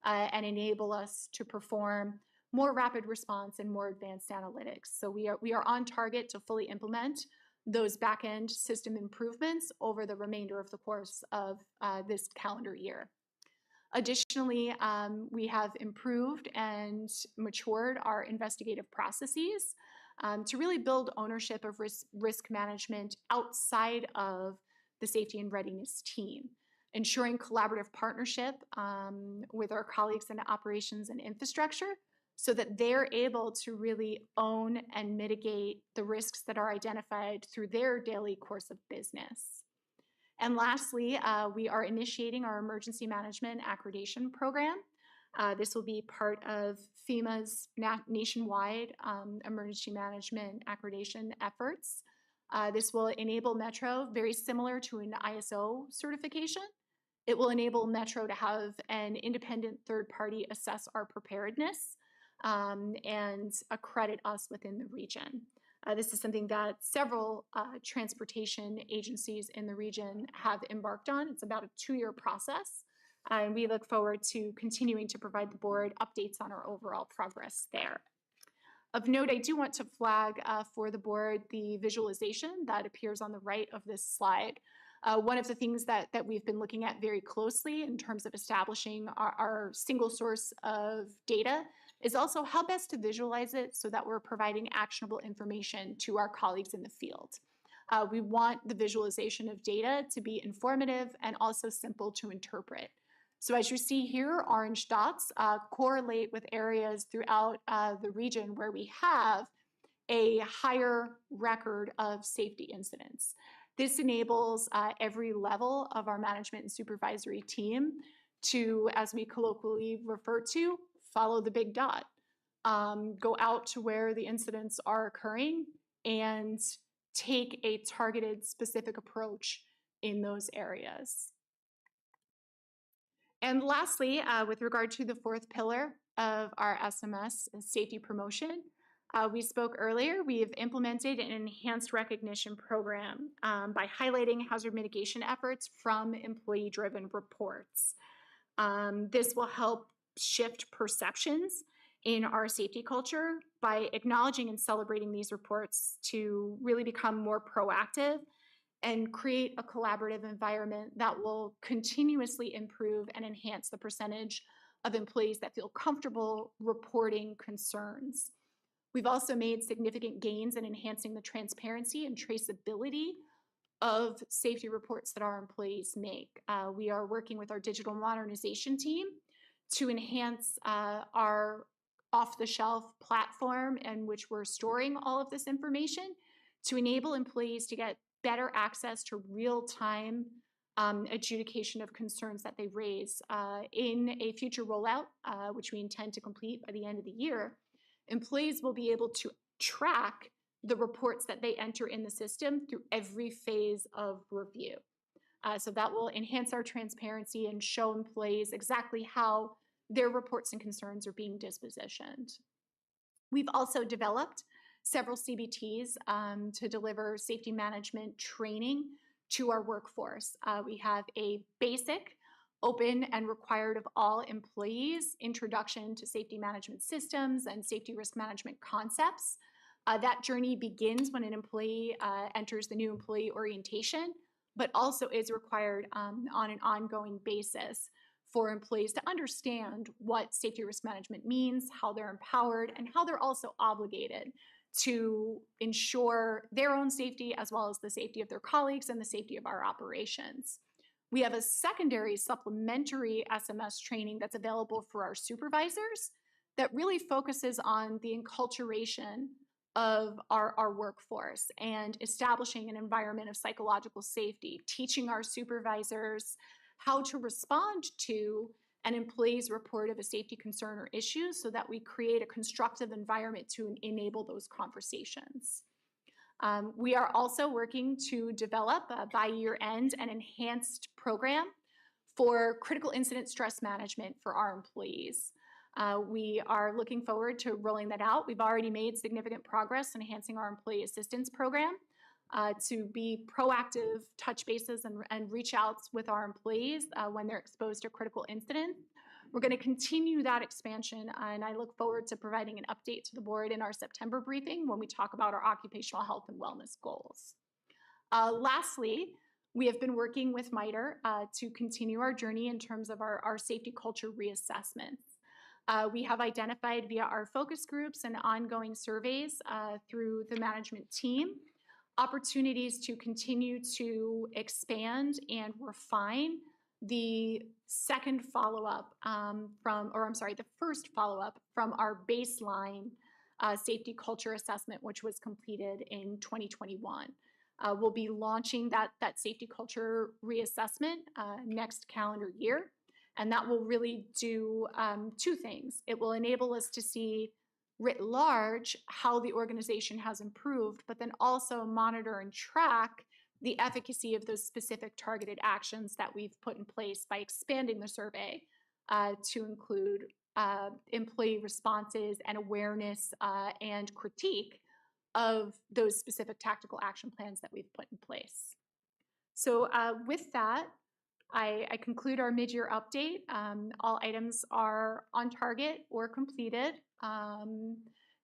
and enable us to perform more rapid response and more advanced analytics. So we are on target to fully implement those back-end system improvements over the remainder of the course of this calendar year. Additionally, we have improved and matured our investigative processes to really build ownership of risk management outside of the safety and readiness team, ensuring collaborative partnership with our colleagues in operations and infrastructure so that they're able to really own and mitigate the risks that are identified through their daily course of business. And lastly, we are initiating our emergency management accreditation program. This will be part of FEMA's nationwide emergency management accreditation efforts. This will enable Metro, very similar to an ISO certification. It will enable Metro to have an independent third party assess our preparedness and accredit us within the region. This is something that several transportation agencies in the region have embarked on. It's about a 2-year process, and we look forward to continuing to provide the board updates on our overall progress there. Of note, I do want to flag for the board the visualization that appears on the right of this slide. One of the things that we've been looking at very closely in terms of establishing our single source of data is also how best to visualize it so that we're providing actionable information to our colleagues in the field. We want the visualization of data to be informative and also simple to interpret. So as you see here, orange dots correlate with areas throughout the region where we have a higher record of safety incidents. This enables every level of our management and supervisory team to, as we colloquially refer to, follow the big dot. Go out to where the incidents are occurring and take a targeted specific approach in those areas. And lastly, with regard to the fourth pillar of our SMS, safety promotion, we spoke earlier, we have implemented an enhanced recognition program by highlighting hazard mitigation efforts from employee-driven reports. This will help shift perceptions in our safety culture by acknowledging and celebrating these reports to really become more proactive and create a collaborative environment that will continuously improve and enhance the percentage of employees that feel comfortable reporting concerns. We've also made significant gains in enhancing the transparency and traceability of safety reports that our employees make. We are working with our digital modernization team to enhance our off-the-shelf platform in which we're storing all of this information to enable employees to get better access to real-time adjudication of concerns that they raise. In a future rollout, which we intend to complete by the end of the year, employees will be able to track the reports that they enter in the system through every phase of review. So that will enhance our transparency and show employees exactly how their reports and concerns are being dispositioned. We've also developed several CBTs to deliver safety management training to our workforce. We have a basic, open and required of all employees introduction to safety management systems and safety risk management concepts. That journey begins when an employee enters the new employee orientation. but also is required on an ongoing basis for employees to understand what safety risk management means, how they're empowered, and how they're also obligated to ensure their own safety as well as the safety of their colleagues and the safety of our operations. We have a secondary supplementary SMS training that's available for our supervisors that really focuses on the enculturation of our workforce and establishing an environment of psychological safety, teaching our supervisors how to respond to an employee's report of a safety concern or issue so that we create a constructive environment to enable those conversations. We are also working to develop by year end an enhanced program for critical incident stress management for our employees. We are looking forward to rolling that out. We've already made significant progress in enhancing our employee assistance program to be proactive touch bases and reach outs with our employees when they're exposed to critical incidents. We're going to continue that expansion, and I look forward to providing an update to the board in our September briefing when we talk about our occupational health and wellness goals. Lastly, we have been working with MITRE to continue our journey in terms of our safety culture reassessments. We have identified via our focus groups and ongoing surveys through the management team opportunities to continue to expand and refine the second follow-up the first follow-up from our baseline safety culture assessment, which was completed in 2021. We'll be launching that safety culture reassessment next calendar year, and that will really do two things. It will enable us to see writ large how the organization has improved, but then also monitor and track the efficacy of those specific targeted actions that we've put in place by expanding the survey to include employee responses and awareness and critique of those specific tactical action plans that we've put in place. So with that, I conclude our mid-year update. All items are on target or completed,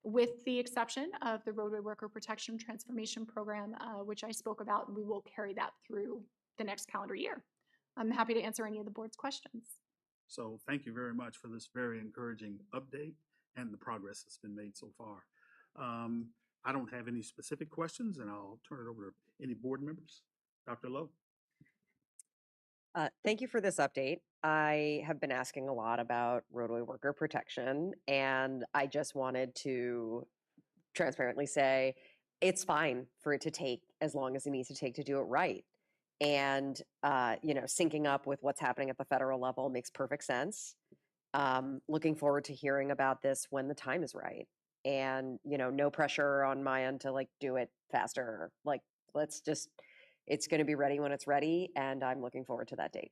with the exception of the Roadway Worker Protection Transformation Program, which I spoke about, and we will carry that through the next calendar year. I'm happy to answer any of the board's questions. So thank you very much for this very encouraging update and the progress that's been made so far. I don't have any specific questions, and I'll turn it over to any board members. Dr. Lowe. Thank you for this update. I have been asking a lot about roadway worker protection, and I just wanted to transparently say it's fine for it to take as long as it needs to take to do it right. And, syncing up with what's happening at the federal level makes perfect sense. Looking forward to hearing about this when the time is right. And, no pressure on my end to do it faster. It's going to be ready when it's ready, and I'm looking forward to that date.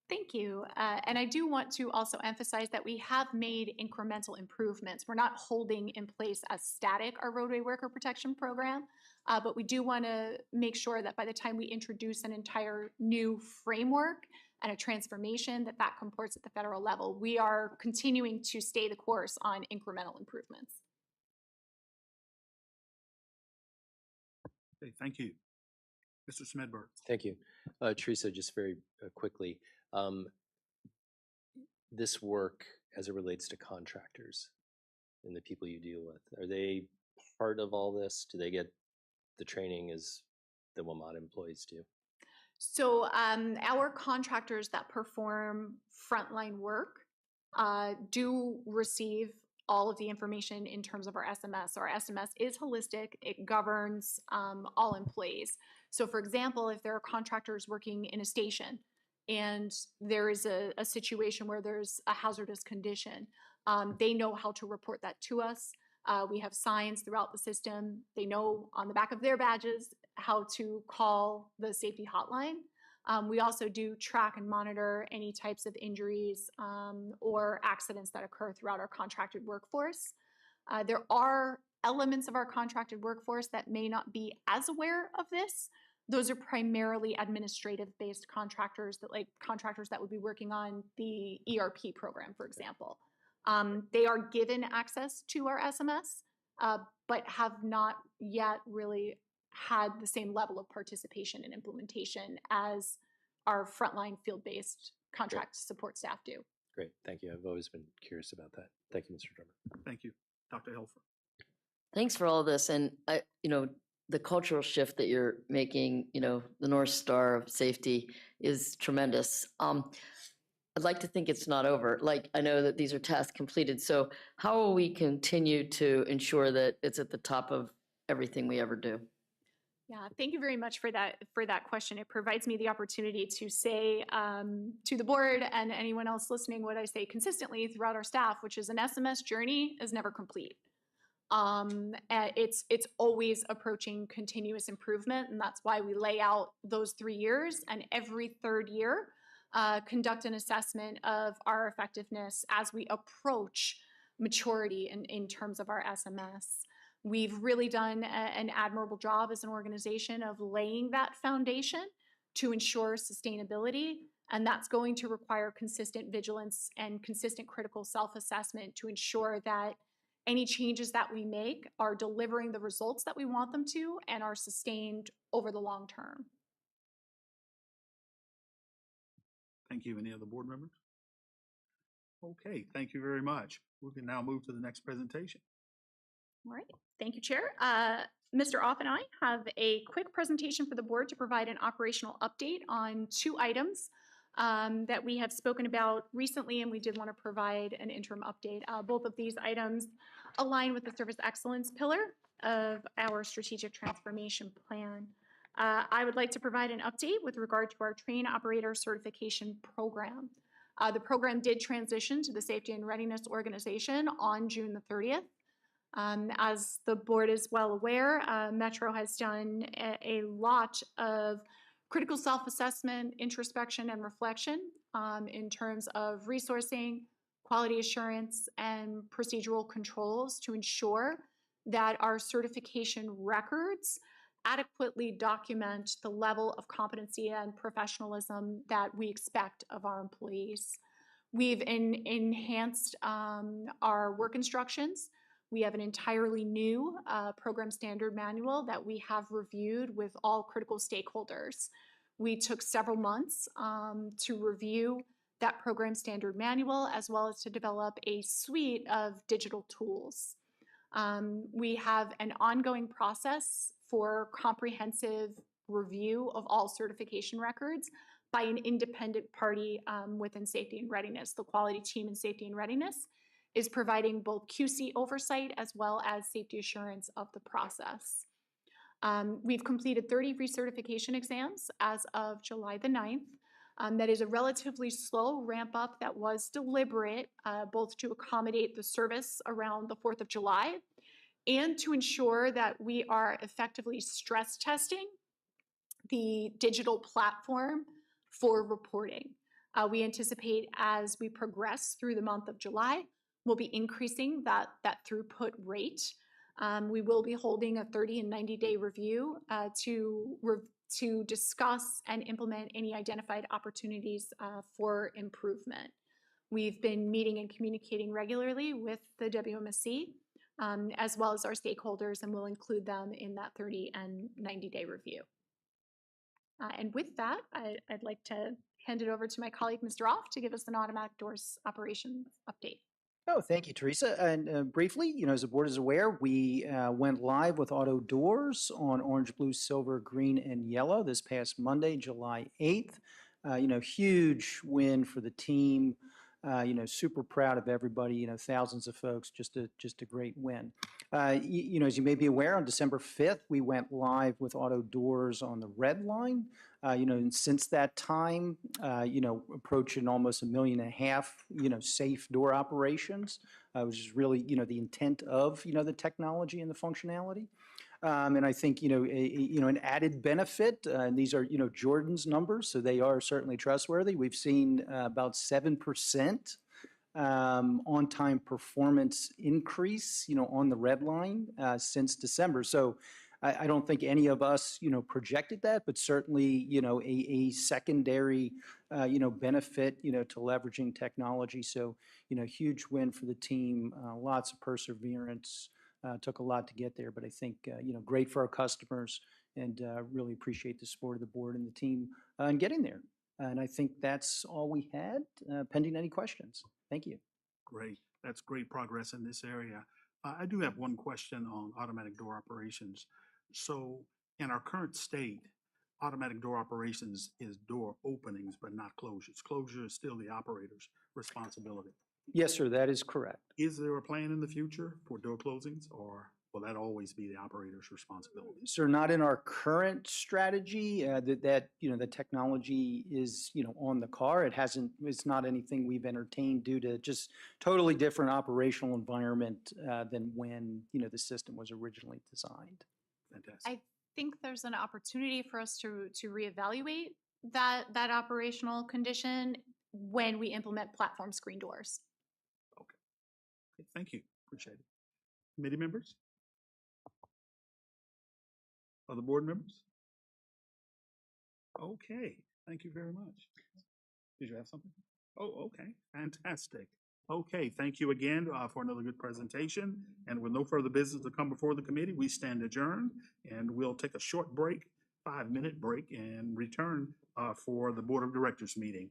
Thank you. And I do want to also emphasize that we have made incremental improvements. We're not holding in place as static our roadway worker protection program, but we do want to make sure that by the time we introduce an entire new framework and a transformation that comports at the federal level, we are continuing to stay the course on incremental improvements. Okay, thank you. Mr. Smedberg. Thank you. Teresa, just very quickly, this work as it relates to contractors and the people you deal with, are they part of all this? Do they get the training as the WMATA employees do? So our contractors that perform frontline work do receive all of the information in terms of our SMS. Our SMS is holistic. It governs all employees. So for example, if there are contractors working in a station and there is a situation where there's a hazardous condition, they know how to report that to us. We have signs throughout the system. They know on the back of their badges how to call the safety hotline. We also do track and monitor any types of injuries or accidents that occur throughout our contracted workforce. There are elements of our contracted workforce that may not be as aware of this. Those are primarily administrative-based contractors that would be working on the ERP program, for example. They are given access to our SMS, but have not yet really had the same level of participation and implementation as our frontline field-based contract support staff do. Great, thank you. I've always been curious about that. Thank you, Mr. Drummer. Thank you. Dr. Helfer. Thanks for all this. And the cultural shift that you're making, the North Star of safety is tremendous. I'd like to think it's not over. Like, I know that these are tasks completed. So how will we continue to ensure that it's at the top of everything we ever do? Yeah, thank you very much for that question. It provides me the opportunity to say to the board and anyone else listening what I say consistently throughout our staff, which is an SMS journey is never complete. It's always approaching continuous improvement, and that's why we lay out those 3 years, and every third year conduct an assessment of our effectiveness as we approach maturity in terms of our SMS. We've really done an admirable job as an organization of laying that foundation to ensure sustainability, and that's going to require consistent vigilance and consistent critical self-assessment to ensure that any changes that we make are delivering the results that we want them to and are sustained over the long term. Thank you. Any other board members? Okay, thank you very much. We can now move to the next presentation. All right, thank you, Chair. Mr. Off and I have a quick presentation for the board to provide an operational update on 2 items that we have spoken about recently, and we did want to provide an interim update. Both of these items align with the service excellence pillar of our strategic transformation plan. I would like to provide an update with regard to our train operator certification program. The program did transition to the Safety and Readiness Organization on June the 30th. As the board is well aware, Metro has done a lot of critical self-assessment, introspection, and reflection in terms of resourcing, quality assurance, and procedural controls to ensure that our certification records adequately document the level of competency and professionalism that we expect of our employees. We've enhanced our work instructions. We have an entirely new program standard manual that we have reviewed with all critical stakeholders. We took several months to review that program standard manual, as well as to develop a suite of digital tools. We have an ongoing process for comprehensive review of all certification records by an independent party within Safety and Readiness. The quality team in Safety and Readiness is providing both QC oversight as well as safety assurance of the process. We've completed 30 recertification exams as of July the 9th. That is a relatively slow ramp up that was deliberate, both to accommodate the service around the 4th of July and to ensure that we are effectively stress testing the digital platform for reporting. We anticipate as we progress through the month of July, we'll be increasing that throughput rate. We will be holding a 30 and 90-day review to discuss and implement any identified opportunities for improvement. We've been meeting and communicating regularly with the WMSC as well as our stakeholders, and we'll include them in that 30 and 90-day review. And with that, I'd like to hand it over to my colleague, Mr. Off, to give us an automatic doors operations update. Oh, thank you, Teresa. And briefly, as the board is aware, we went live with auto doors on orange, blue, silver, green, and yellow this past Monday, July 8th. Huge win for the team. Super proud of everybody. Thousands of folks. Just a great win. As you may be aware, on December 5th, we went live with auto doors on the red line. And since that time, approaching almost 1.5 million, safe door operations, which is really, the intent of, the technology and the functionality. And I think, an added benefit, and these are, Jordan's numbers, so they are certainly trustworthy. We've seen about 7% on-time performance increase, on the red line since December. So I don't think any of us, projected that, but certainly, a secondary, benefit, to leveraging technology. So, huge win for the team, lots of perseverance, took a lot to get there, but I think, great for our customers and really appreciate the support of the board and the team in getting there. And I think that's all we had, pending any questions. Thank you. Great. That's great progress in this area. I do have one question on automatic door operations. So in our current state, automatic door operations is door openings, but not closures. Closure is still the operator's responsibility. Yes, sir, that is correct. Is there a plan in the future for door closings, or will that always be the operator's responsibility? Sir, not in our current strategy, the technology is, on the car. It's not anything we've entertained due to just totally different operational environment than when, the system was originally designed. Fantastic. I think there's an opportunity for us to reevaluate that operational condition when we implement platform screen doors. Okay, thank you. Appreciate it. Committee members? Other board members? Okay, thank you very much. Did you have something? Oh, okay, fantastic. Okay, thank you again for another good presentation. And with no further business to come before the committee, we stand adjourned, and we'll take a short break, 5-minute break, and return for the Board of Directors meeting.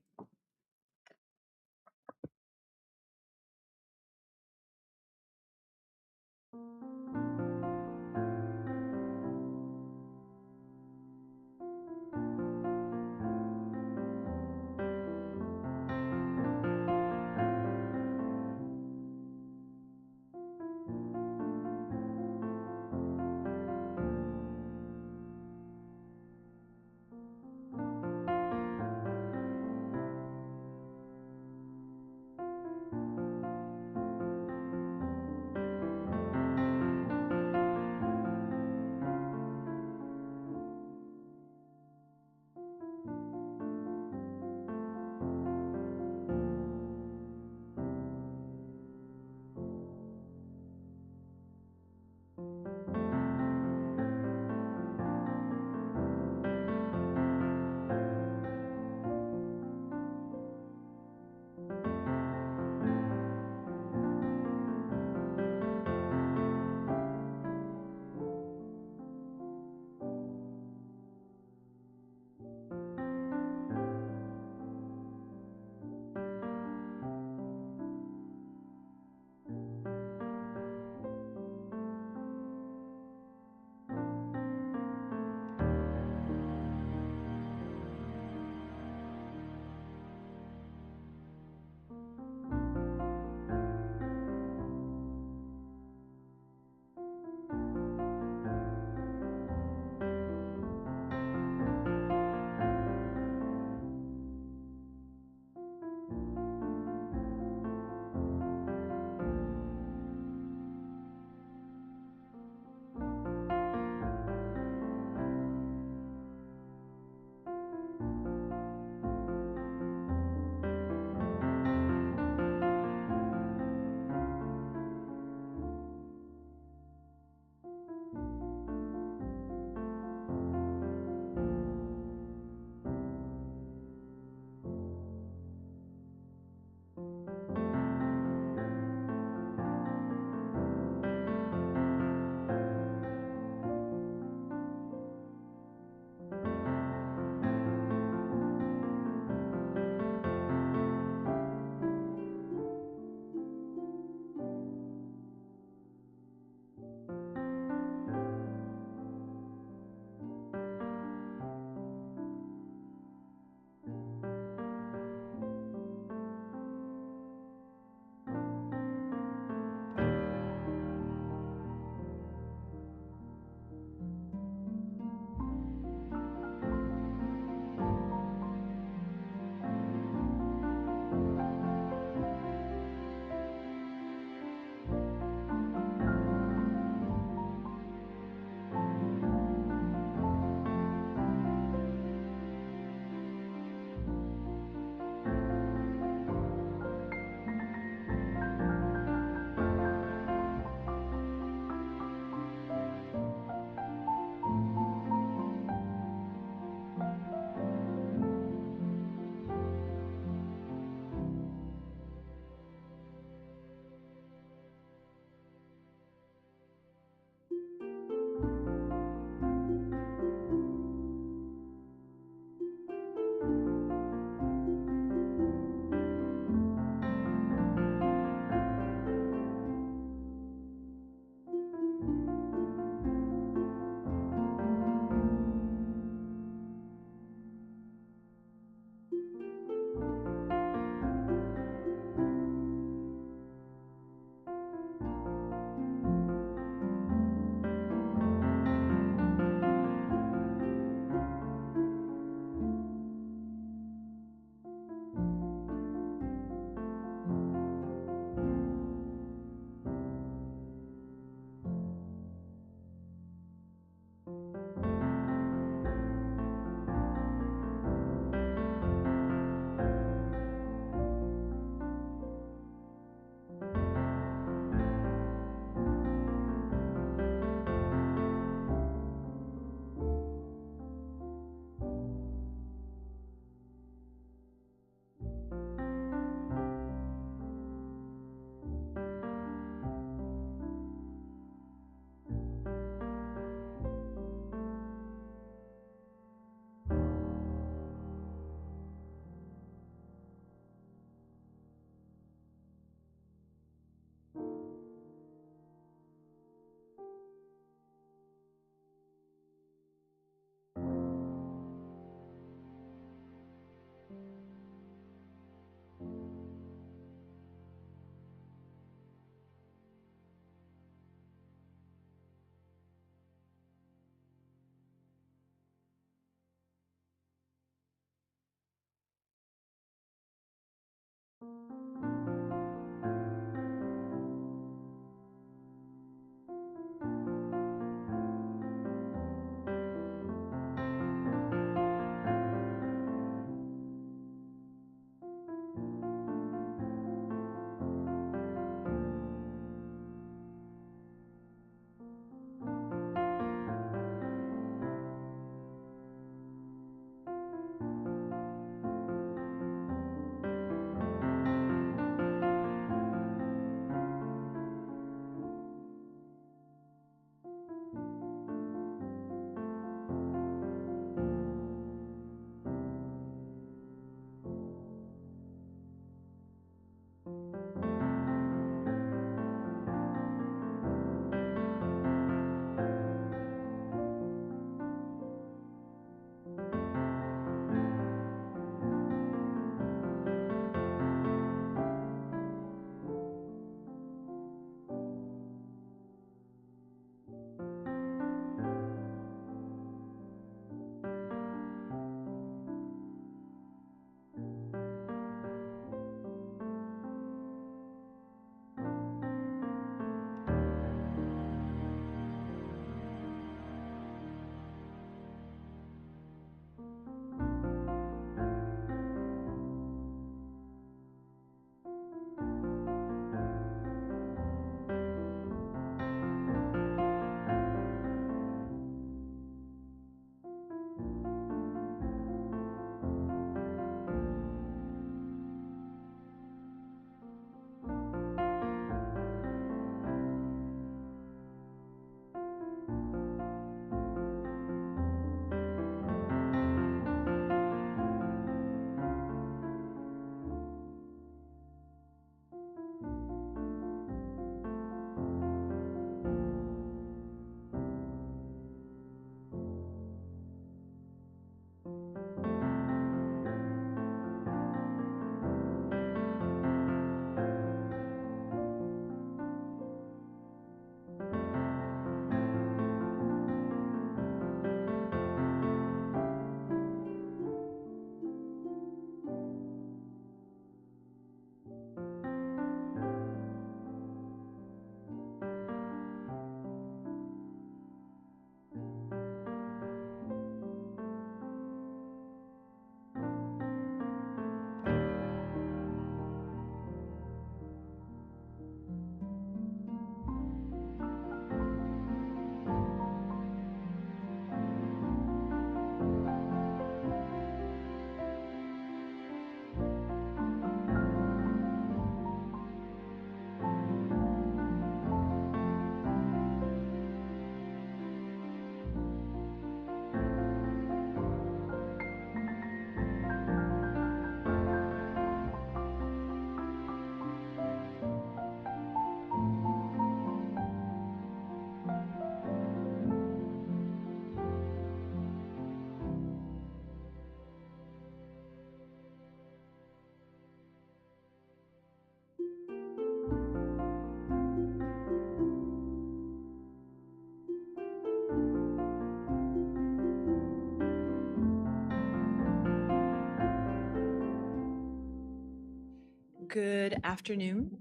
Good afternoon.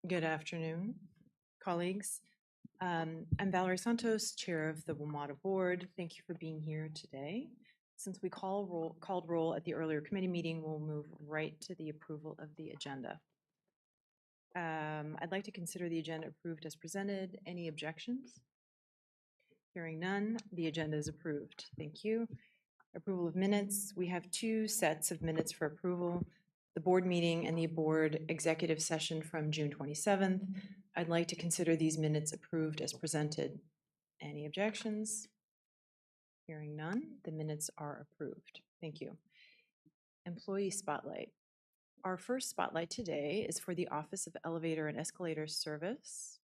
Good afternoon, colleagues. I'm Valerie Santos, Chair of the WMATA Board. Thank you for being here today. Since we called roll at the earlier committee meeting, we'll move right to the approval of the agenda. I'd like to consider the agenda approved as presented. Any objections? Hearing none, the agenda is approved. Thank you. Approval of minutes. We have two sets of minutes for approval: the board meeting and the board executive session from June 27th. I'd like to consider these minutes approved as presented. Any objections? Hearing none, the minutes are approved. Thank you. Employee spotlight. Our first spotlight today is for the Office of Elevator and Escalator Service.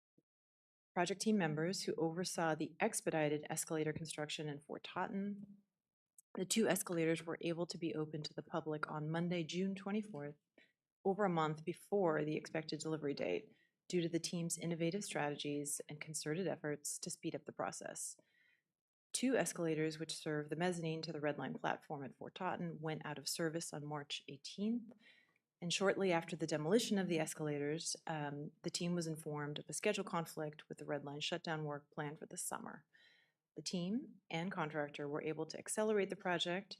Project team members who oversaw the expedited escalator construction in Fort Totten. The two escalators were able to be open to the public on Monday, June 24th, over a month before the expected delivery date, due to the team's innovative strategies and concerted efforts to speed up the process. Two escalators, which serve the mezzanine to the Red Line platform at Fort Totten, went out of service on March 18th. And shortly after the demolition of the escalators, the team was informed of a schedule conflict with the Red Line shutdown work planned for the summer. The team and contractor were able to accelerate the project,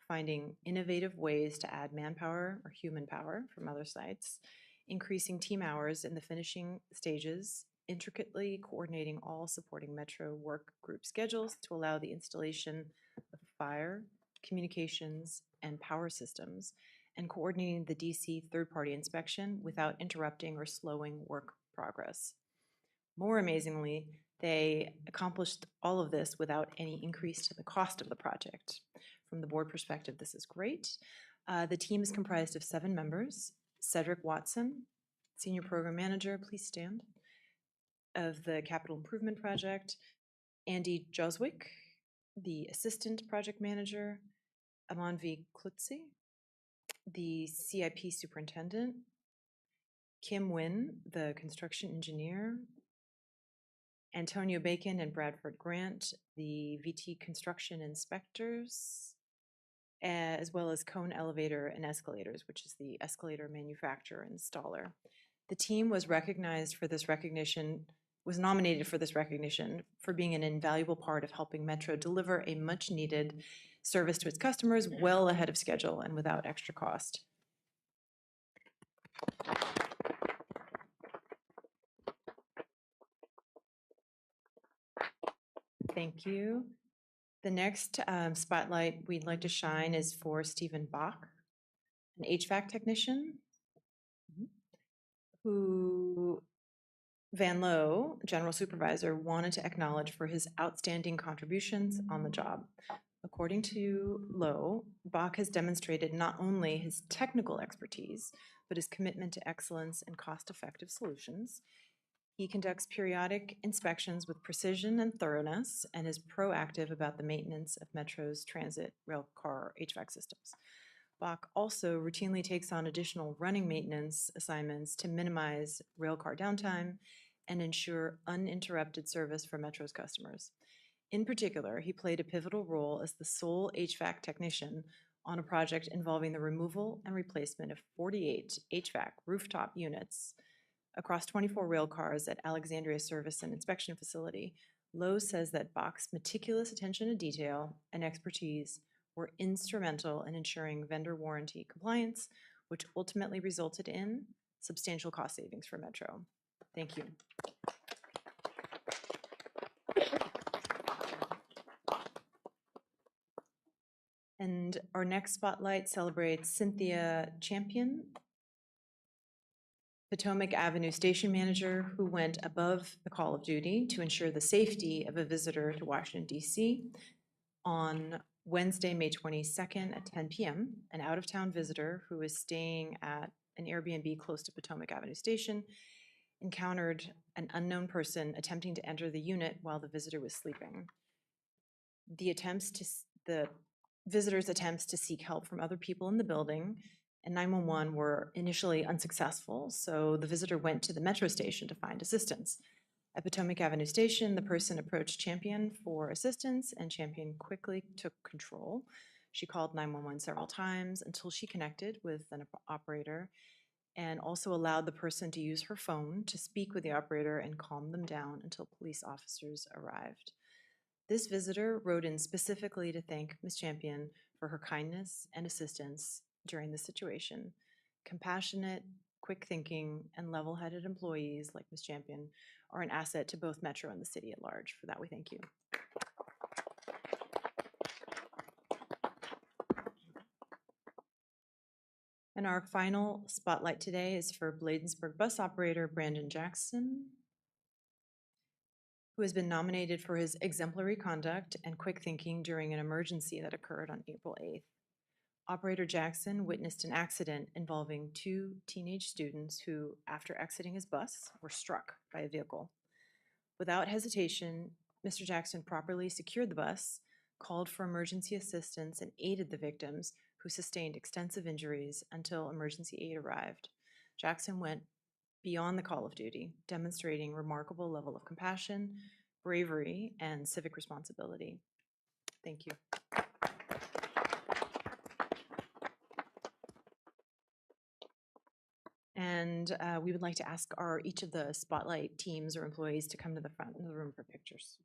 finding innovative ways to add manpower or human power from other sites, increasing team hours in the finishing stages, intricately coordinating all supporting Metro work group schedules to allow the installation of fire, communications, and power systems, and coordinating the DC third-party inspection without interrupting or slowing work progress. More amazingly, they accomplished all of this without any increase to the cost of the project. From the board perspective, this is great. The team is comprised of 7 members, Cedric Watson, Senior Program Manager, please stand, of the Capital Improvement Project, Andy Joswick, the Assistant Project Manager, Amanvi Klutzi, the CIP Superintendent, Kim Nguyen, the Construction Engineer, Antonio Bacon and Bradford Grant, the VT Construction Inspectors, as well as Cone Elevator and Escalators, which is the escalator manufacturer and installer. The team was nominated for this recognition for being an invaluable part of helping Metro deliver a much-needed service to its customers well ahead of schedule and without extra cost. Thank you. The next spotlight we'd like to shine is for Stephen Bach, an HVAC technician who Van Lowe, general supervisor, wanted to acknowledge for his outstanding contributions on the job. According to Lowe, Bach has demonstrated not only his technical expertise, but his commitment to excellence and cost-effective solutions. He conducts periodic inspections with precision and thoroughness and is proactive about the maintenance of Metro's transit railcar HVAC systems. Bach also routinely takes on additional running maintenance assignments to minimize railcar downtime and ensure uninterrupted service for Metro's customers. In particular, he played a pivotal role as the sole HVAC technician on a project involving the removal and replacement of 48 HVAC rooftop units across 24 rail cars at Alexandria Service and Inspection Facility. Lowe says that Bach's meticulous attention to detail and expertise were instrumental in ensuring vendor warranty compliance, which ultimately resulted in substantial cost savings for Metro. Thank you. And our next spotlight celebrates Cynthia Champion, Potomac Avenue Station Manager, who went above the call of duty to ensure the safety of a visitor to Washington, D.C. On Wednesday, May 22nd at 10 p.m., an out-of-town visitor who was staying at an Airbnb close to Potomac Avenue Station encountered an unknown person attempting to enter the unit while the visitor was sleeping. The visitor's attempts to seek help from other people in the building and 911 were initially unsuccessful, so the visitor went to the metro station to find assistance. At Potomac Avenue Station, the person approached Champion for assistance, and Champion quickly took control. She called 911 several times until she connected with an operator and also allowed the person to use her phone to speak with the operator and calm them down until police officers arrived. This visitor wrote in specifically to thank Ms. Champion for her kindness and assistance during the situation. Compassionate, quick thinking, and level-headed employees like Ms. Champion are an asset to both Metro and the city at large. For that, we thank you. And our final spotlight today is for Bladensburg bus operator Brandon Jackson, who has been nominated for his exemplary conduct and quick thinking during an emergency that occurred on April 8th. Operator Jackson witnessed an accident involving two teenage students who, after exiting his bus, were struck by a vehicle. Without hesitation, Mr. Jackson properly secured the bus, called for emergency assistance, and aided the victims who sustained extensive injuries until emergency aid arrived. Jackson went beyond the call of duty, demonstrating remarkable level of compassion, bravery, and civic responsibility. Thank you. And we would like to ask each of the spotlight teams or employees to come to the front of the room for pictures.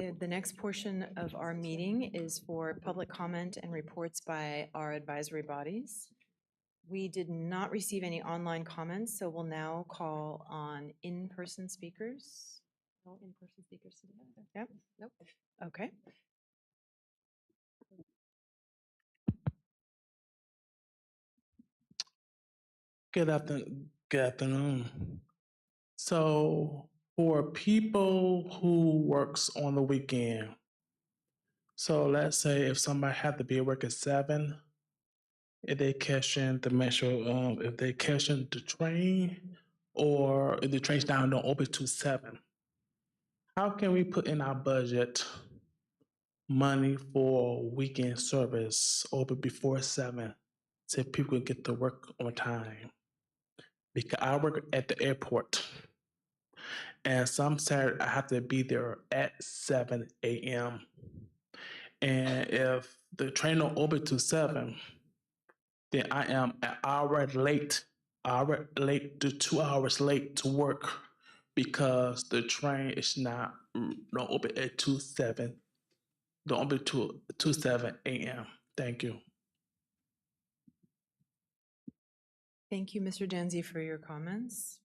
The next portion of our meeting is for public comment and reports by our advisory bodies. We did not receive any online comments, so we'll now call on in-person speakers. No in-person speakers today? Yep. Nope. Okay. Good afternoon. So for people who works on the weekend, so let's say if somebody had to be at work at 7, if they catching the metro, if they catching the train, or if the train's down don't open to 7, how can we put in our budget money for weekend service open before 7 so people can get to work on time? Because I work at the airport, and some Saturday I have to be there at 7 a.m. And if the train don't open to 7, then I am an hour late to 2 hours late to work because the train is not don't open at 2:07. Don't open to 2:07 a.m. Thank you. Thank you, Mr. Danzi, for your comments.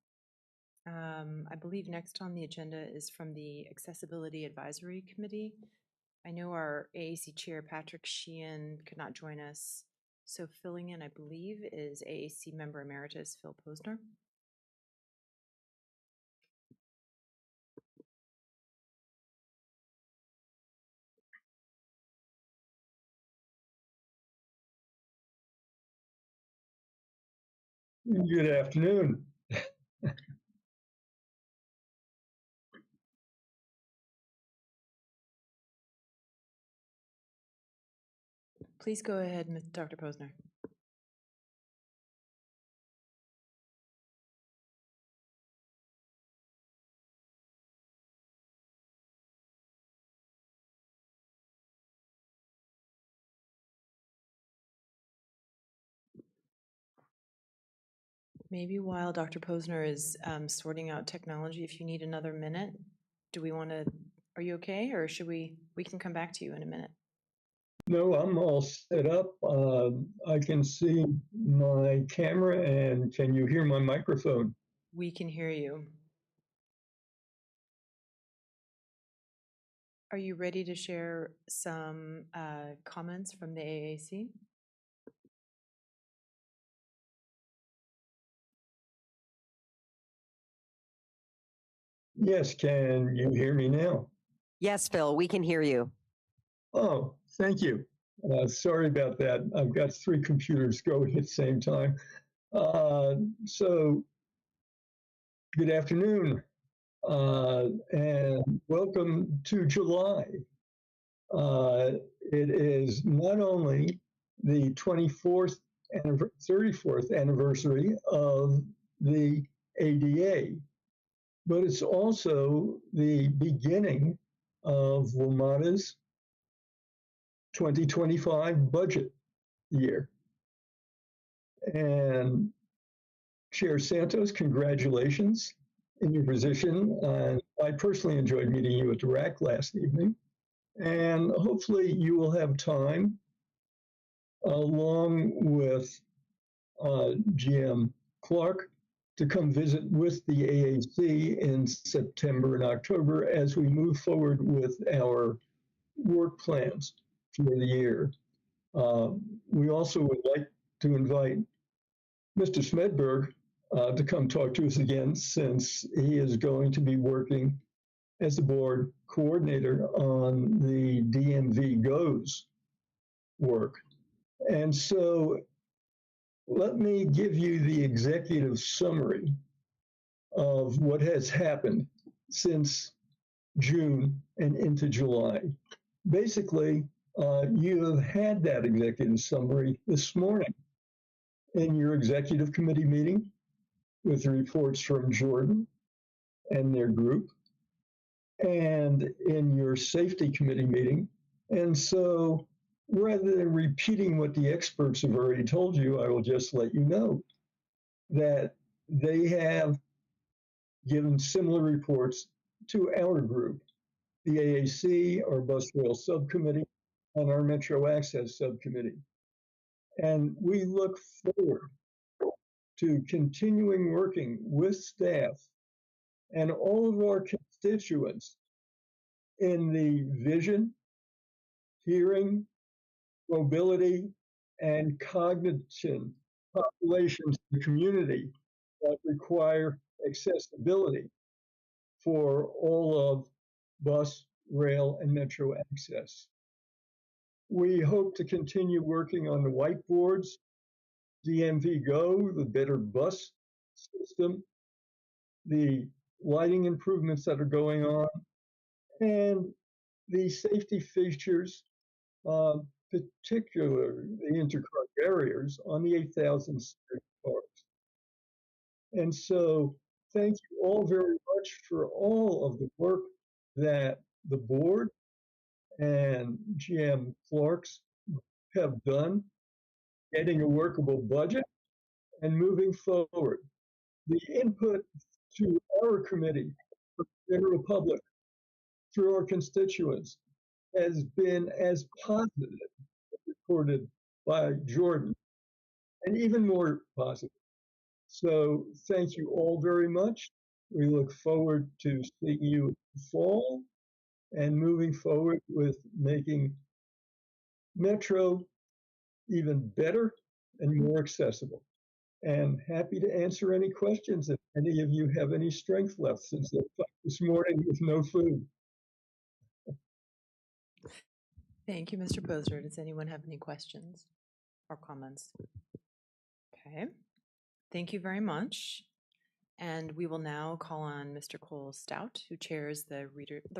I believe next on the agenda is from the Accessibility Advisory Committee. I know our AAC Chair, Patrick Sheehan, could not join us, so filling in, I believe, is AAC Member Emeritus Phil Posner. Good afternoon. Please go ahead, Dr. Posner. Maybe while Dr. Posner is sorting out technology, if you need another minute, do we want to, are you okay? Or should we can come back to you in a minute. No, I'm all set up. I can see my camera, and can you hear my microphone? We can hear you. Are you ready to share some comments from the AAC? Yes, can you hear me now? Yes, Phil, we can hear you. Oh, thank you. Sorry about that. I've got 3 computers going at the same time. So, good afternoon, and welcome to July. It is not only the 34th and 34th anniversary of the ADA, but it's also the beginning of WMATA's 2025 budget year. And Chair Santos, congratulations in your position. I personally enjoyed meeting you at the RAC last evening. And hopefully you will have time, along with GM Clark, to come visit with the AAC in September and October as we move forward with our work plans for the year. We also would like to invite Mr. Smedberg to come talk to us again, since he is going to be working as the board coordinator on the DMV Goes work. And so let me give you the executive summary of what has happened since June and into July. Basically, you have had that executive summary this morning in your executive committee meeting with the reports from Jordan and their group, and in your safety committee meeting. And so rather than repeating what the experts have already told you, I will just let you know that they have given similar reports to our group. the AAC, our bus rail subcommittee, and our Metro Access subcommittee. And we look forward to continuing working with staff and all of our constituents in the vision, hearing, mobility, and cognition populations in the community that require accessibility for all of bus, rail, and metro access. We hope to continue working on the whiteboards, DMV Go, the better bus system, the lighting improvements that are going on, and the safety features, particularly the intercar barriers on the 8,000 series cars. And so thank you all very much for all of the work that the board and GM Clark's have done, getting a workable budget and moving forward. The input to our committee, for the general public, through our constituents, has been as positive as reported by Jordan, and even more positive. So thank you all very much. We look forward to seeing you in the fall and moving forward with making Metro even better and more accessible. And happy to answer any questions if any of you have any strength left since they fight this morning with no food. Thank you, Mr. Posner. Does anyone have any questions or comments? Okay, thank you very much. And we will now call on Mr. Cole Stout, who chairs the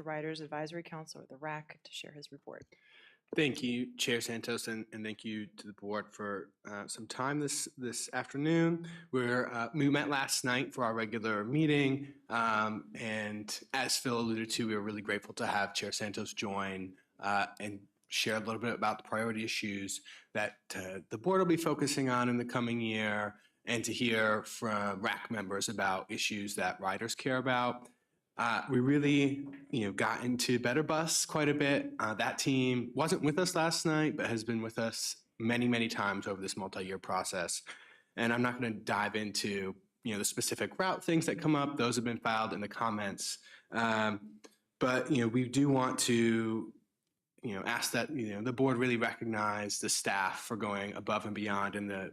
Riders Advisory Council, or the RAC, to share his report. Thank you, Chair Santos, and thank you to the board for some time this afternoon. We met last night for our regular meeting, and as Phil alluded to, we were really grateful to have Chair Santos join and share a little bit about the priority issues that the board will be focusing on in the coming year, and to hear from RAC members about issues that riders care about. We really, got into Better Bus quite a bit. That team wasn't with us last night, but has been with us many, many times over this multi-year process. And I'm not going to dive into, the specific route things that come up. Those have been filed in the comments. But, we do want to, ask that, the board really recognize the staff for going above and beyond in the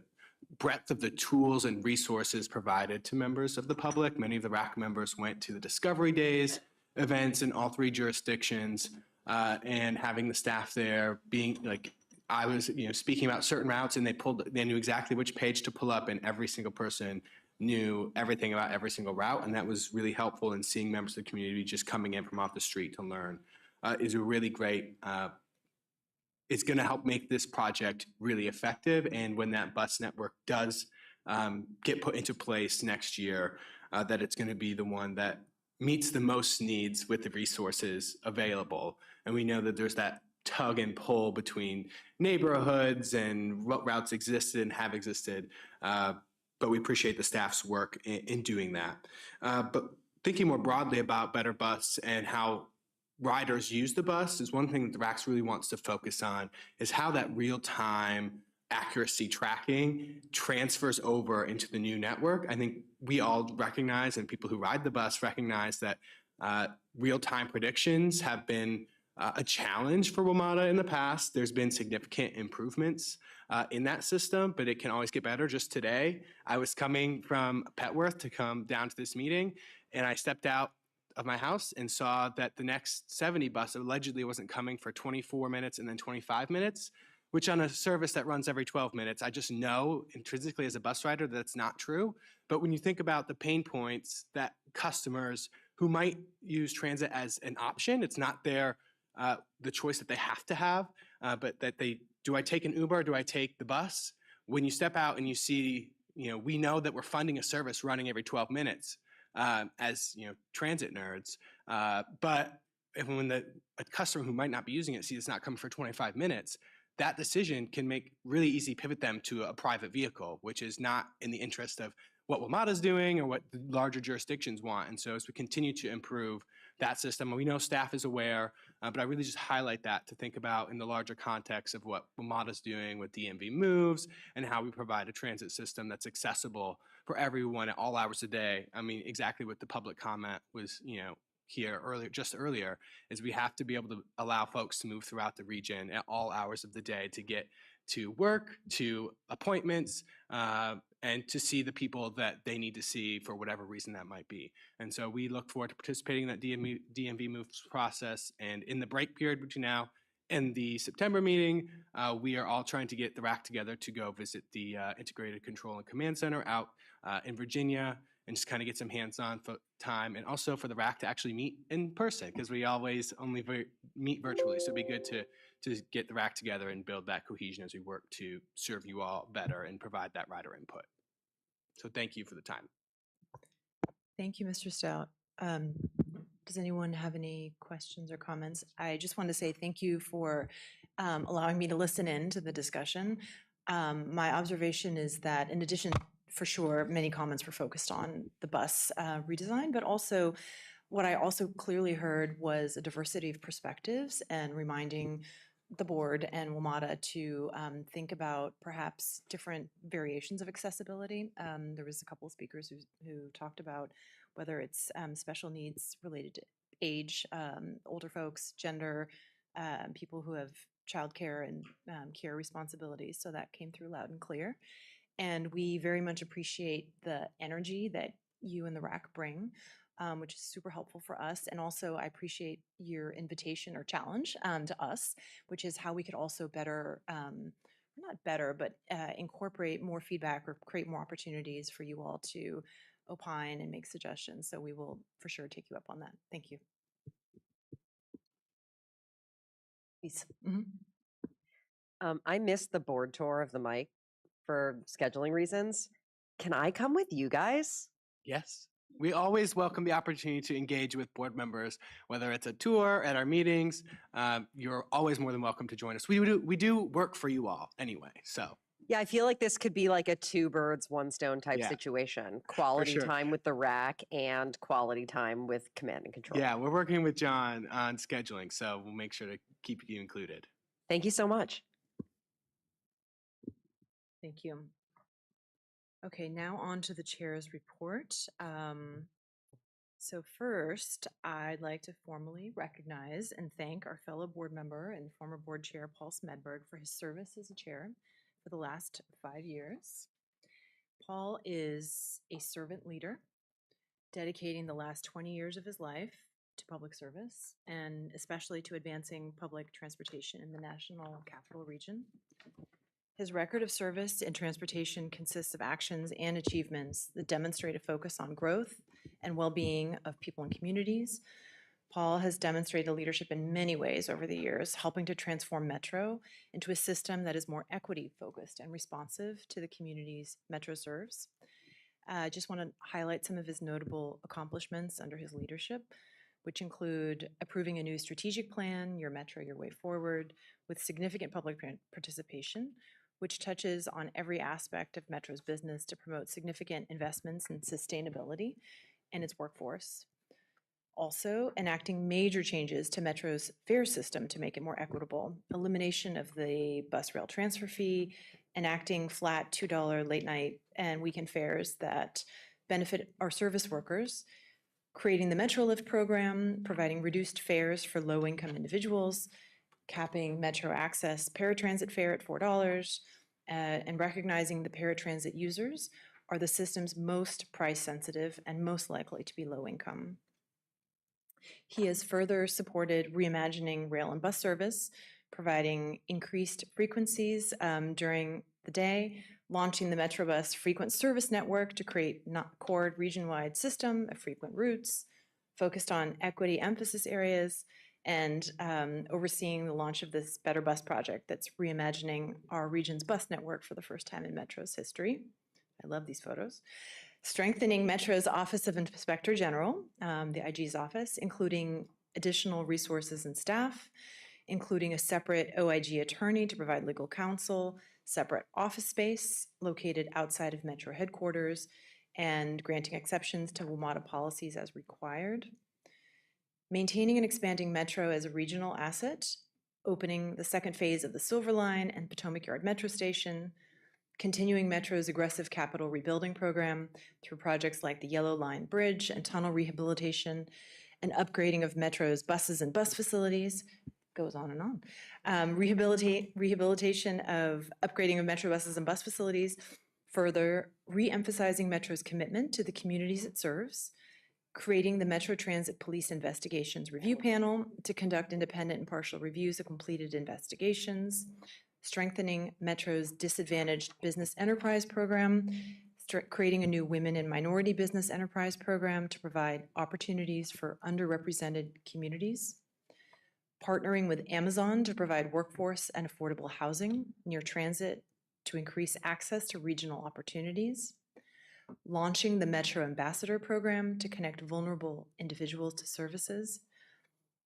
breadth of the tools and resources provided to members of the public. Many of the RAC members went to the Discovery Days events in all 3 jurisdictions, and having the staff there being like, I was, speaking about certain routes, and they knew exactly which page to pull up, and every single person knew everything about every single route, and that was really helpful in seeing members of the community just coming in from off the street to learn. Is a really great. It's going to help make this project really effective. And when that bus network does get put into place next year, that it's going to be the one that meets the most needs with the resources available. And we know that there's that tug and pull between neighborhoods and what routes existed and have existed. But we appreciate the staff's work in doing that. But thinking more broadly about Better Bus and how riders use the bus is one thing that the RACS really wants to focus on, is how that real-time accuracy tracking transfers over into the new network. I think we all recognize, and people who ride the bus recognize, that real-time predictions have been a challenge for WMATA in the past. There's been significant improvements in that system, but it can always get better. Just today, I was coming from Petworth to come down to this meeting, and I stepped out of my house and saw that the next 70 bus allegedly wasn't coming for 24 minutes and then 25 minutes, which on a service that runs every 12 minutes, I just know intrinsically as a bus rider that that's not true. But when you think about the pain points that customers who might use transit as an option, it's not their the choice that they have to have, but that do I take an Uber or do I take the bus? When you step out and you see, we know that we're funding a service running every 12 minutes, as transit nerds, but when a customer who might not be using it sees it's not coming for 25 minutes, that decision can make really easy pivot them to a private vehicle, which is not in the interest of what WMATA is doing or what the larger jurisdictions want. And so as we continue to improve that system. And we know staff is aware, but I really just highlight that to think about in the larger context of what WMATA's doing with DMV Moves and how we provide a transit system that's accessible for everyone at all hours of the day. I mean, exactly what the public comment was, here earlier, is we have to be able to allow folks to move throughout the region at all hours of the day to get to work, to appointments, and to see the people that they need to see for whatever reason that might be. And so we look forward to participating in that DMV Moves process. And in the break period between now and the September meeting, we are all trying to get the RAC together to go visit the Integrated Control and Command Center out in Virginia, and just kind of get some hands-on time, and also for the RAC to actually meet in person, because we always only meet virtually. So it'd be good to get the RAC together and build that cohesion as we work to serve you all better and provide that rider input. So thank you for the time. Thank you, Mr. Stout. Does anyone have any questions or comments? I just want to say thank you for allowing me to listen in to the discussion. My observation is that in addition, for sure, many comments were focused on the bus redesign, but also what I also clearly heard was a diversity of perspectives and reminding the board and WMATA to think about perhaps different variations of accessibility. There was a couple of speakers who talked about whether it's special needs related to age, older folks, gender, people who have childcare and care responsibilities. So that came through loud and clear. And we very much appreciate the energy that you and the RAC bring, which is super helpful for us. And also I appreciate your invitation or challenge to us, which is how we could also better, not better, but incorporate more feedback or create more opportunities for you all to opine and make suggestions. So we will for sure take you up on that. Thank you. Please. I missed the board tour of the mic for scheduling reasons. Can I come with you guys? Yes. We always welcome the opportunity to engage with board members, whether it's a tour at our meetings. You're always more than welcome to join us. We do work for you all anyway, so. Yeah, I feel like this could be like a two birds, one stone type situation. Quality sure. time with the RAC and quality time with command and control. Yeah, we're working with John on scheduling, so we'll make sure to keep you included. Thank you so much. Thank you. Okay, now on to the chair's report. So first, I'd like to formally recognize and thank our fellow board member and former board chair, Paul Smedberg, for his service as a chair for the last 5 years. Paul is a servant leader, dedicating the last 20 years of his life to public service, and especially to advancing public transportation in the National Capital Region. His record of service in transportation consists of actions and achievements that demonstrate a focus on growth and well-being of people and communities. Paul has demonstrated leadership in many ways over the years, helping to transform Metro into a system that is more equity-focused and responsive to the communities Metro serves. I just want to highlight some of his notable accomplishments under his leadership, which include approving a new strategic plan, Your Metro, Your Way Forward, with significant public participation, which touches on every aspect of Metro's business to promote significant investments in sustainability and its workforce. Also, enacting major changes to Metro's fare system to make it more equitable, elimination of the bus rail transfer fee, enacting flat $2 late night and weekend fares that benefit our service workers, creating the Metro Lift program, providing reduced fares for low-income individuals, capping Metro Access paratransit fare at $4, and recognizing the paratransit users are the system's most price-sensitive and most likely to be low-income. He has further supported reimagining rail and bus service, providing increased frequencies during the day, launching the Metrobus Frequent Service Network to create a core region-wide system of frequent routes, focused on equity emphasis areas, and overseeing the launch of this Better Bus project that's reimagining our region's bus network for the first time in Metro's history. I love these photos. Strengthening Metro's Office of Inspector General, the IG's office, including additional resources and staff, including a separate OIG attorney to provide legal counsel, separate office space located outside of Metro headquarters, and granting exceptions to WMATA policies as required. maintaining and expanding Metro as a regional asset, opening the second phase of the Silver Line and Potomac Yard Metro Station, continuing Metro's aggressive capital rebuilding program through projects like the Yellow Line Bridge and tunnel rehabilitation, and upgrading of Metro's buses and bus facilities, goes on and on. Rehabilitation of upgrading of Metro buses and bus facilities, further re-emphasizing Metro's commitment to the communities it serves, creating the Metro Transit Police Investigations Review Panel to conduct independent and partial reviews of completed investigations, strengthening Metro's Disadvantaged Business Enterprise Program, creating a new Women and Minority Business Enterprise Program to provide opportunities for underrepresented communities, partnering with Amazon to provide workforce and affordable housing near transit to increase access to regional opportunities, launching the Metro Ambassador Program to connect vulnerable individuals to services,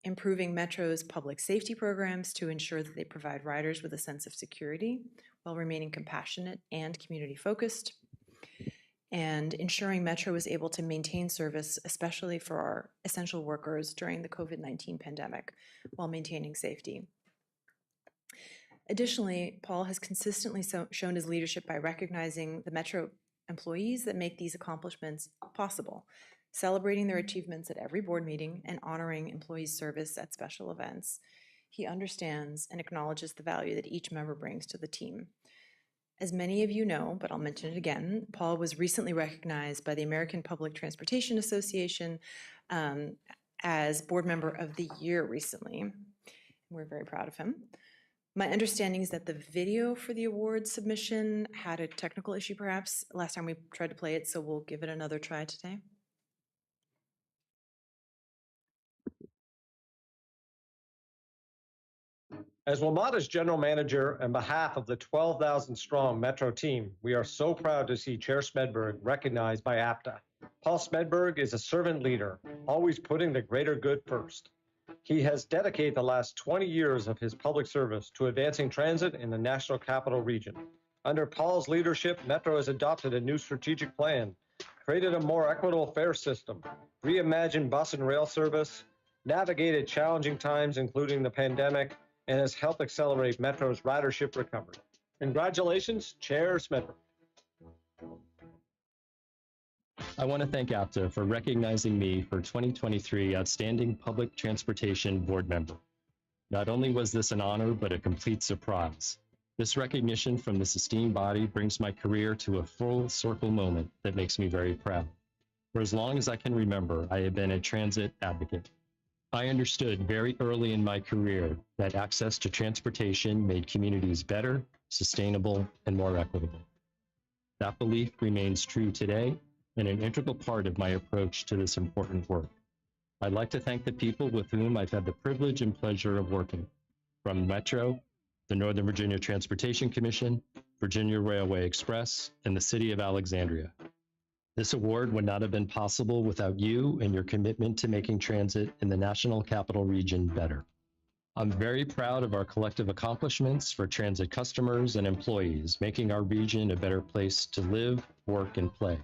improving Metro's public safety programs to ensure that they provide riders with a sense of security while remaining compassionate and community-focused, and ensuring Metro was able to maintain service, especially for our essential workers during the COVID-19 pandemic, while maintaining safety. Additionally, Paul has consistently shown his leadership by recognizing the Metro employees that make these accomplishments possible, celebrating their achievements at every board meeting and honoring employees' service at special events. He understands and acknowledges the value that each member brings to the team. As many of you know, but I'll mention it again, Paul was recently recognized by the American Public Transportation Association as Board Member of the Year recently. We're very proud of him. My understanding is that the video for the award submission had a technical issue perhaps last time we tried to play it, so we'll give it another try today. As WMATA's general manager, on behalf of the 12,000-strong Metro team, we are so proud to see Chair Smedberg recognized by APTA. Paul Smedberg is a servant leader, always putting the greater good first. He has dedicated the last 20 years of his public service to advancing transit in the National Capital Region. Under Paul's leadership, Metro has adopted a new strategic plan, created a more equitable fare system, reimagined bus and rail service, navigated challenging times, including the pandemic, and has helped accelerate Metro's ridership recovery. Congratulations, Chair Smedberg. I want to thank APTA for recognizing me for 2023 Outstanding Public Transportation Board Member. Not only was this an honor, but a complete surprise. This recognition from this esteemed body brings my career to a full circle moment that makes me very proud. For as long as I can remember, I have been a transit advocate. I understood very early in my career that access to transportation made communities better, sustainable, and more equitable. That belief remains true today and an integral part of my approach to this important work. I'd like to thank the people with whom I've had the privilege and pleasure of working, from Metro, the Northern Virginia Transportation Commission, Virginia Railway Express, and the City of Alexandria. This award would not have been possible without you and your commitment to making transit in the National Capital Region better. I'm very proud of our collective accomplishments for transit customers and employees, making our region a better place to live, work, and play.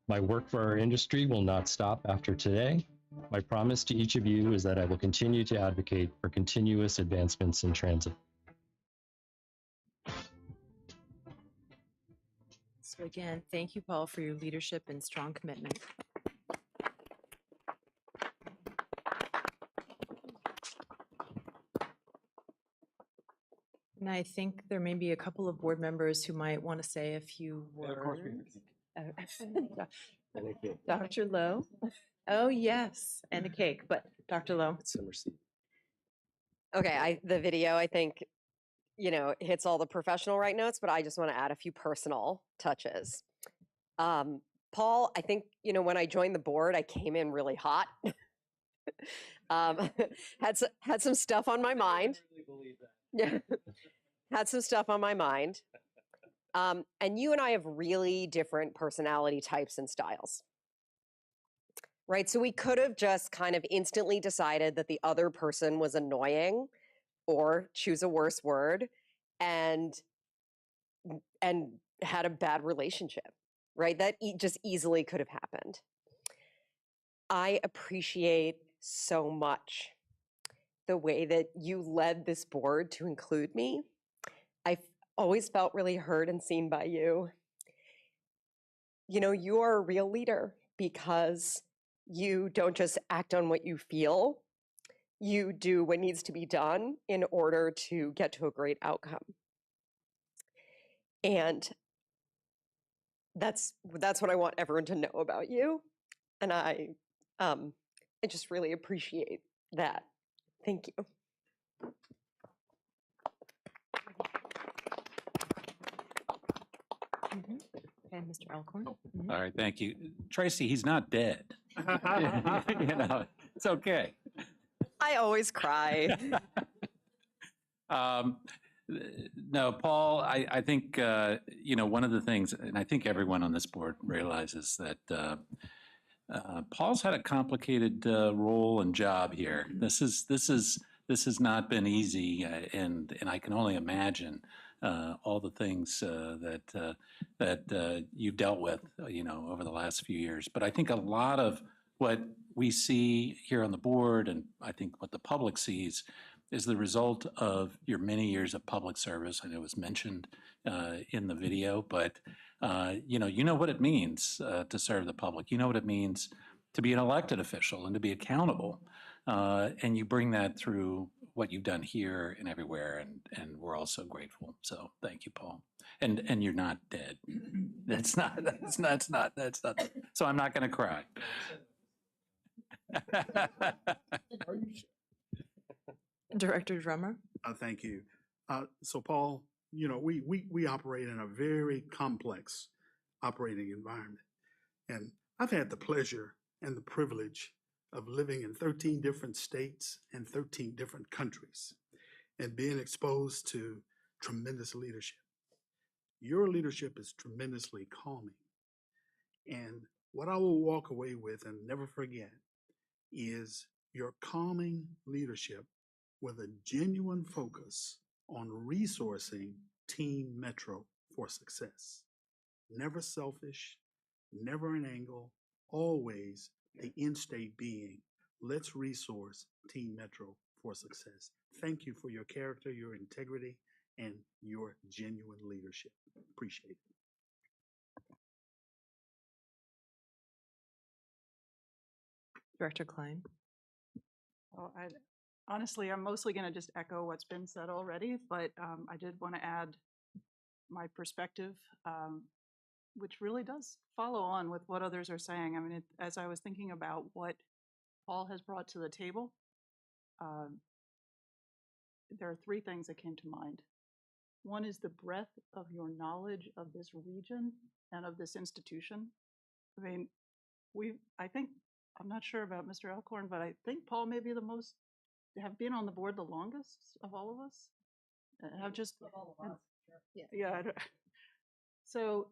My work for our industry will not stop after today. My promise to each of you is that I will continue to advocate for continuous advancements in transit. So again, thank you, Paul, for your leadership and strong commitment. And I think there may be a couple of board members who might want to say a few words. Of course, we have a cake. Dr. Lowe. Oh, yes, and a cake, but Dr. Lowe. Okay, the video, I think, hits all the professional right notes, but I just want to add a few personal touches. Paul, I think, when I joined the board, I came in really hot. Had some stuff on my mind. Yeah, had some stuff on my mind. And you and I have really different personality types and styles. Right, so we could have just kind of instantly decided that the other person was annoying, or choose a worse word, and had a bad relationship, right? That just easily could have happened. I appreciate so much the way that you led this board to include me. I've always felt really heard and seen by you. You know, you are a real leader because you don't just act on what you feel, you do what needs to be done in order to get to a great outcome. And that's what I want everyone to know about you. And I just really appreciate that. Thank you. And Mr. Alcorn. All right, thank you. Tracy, he's not dead. You know, it's okay. I always cry. No, Paul, I think, you know, one of the things, and I think everyone on this board realizes that Paul's had a complicated role and job here. This has not been easy, and I can only imagine all the things that you've dealt with, you know, over the last few years. But I think a lot of what we see here on the board, and I think what the public sees, is the result of your many years of public service. I know it was mentioned in the video, but you know what it means to serve the public. You know what it means to be an elected official and to be accountable. And you bring that through what you've done here and everywhere, and we're all so grateful. So thank you, Paul. And you're not dead. That's not. So I'm not going to cry. Director Drummer. Thank you. So Paul, you know, we operate in a very complex operating environment. And I've had the pleasure and the privilege of living in 13 different states and 13 different countries and being exposed to tremendous leadership. Your leadership is tremendously calming. And what I will walk away with and never forget is your calming leadership with a genuine focus on resourcing Team Metro for success. Never selfish, never an angle, always the end state being, let's resource Team Metro for success. Thank you for your character, your integrity, and your genuine leadership. Appreciate it. Director Klein. Well, honestly, I'm mostly going to just echo what's been said already, but I did want to add my perspective, which really does follow on with what others are saying. I mean, as I was thinking about what Paul has brought to the table, there are three things that came to mind. One is the breadth of your knowledge of this region and of this institution. I mean, I think, I'm not sure about Mr. Alcorn, but I think Paul may be have been on the board the longest of all of us. Have just, yeah. So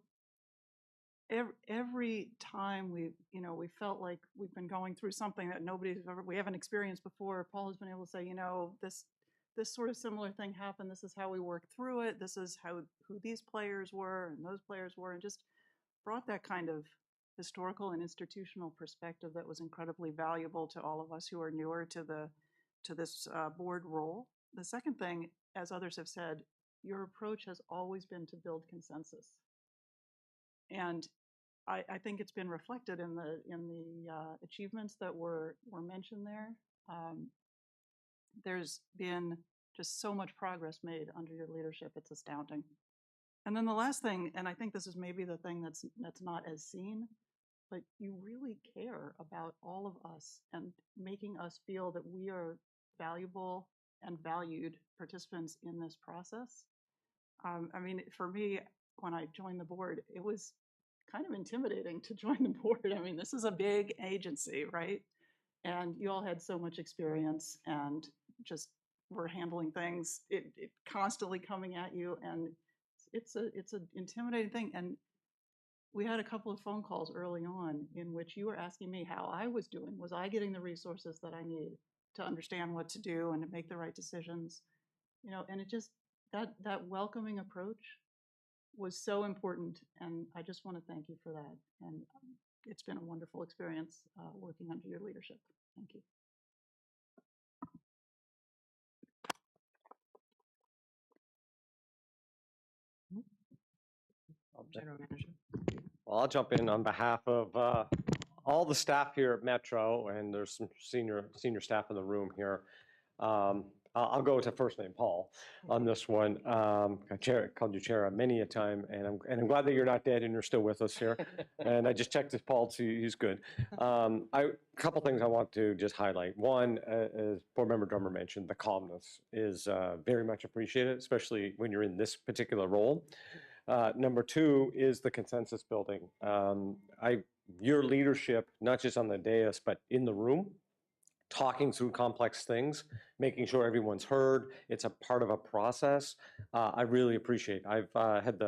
every time we felt like we've been going through something that we haven't experienced before, Paul has been able to say, you know, this sort of similar thing happened. This is how we worked through it. This is who these players were and those players were, and just brought that kind of historical and institutional perspective that was incredibly valuable to all of us who are newer to this board role. The second thing, as others have said, your approach has always been to build consensus, and I think it's been reflected in the achievements that were mentioned there. There's been just so much progress made under your leadership. It's astounding. And then the last thing, and I think this is maybe the thing that's not as seen, but you really care about all of us and making us feel that we are valuable and valued participants in this process. I mean, for me, when I joined the board, it was kind of intimidating to join the board. I mean, this is a big agency, right? And you all had so much experience and just were handling things, it constantly coming at you, and it's an intimidating thing. And we had a couple of phone calls early on in which you were asking me how I was doing. Was I getting the resources that I need to understand what to do and to make the right decisions? You know, and it just, that welcoming approach was so important. And I just want to thank you for that. And it's been a wonderful experience working under your leadership. Thank you. General Manager. Well, I'll jump in on behalf of all the staff here at Metro, and there's some senior staff in the room here. I'll go to first name Paul on this one. I called you Chair many a time, and I'm glad that you're not dead and you're still with us here. And I just checked with Paul to see he's good. A couple things I want to just highlight. One, as Board Member Drummer mentioned, the calmness is very much appreciated, especially when you're in this particular role. Number two is the consensus building. Your leadership, not just on the dais, but in the room, talking through complex things, making sure everyone's heard, it's a part of a process. I really appreciate. I've had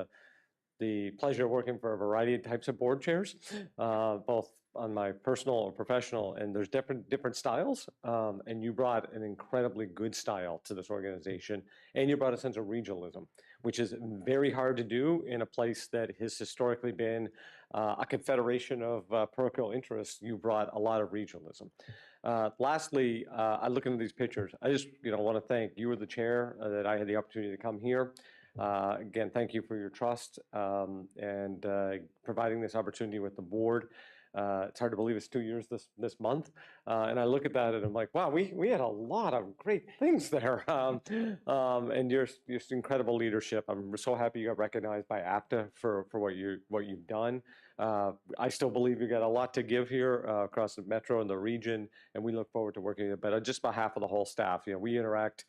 the pleasure of working for a variety of types of board chairs, both on my personal or professional, and there's different styles, and you brought an incredibly good style to this organization, and you brought a sense of regionalism, which is very hard to do in a place that has historically been a confederation of parochial interests. You brought a lot of regionalism. Lastly, I look into these pictures. I just want to thank you, the chair, that I had the opportunity to come here. Again, thank you for your trust and providing this opportunity with the board. It's hard to believe it's 2 years this month. And I look at that and I'm like, wow, we had a lot of great things there. And your incredible leadership. I'm so happy you got recognized by APTA for what you've done. I still believe you got a lot to give here across the Metro and the region, and we look forward to working with you. But just on behalf of the whole staff, we interact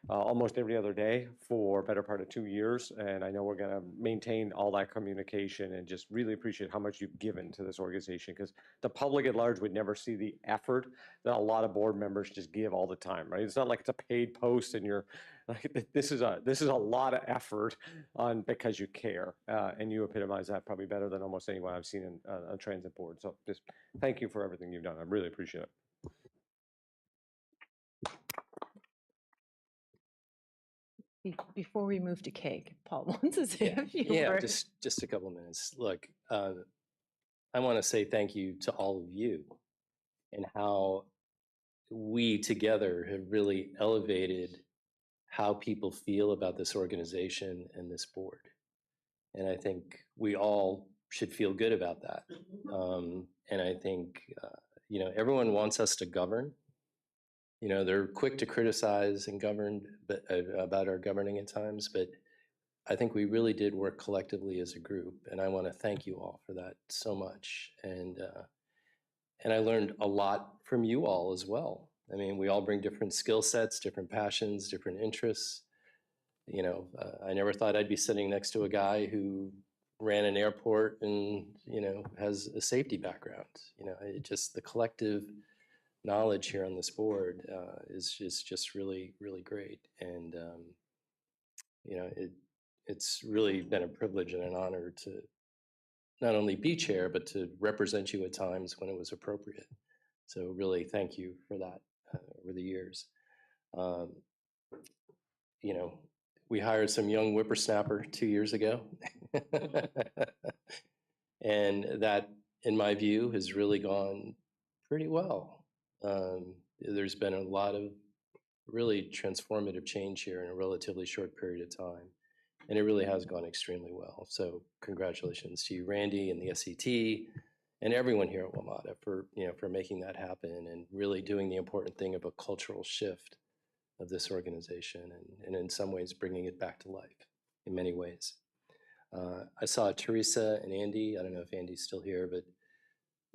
almost every other day for a better part of 2 years, and I know we're going to maintain all that communication and just really appreciate how much you've given to this organization, because the public at large would never see the effort that a lot of board members just give all the time, right? It's not like it's a paid post and you're like, this is a lot of effort on because you care, and you epitomize that probably better than almost anyone I've seen in a transit board. So just thank you for everything you've done. I really appreciate it. Before we move to cake, Paul wants to say a few Yeah, words. just a couple minutes. Look, I want to say thank you to all of you and how we together have really elevated how people feel about this organization and this board. And I think we all should feel good about that. And I think, everyone wants us to govern. They're quick to criticize and govern about our governing at times, but I think we really did work collectively as a group, and I want to thank you all for that so much. And I learned a lot from you all as well. I mean, we all bring different skill sets, different passions, different interests. I never thought I'd be sitting next to a guy who ran an airport and, has a safety background. Just the collective knowledge here on this board is just really, really great. And, it's really been a privilege and an honor to not only be chair, but to represent you at times when it was appropriate. So really thank you for that over the years. We hired some young whippersnapper 2 years ago. And that, in my view, has really gone pretty well. There's been a lot of really transformative change here in a relatively short period of time. And it really has gone extremely well. So congratulations to you, Randy, and the SCT, and everyone here at WMATA for making that happen and really doing the important thing of a cultural shift of this organization and in some ways bringing it back to life in many ways. I saw Teresa and Andy. I don't know if Andy's still here, but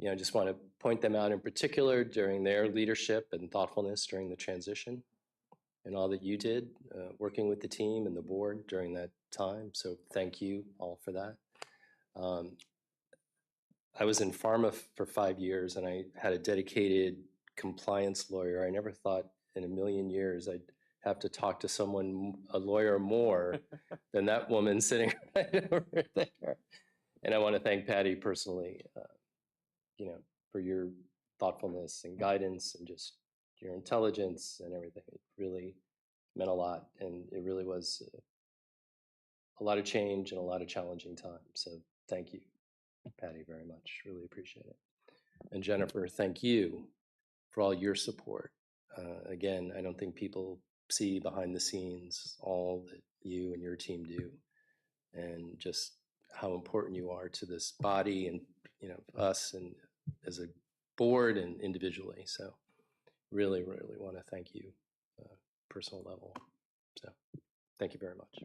I just want to point them out in particular during their leadership and thoughtfulness during the transition and all that you did working with the team and the board during that time. So thank you all for that. I was in pharma for 5 years and I had a dedicated compliance lawyer. I never thought in a million years I'd have to talk to a lawyer more than that woman sitting right over there. And I want to thank Patty personally, for your thoughtfulness and guidance and just your intelligence and everything. It really meant a lot, and it really was a lot of change and a lot of challenging times. So thank you, Patty, very much. Really appreciate it. And Jennifer, thank you for all your support. Again, I don't think people see behind the scenes all that you and your team do. And just how important you are to this body and, you know, us and as a board and individually. So really, really want to thank you, personal level. So thank you very much.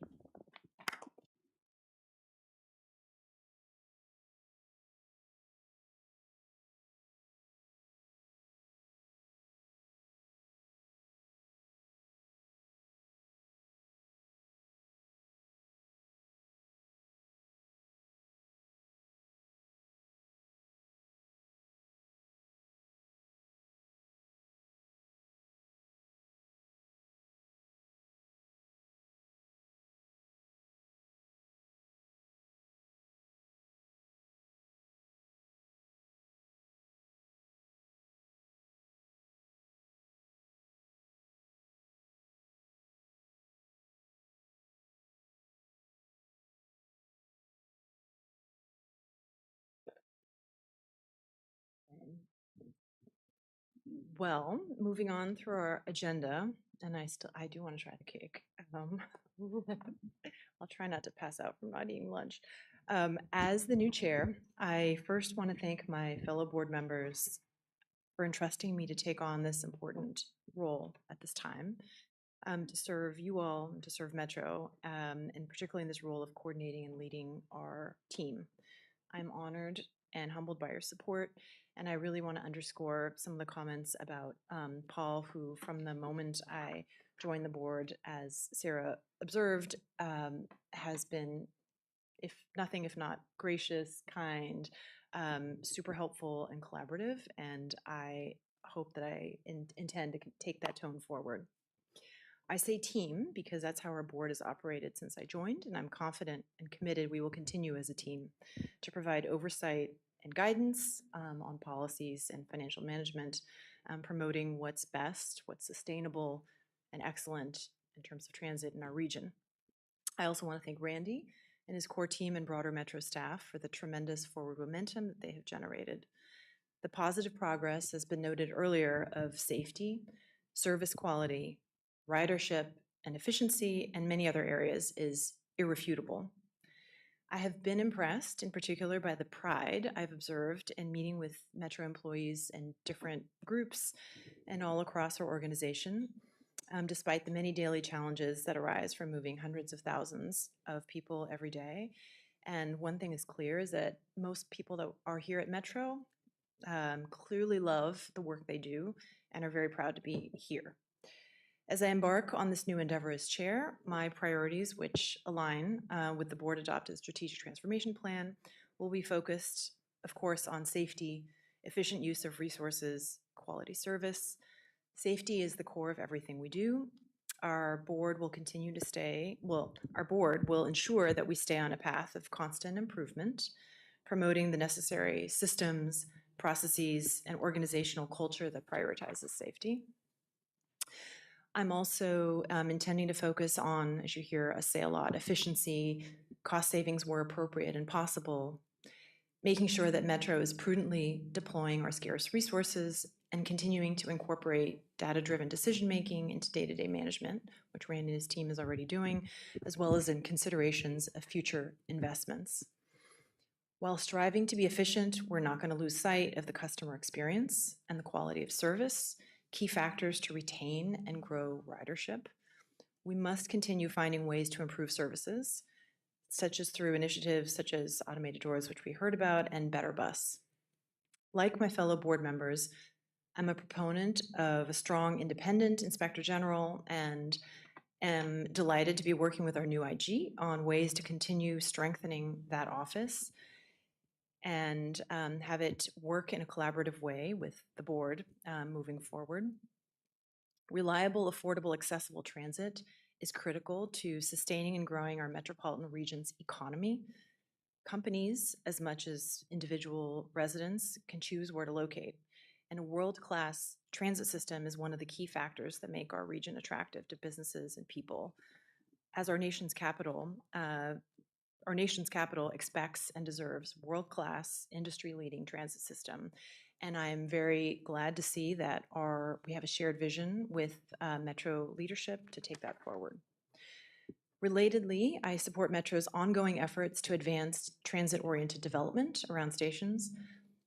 Well, moving on through our agenda, and I do want to try the cake. I'll try not to pass out from not eating lunch. As the new chair, I first want to thank my fellow board members for entrusting me to take on this important role at this time, to serve you all, to serve Metro, and particularly in this role of coordinating and leading our team. I'm honored and humbled by your support, and I really want to underscore some of the comments about Paul, who from the moment I joined the board, as Sarah observed, has been, if not gracious, kind, super helpful and collaborative, and I hope that I intend to take that tone forward. I say team because that's how our board has operated since I joined, and I'm confident and committed we will continue as a team to provide oversight and guidance on policies and financial management, promoting what's best, what's sustainable and excellent in terms of transit in our region. I also want to thank Randy and his core team and broader Metro staff for the tremendous forward momentum that they have generated. The positive progress has been noted earlier of safety, service quality, ridership, and efficiency, and many other areas is irrefutable. I have been impressed in particular by the pride I've observed in meeting with Metro employees and different groups and all across our organization, despite the many daily challenges that arise from moving hundreds of thousands of people every day. And one thing is clear is that most people that are here at Metro clearly love the work they do and are very proud to be here. As I embark on this new endeavor as chair, my priorities, which align with the board adopted strategic transformation plan, will be focused, of course, on safety, efficient use of resources, quality service. Safety is the core of everything we do. Our board will ensure that we stay on a path of constant improvement, promoting the necessary systems, processes, and organizational culture that prioritizes safety. I'm also intending to focus on, as you hear us say a lot, efficiency, cost savings where appropriate and possible, making sure that Metro is prudently deploying our scarce resources and continuing to incorporate data-driven decision-making into day-to-day management, which Randy and his team is already doing, as well as in considerations of future investments. While striving to be efficient, we're not going to lose sight of the customer experience and the quality of service, key factors to retain and grow ridership. We must continue finding ways to improve services, such as through initiatives such as automated doors, which we heard about, and Better Bus. Like my fellow board members, I'm a proponent of a strong independent inspector general and am delighted to be working with our new IG on ways to continue strengthening that office and have it work in a collaborative way with the board moving forward. Reliable, affordable, accessible transit is critical to sustaining and growing our metropolitan region's economy. Companies, as much as individual residents, can choose where to locate. And a world-class transit system is one of the key factors that make our region attractive to businesses and people. As our nation's capital expects and deserves world-class, industry-leading transit system. And I'm very glad to see that we have a shared vision with Metro leadership to take that forward. Relatedly, I support Metro's ongoing efforts to advance transit-oriented development around stations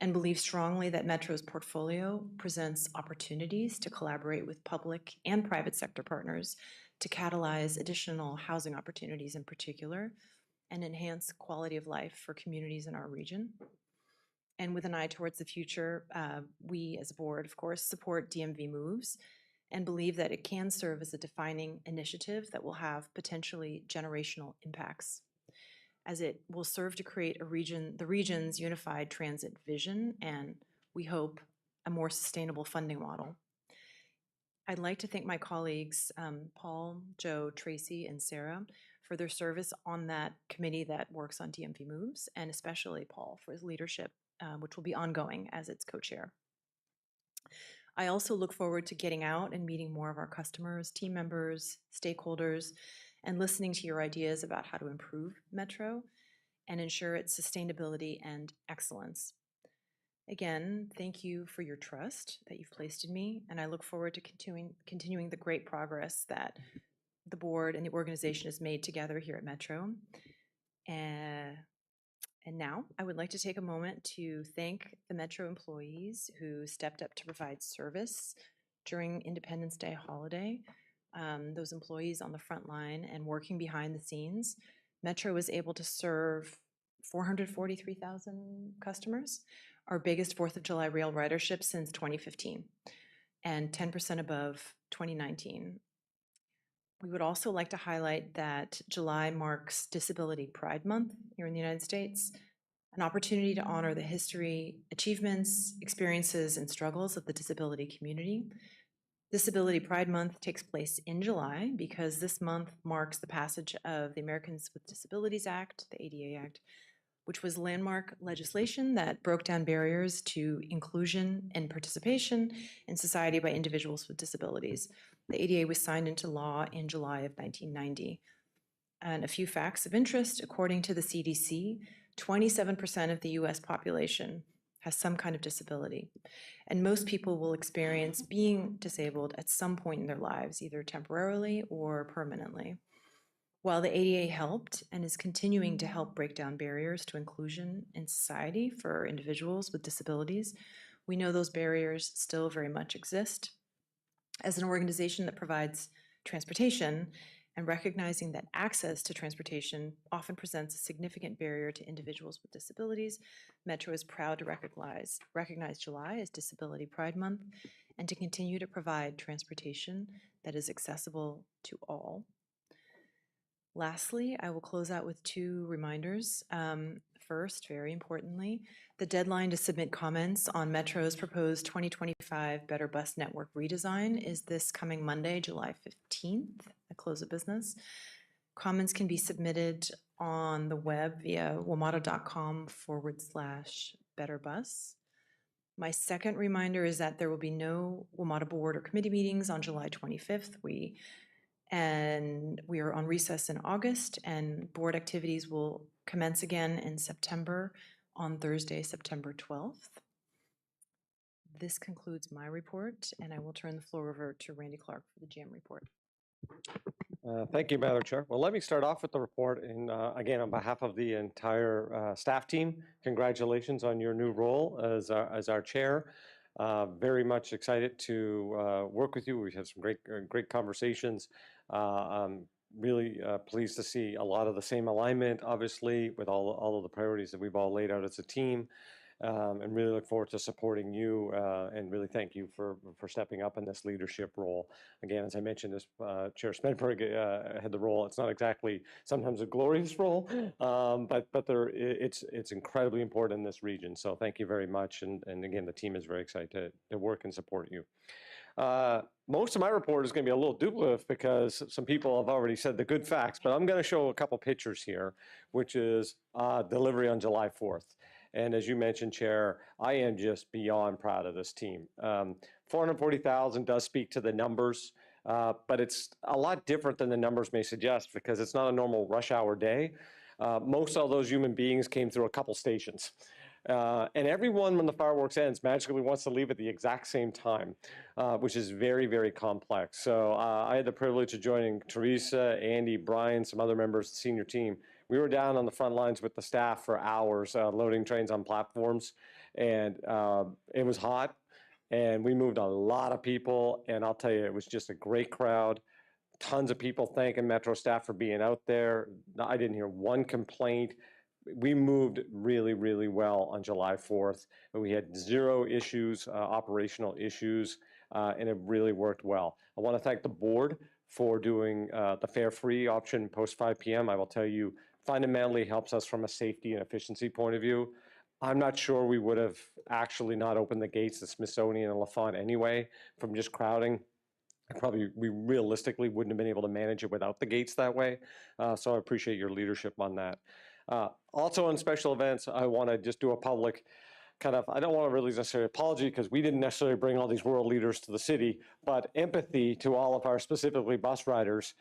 and believe strongly that Metro's portfolio presents opportunities to collaborate with public and private sector partners to catalyze additional housing opportunities in particular and enhance quality of life for communities in our region. And with an eye towards the future, we as a board, of course, support DMV moves and believe that it can serve as a defining initiative that will have potentially generational impacts, as it will serve to create the region's unified transit vision and, we hope, a more sustainable funding model. I'd like to thank my colleagues, Paul, Joe, Tracy, and Sarah, for their service on that committee that works on DMV moves, and especially Paul for his leadership, which will be ongoing as its co-chair. I also look forward to getting out and meeting more of our customers, team members, stakeholders, and listening to your ideas about how to improve Metro and ensure its sustainability and excellence. Again, thank you for your trust that you've placed in me, and I look forward to continuing the great progress that the board and the organization has made together here at Metro. And now I would like to take a moment to thank the Metro employees who stepped up to provide service during Independence Day holiday. Those employees on the front line and working behind the scenes. Metro was able to serve 443,000 customers, our biggest 4th of July rail ridership since 2015, and 10% above 2019. We would also like to highlight that July marks Disability Pride Month here in the United States, an opportunity to honor the history, achievements, experiences, and struggles of the disability community. Disability Pride Month takes place in July because this month marks the passage of the Americans with Disabilities Act, the ADA Act, which was landmark legislation that broke down barriers to inclusion and participation in society by individuals with disabilities. The ADA was signed into law in July of 1990. And a few facts of interest, according to the CDC, 27% of the US population has some kind of disability. And most people will experience being disabled at some point in their lives, either temporarily or permanently. While the ADA helped and is continuing to help break down barriers to inclusion in society for individuals with disabilities, we know those barriers still very much exist. As an organization that provides transportation, and recognizing that access to transportation often presents a significant barrier to individuals with disabilities, Metro is proud to recognize July as Disability Pride Month and to continue to provide transportation that is accessible to all. Lastly, I will close out with 2 reminders. First, very importantly, the deadline to submit comments on Metro's proposed 2025 Better Bus Network redesign is this coming Monday, July 15th, at close of business. Comments can be submitted on the web via wamata.com/betterbus. My second reminder is that there will be no WMATA board or committee meetings on July 25th. We are on recess in August, and board activities will commence again in September on Thursday, September 12th. This concludes my report, and I will turn the floor over to Randy Clark for the GM report. Thank you, Madam Chair. Well, let me start off with the report. And again, on behalf of the entire staff team, congratulations on your new role as our chair. Very much excited to work with you. We've had some great conversations. I'm really pleased to see a lot of the same alignment, obviously, with all of the priorities that we've all laid out as a team. And really look forward to supporting you and really thank you for stepping up in this leadership role. Again, as I mentioned, as Chair Spenberg had the role, it's not exactly sometimes a glorious role, but it's incredibly important in this region. So thank you very much. And again, the team is very excited to work and support you. Most of my report is going to be a little duplicative because some people have already said the good facts, but I'm going to show a couple pictures here, which is delivery on July 4th. And as you mentioned, Chair, I am just beyond proud of this team. 440,000 does speak to the numbers, but it's a lot different than the numbers may suggest because it's not a normal rush hour day. Most of those human beings came through a couple stations. And everyone, when the fireworks ends, magically wants to leave at the exact same time, which is very, very complex. So I had the privilege of joining Teresa, Andy, Brian, some other members of the senior team. We were down on the front lines with the staff for hours, loading trains on platforms, and it was hot, and we moved a lot of people, and I'll tell you, it was just a great crowd. Tons of people thanking Metro staff for being out there. I didn't hear one complaint. We moved really, really well on July 4th. We had 0 issues, operational issues, and it really worked well. I want to thank the board for doing the fare-free option post 5 p.m. I will tell you, fundamentally helps us from a safety and efficiency point of view. I'm not sure we would have actually not opened the gates to Smithsonian and LaFont anyway from just crowding. We realistically wouldn't have been able to manage it without the gates that way. So I appreciate your leadership on that. Also on special events, I want to just do a public kind of, I don't want to really necessarily apology because we didn't necessarily bring all these world leaders to the city, but empathy to all of our specifically bus riders.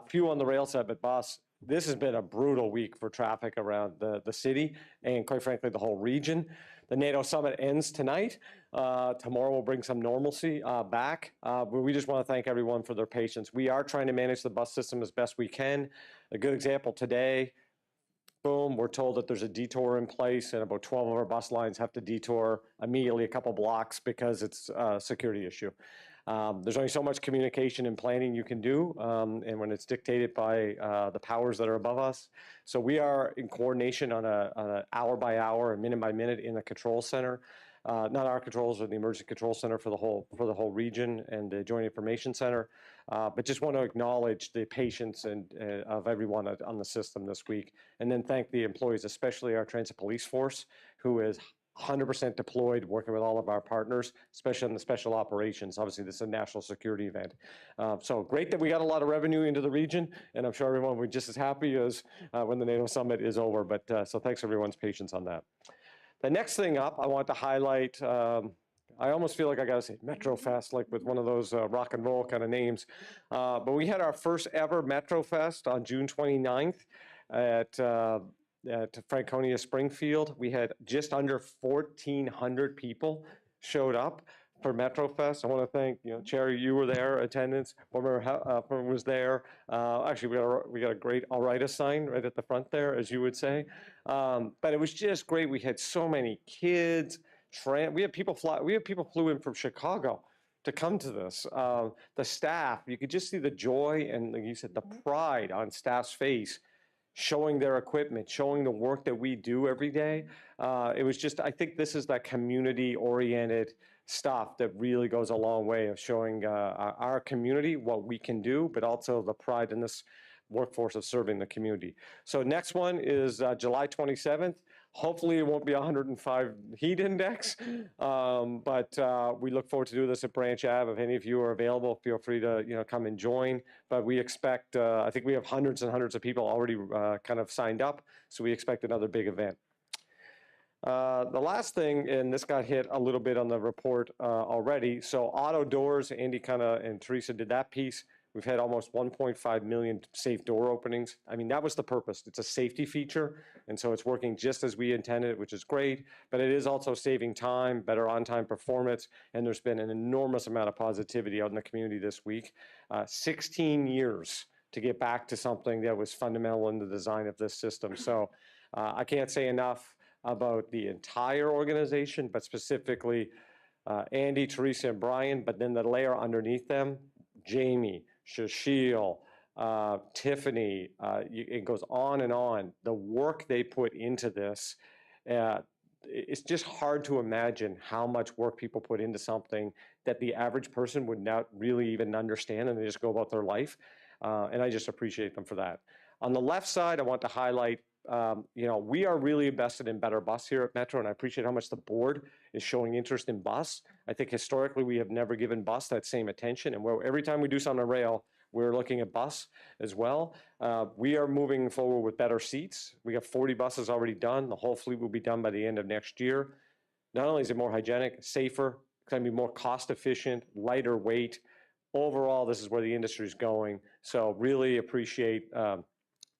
Few on the rail set, but bus, this has been a brutal week for traffic around the city and quite frankly, the whole region. The NATO summit ends tonight. Tomorrow will bring some normalcy back. But we just want to thank everyone for their patience. We are trying to manage the bus system as best we can. A good example today, boom, we're told that there's a detour in place and about 12 of our bus lines have to detour immediately a couple blocks because it's a security issue. There's only so much communication and planning you can do, and when it's dictated by the powers that are above us. So we are in coordination on a hour by hour and minute by minute in the control center. Not our controls, or the emergency control center for the whole region and the Joint Information Center. But just want to acknowledge the patience of everyone on the system this week, and then thank the employees, especially our transit police force, who is 100% deployed, working with all of our partners, especially in the special operations. Obviously, this is a national security event. So great that we got a lot of revenue into the region, and I'm sure everyone will be just as happy as when the NATO summit is over. But so thanks for everyone's patience on that. The next thing up, I want to highlight, I almost feel like I gotta say Metro Fest, like with one of those rock and roll kind of names. But we had our first ever Metro Fest on June 29th at Franconia Springfield. We had just under 1,400 people showed up for Metro Fest. I want to thank, Cherry, you were there, attendance, former was there. Actually, we got a great all right sign right at the front there, as you would say. But it was just great. We had so many kids. We had people flew in from Chicago to come to this. The staff, you could just see the joy and, like you said, the pride on staff's face, showing their equipment, showing the work that we do every day. It was just, I think this is that community-oriented stuff that really goes a long way of showing our community what we can do, but also the pride in this workforce of serving the community. So next one is July 27th. Hopefully it won't be 105 heat index, but we look forward to do this at Branch Ave. If any of you are available, feel free to come and join. But we expect, I think we have hundreds and hundreds of people already kind of signed up, so we expect another big event. The last thing, and this got hit a little bit on the report already, so auto doors, Andy and Teresa did that piece. We've had almost 1.5 million safe door openings. I mean, that was the purpose. It's a safety feature, and so it's working just as we intended, which is great, but it is also saving time, better on-time performance, and there's been an enormous amount of positivity out in the community this week. 16 years to get back to something that was fundamental in the design of this system. So I can't say enough about the entire organization, but specifically Andy, Teresa, and Brian, but then the layer underneath them, Jamie, Shashil, Tiffany, it goes on and on. The work they put into this, it's just hard to imagine how much work people put into something that the average person would not really even understand, and they just go about their life. And I just appreciate them for that. On the left side, I want to highlight, we are really invested in better bus here at Metro, and I appreciate how much the board is showing interest in bus. I think historically we have never given bus that same attention, and every time we do something on rail, we're looking at bus as well. We are moving forward with better seats. We got 40 buses already done. The whole fleet will be done by the end of next year. Not only is it more hygienic, safer, it's going to be more cost efficient, lighter weight. Overall, this is where the industry is going. So really appreciate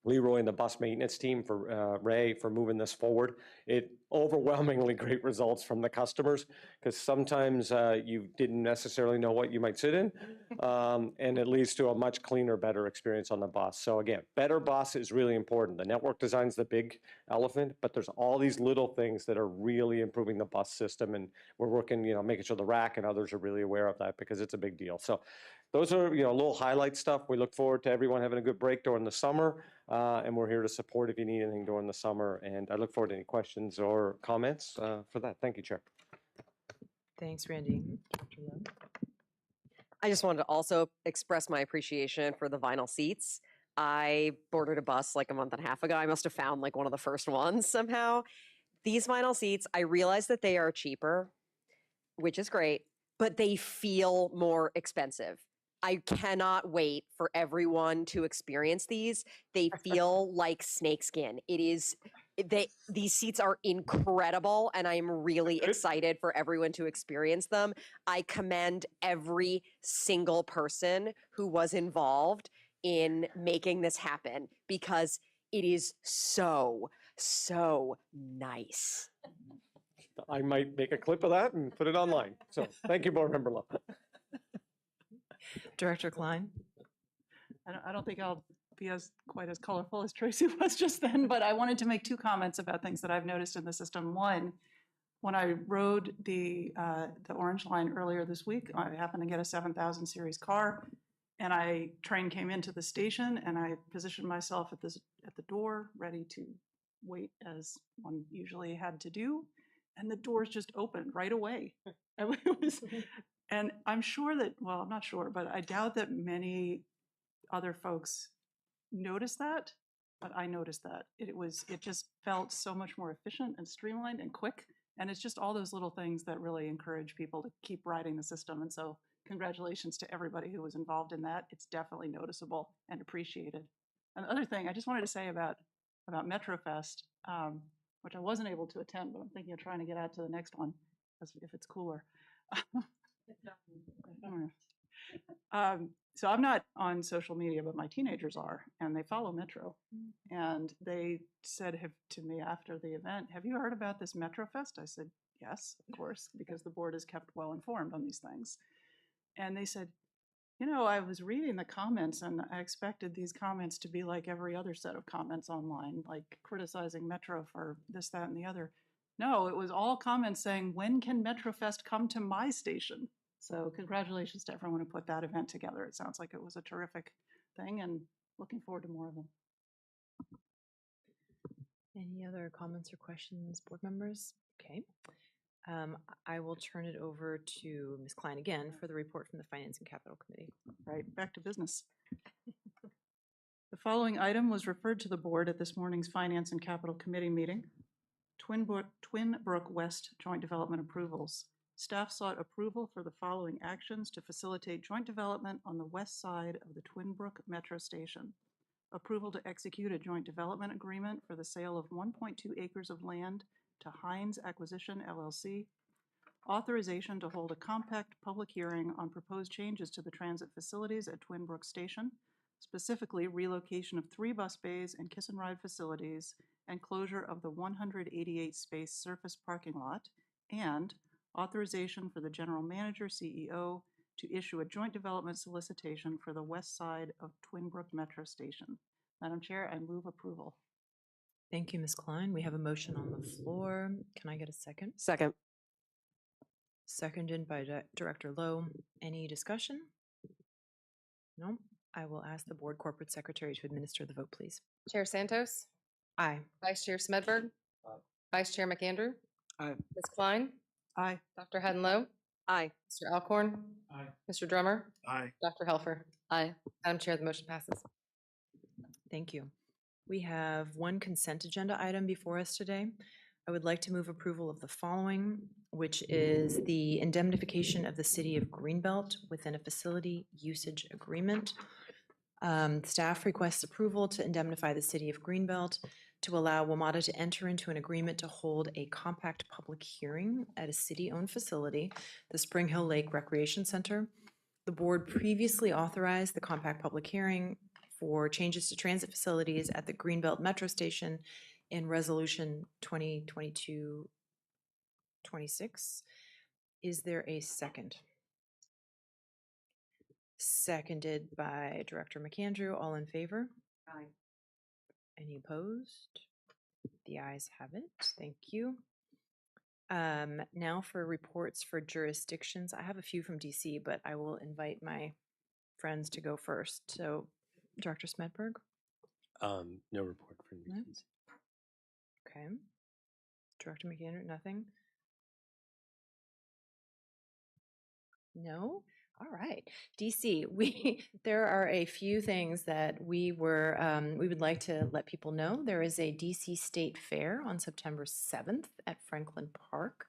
Leroy and the bus maintenance team, for Ray, for moving this forward. It overwhelmingly great results from the customers, because sometimes you didn't necessarily know what you might sit in, and it leads to a much cleaner, better experience on the bus. So again, better bus is really important. The network design's the big elephant, but there's all these little things that are really improving the bus system, and we're working, making sure the RAC and others are really aware of that, because it's a big deal. So those are, little highlight stuff. We look forward to everyone having a good break during the summer, and we're here to support if you need anything during the summer. And I look forward to any questions or comments for that. Thank you, Chair. Thanks, Randy. Dr. Lowe? I just wanted to also express my appreciation for the vinyl seats. I boarded a bus like a month and a half ago. I must have found like one of the first ones somehow. These vinyl seats, I realize that they are cheaper, which is great, but they feel more expensive. I cannot wait for everyone to experience these. They feel like snakeskin. These seats are incredible, and I'm really excited for everyone to experience them. I commend every single person who was involved in making this happen, because it is so, so nice. I might make a clip of that and put it online. So thank you, Board Member Lowe. Director Klein? I don't think I'll be quite as colorful as Tracy was just then, but I wanted to make two comments about things that I've noticed in the system. One, when I rode the Orange Line earlier this week, I happened to get a 7000 series car, and train came into the station, and I positioned myself at the door, ready to wait as one usually had to do, and the doors just opened right away. And I'm sure that, well, I'm not sure, but I doubt that many other folks noticed that, but I noticed that. It just felt so much more efficient and streamlined and quick. And it's just all those little things that really encourage people to keep riding the system. And so congratulations to everybody who was involved in that. It's definitely noticeable and appreciated. And the other thing I just wanted to say about MetroFest, which I wasn't able to attend, but I'm thinking of trying to get out to the next one, if it's cooler. So I'm not on social media, but my teenagers are, and they follow Metro. And they said to me after the event, "Have you heard about this MetroFest?" I said, "Yes, of course," because the board is kept well informed on these things. And they said, I was reading the comments, and I expected these comments to be like every other set of comments online, like criticizing Metro for this, that, and the other. No, it was all comments saying, "When can MetroFest come to my station?" So congratulations to everyone who put that event together. It sounds like it was a terrific thing, and looking forward to more of them. Any other comments or questions, board members? Okay. I will turn it over to Ms. Klein again for the report from the Finance and Capital Committee. Right, back to business. The following item was referred to the board at this morning's Finance and Capital Committee meeting. Twinbrook West Joint Development Approvals. Staff sought approval for the following actions to facilitate joint development on the west side of the Twinbrook Metro Station. Approval to execute a joint development agreement for the sale of 1.2 acres of land to Hines Acquisition LLC. Authorization to hold a compact public hearing on proposed changes to the transit facilities at Twinbrook Station, specifically relocation of 3 bus bays and kiss and ride facilities and closure of the 188-space surface parking lot, and authorization for the general manager, CEO, to issue a joint development solicitation for the west side of Twinbrook Metro Station. Madam Chair, I move approval. Thank you, Ms. Klein. We have a motion on the floor. Can I get a second? Second. Seconded by Director Lowe. Any discussion? No. I will ask the board corporate secretary to administer the vote, please. Chair Santos? Aye. Vice Chair Smedberg? Aye. Vice Chair McAndrew? Aye. Ms. Klein? Aye. Dr. Hadden-Lowe? Aye. Mr. Alcorn? Aye. Mr. Drummer? Aye. Dr. Helfer? Aye. Madam Chair, the motion passes. Thank you. We have one consent agenda item before us today. I would like to move approval of the following, which is the indemnification of the City of Greenbelt within a facility usage agreement. Staff requests approval to indemnify the City of Greenbelt to allow WMATA to enter into an agreement to hold a compact public hearing at a city-owned facility, the Spring Hill Lake Recreation Center. The board previously authorized the compact public hearing for changes to transit facilities at the Greenbelt Metro Station in Resolution 2022-26. Is there a second? Seconded by Director McAndrew. All in favor? Aye. Any opposed? The ayes have it. Thank you. Now for reports for jurisdictions. I have a few from DC, but I will invite my friends to go first. So, Director Smedberg? No report from No? DC. Okay. Director McAndrew, nothing? No? All right. DC, there are a few things that we would like to let people know. There is a DC State Fair on September 7th at Franklin Park.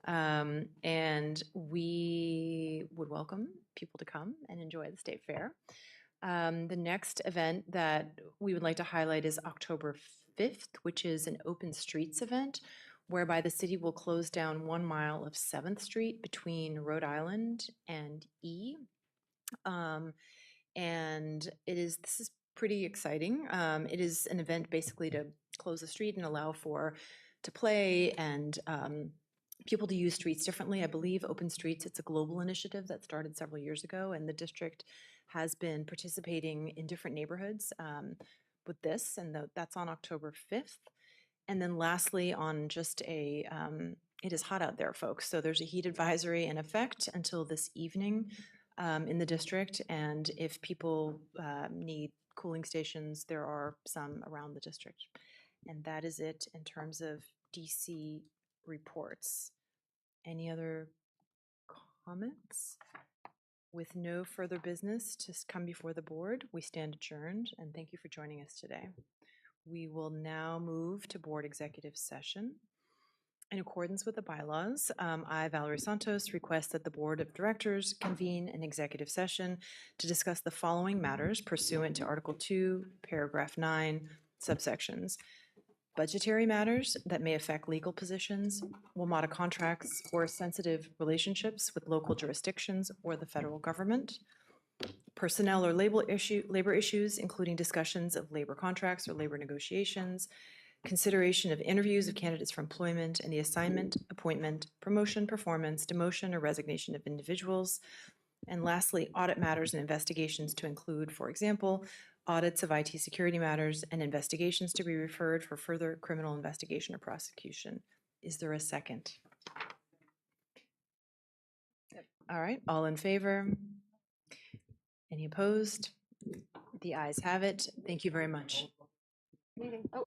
And we would welcome people to come and enjoy the State Fair. The next event that we would like to highlight is October 5th, which is an open streets event whereby the city will close down 1 mile of 7th Street between Rhode Island and E. And this is pretty exciting. It is an event basically to close the street and allow to play and people to use streets differently. I believe Open Streets, it's a global initiative that started several years ago, and the district has been participating in different neighborhoods with this, and that's on October 5th. And then lastly, on just it is hot out there, folks, so there's a heat advisory in effect until this evening in the district, and if people need cooling stations, there are some around the district. And that is it in terms of DC reports. Any other comments? With no further business to come before the board, we stand adjourned, and thank you for joining us today. We will now move to board executive session. In accordance with the bylaws, I, Valerie Santos, request that the Board of Directors convene an executive session to discuss the following matters pursuant to Article 2, Paragraph 9, subsections: budgetary matters that may affect legal positions, WMATA contracts, or sensitive relationships with local jurisdictions or the federal government; personnel or labor issues, including discussions of labor contracts or labor negotiations; consideration of interviews of candidates for employment and the assignment, appointment, promotion, performance, demotion, or resignation of individuals; and lastly, audit matters and investigations to include, for example, audits of IT security matters and investigations to be referred for further criminal investigation or prosecution. Is there a second? All right, all in favor? Any opposed? The ayes have it. Thank you very much. Oh.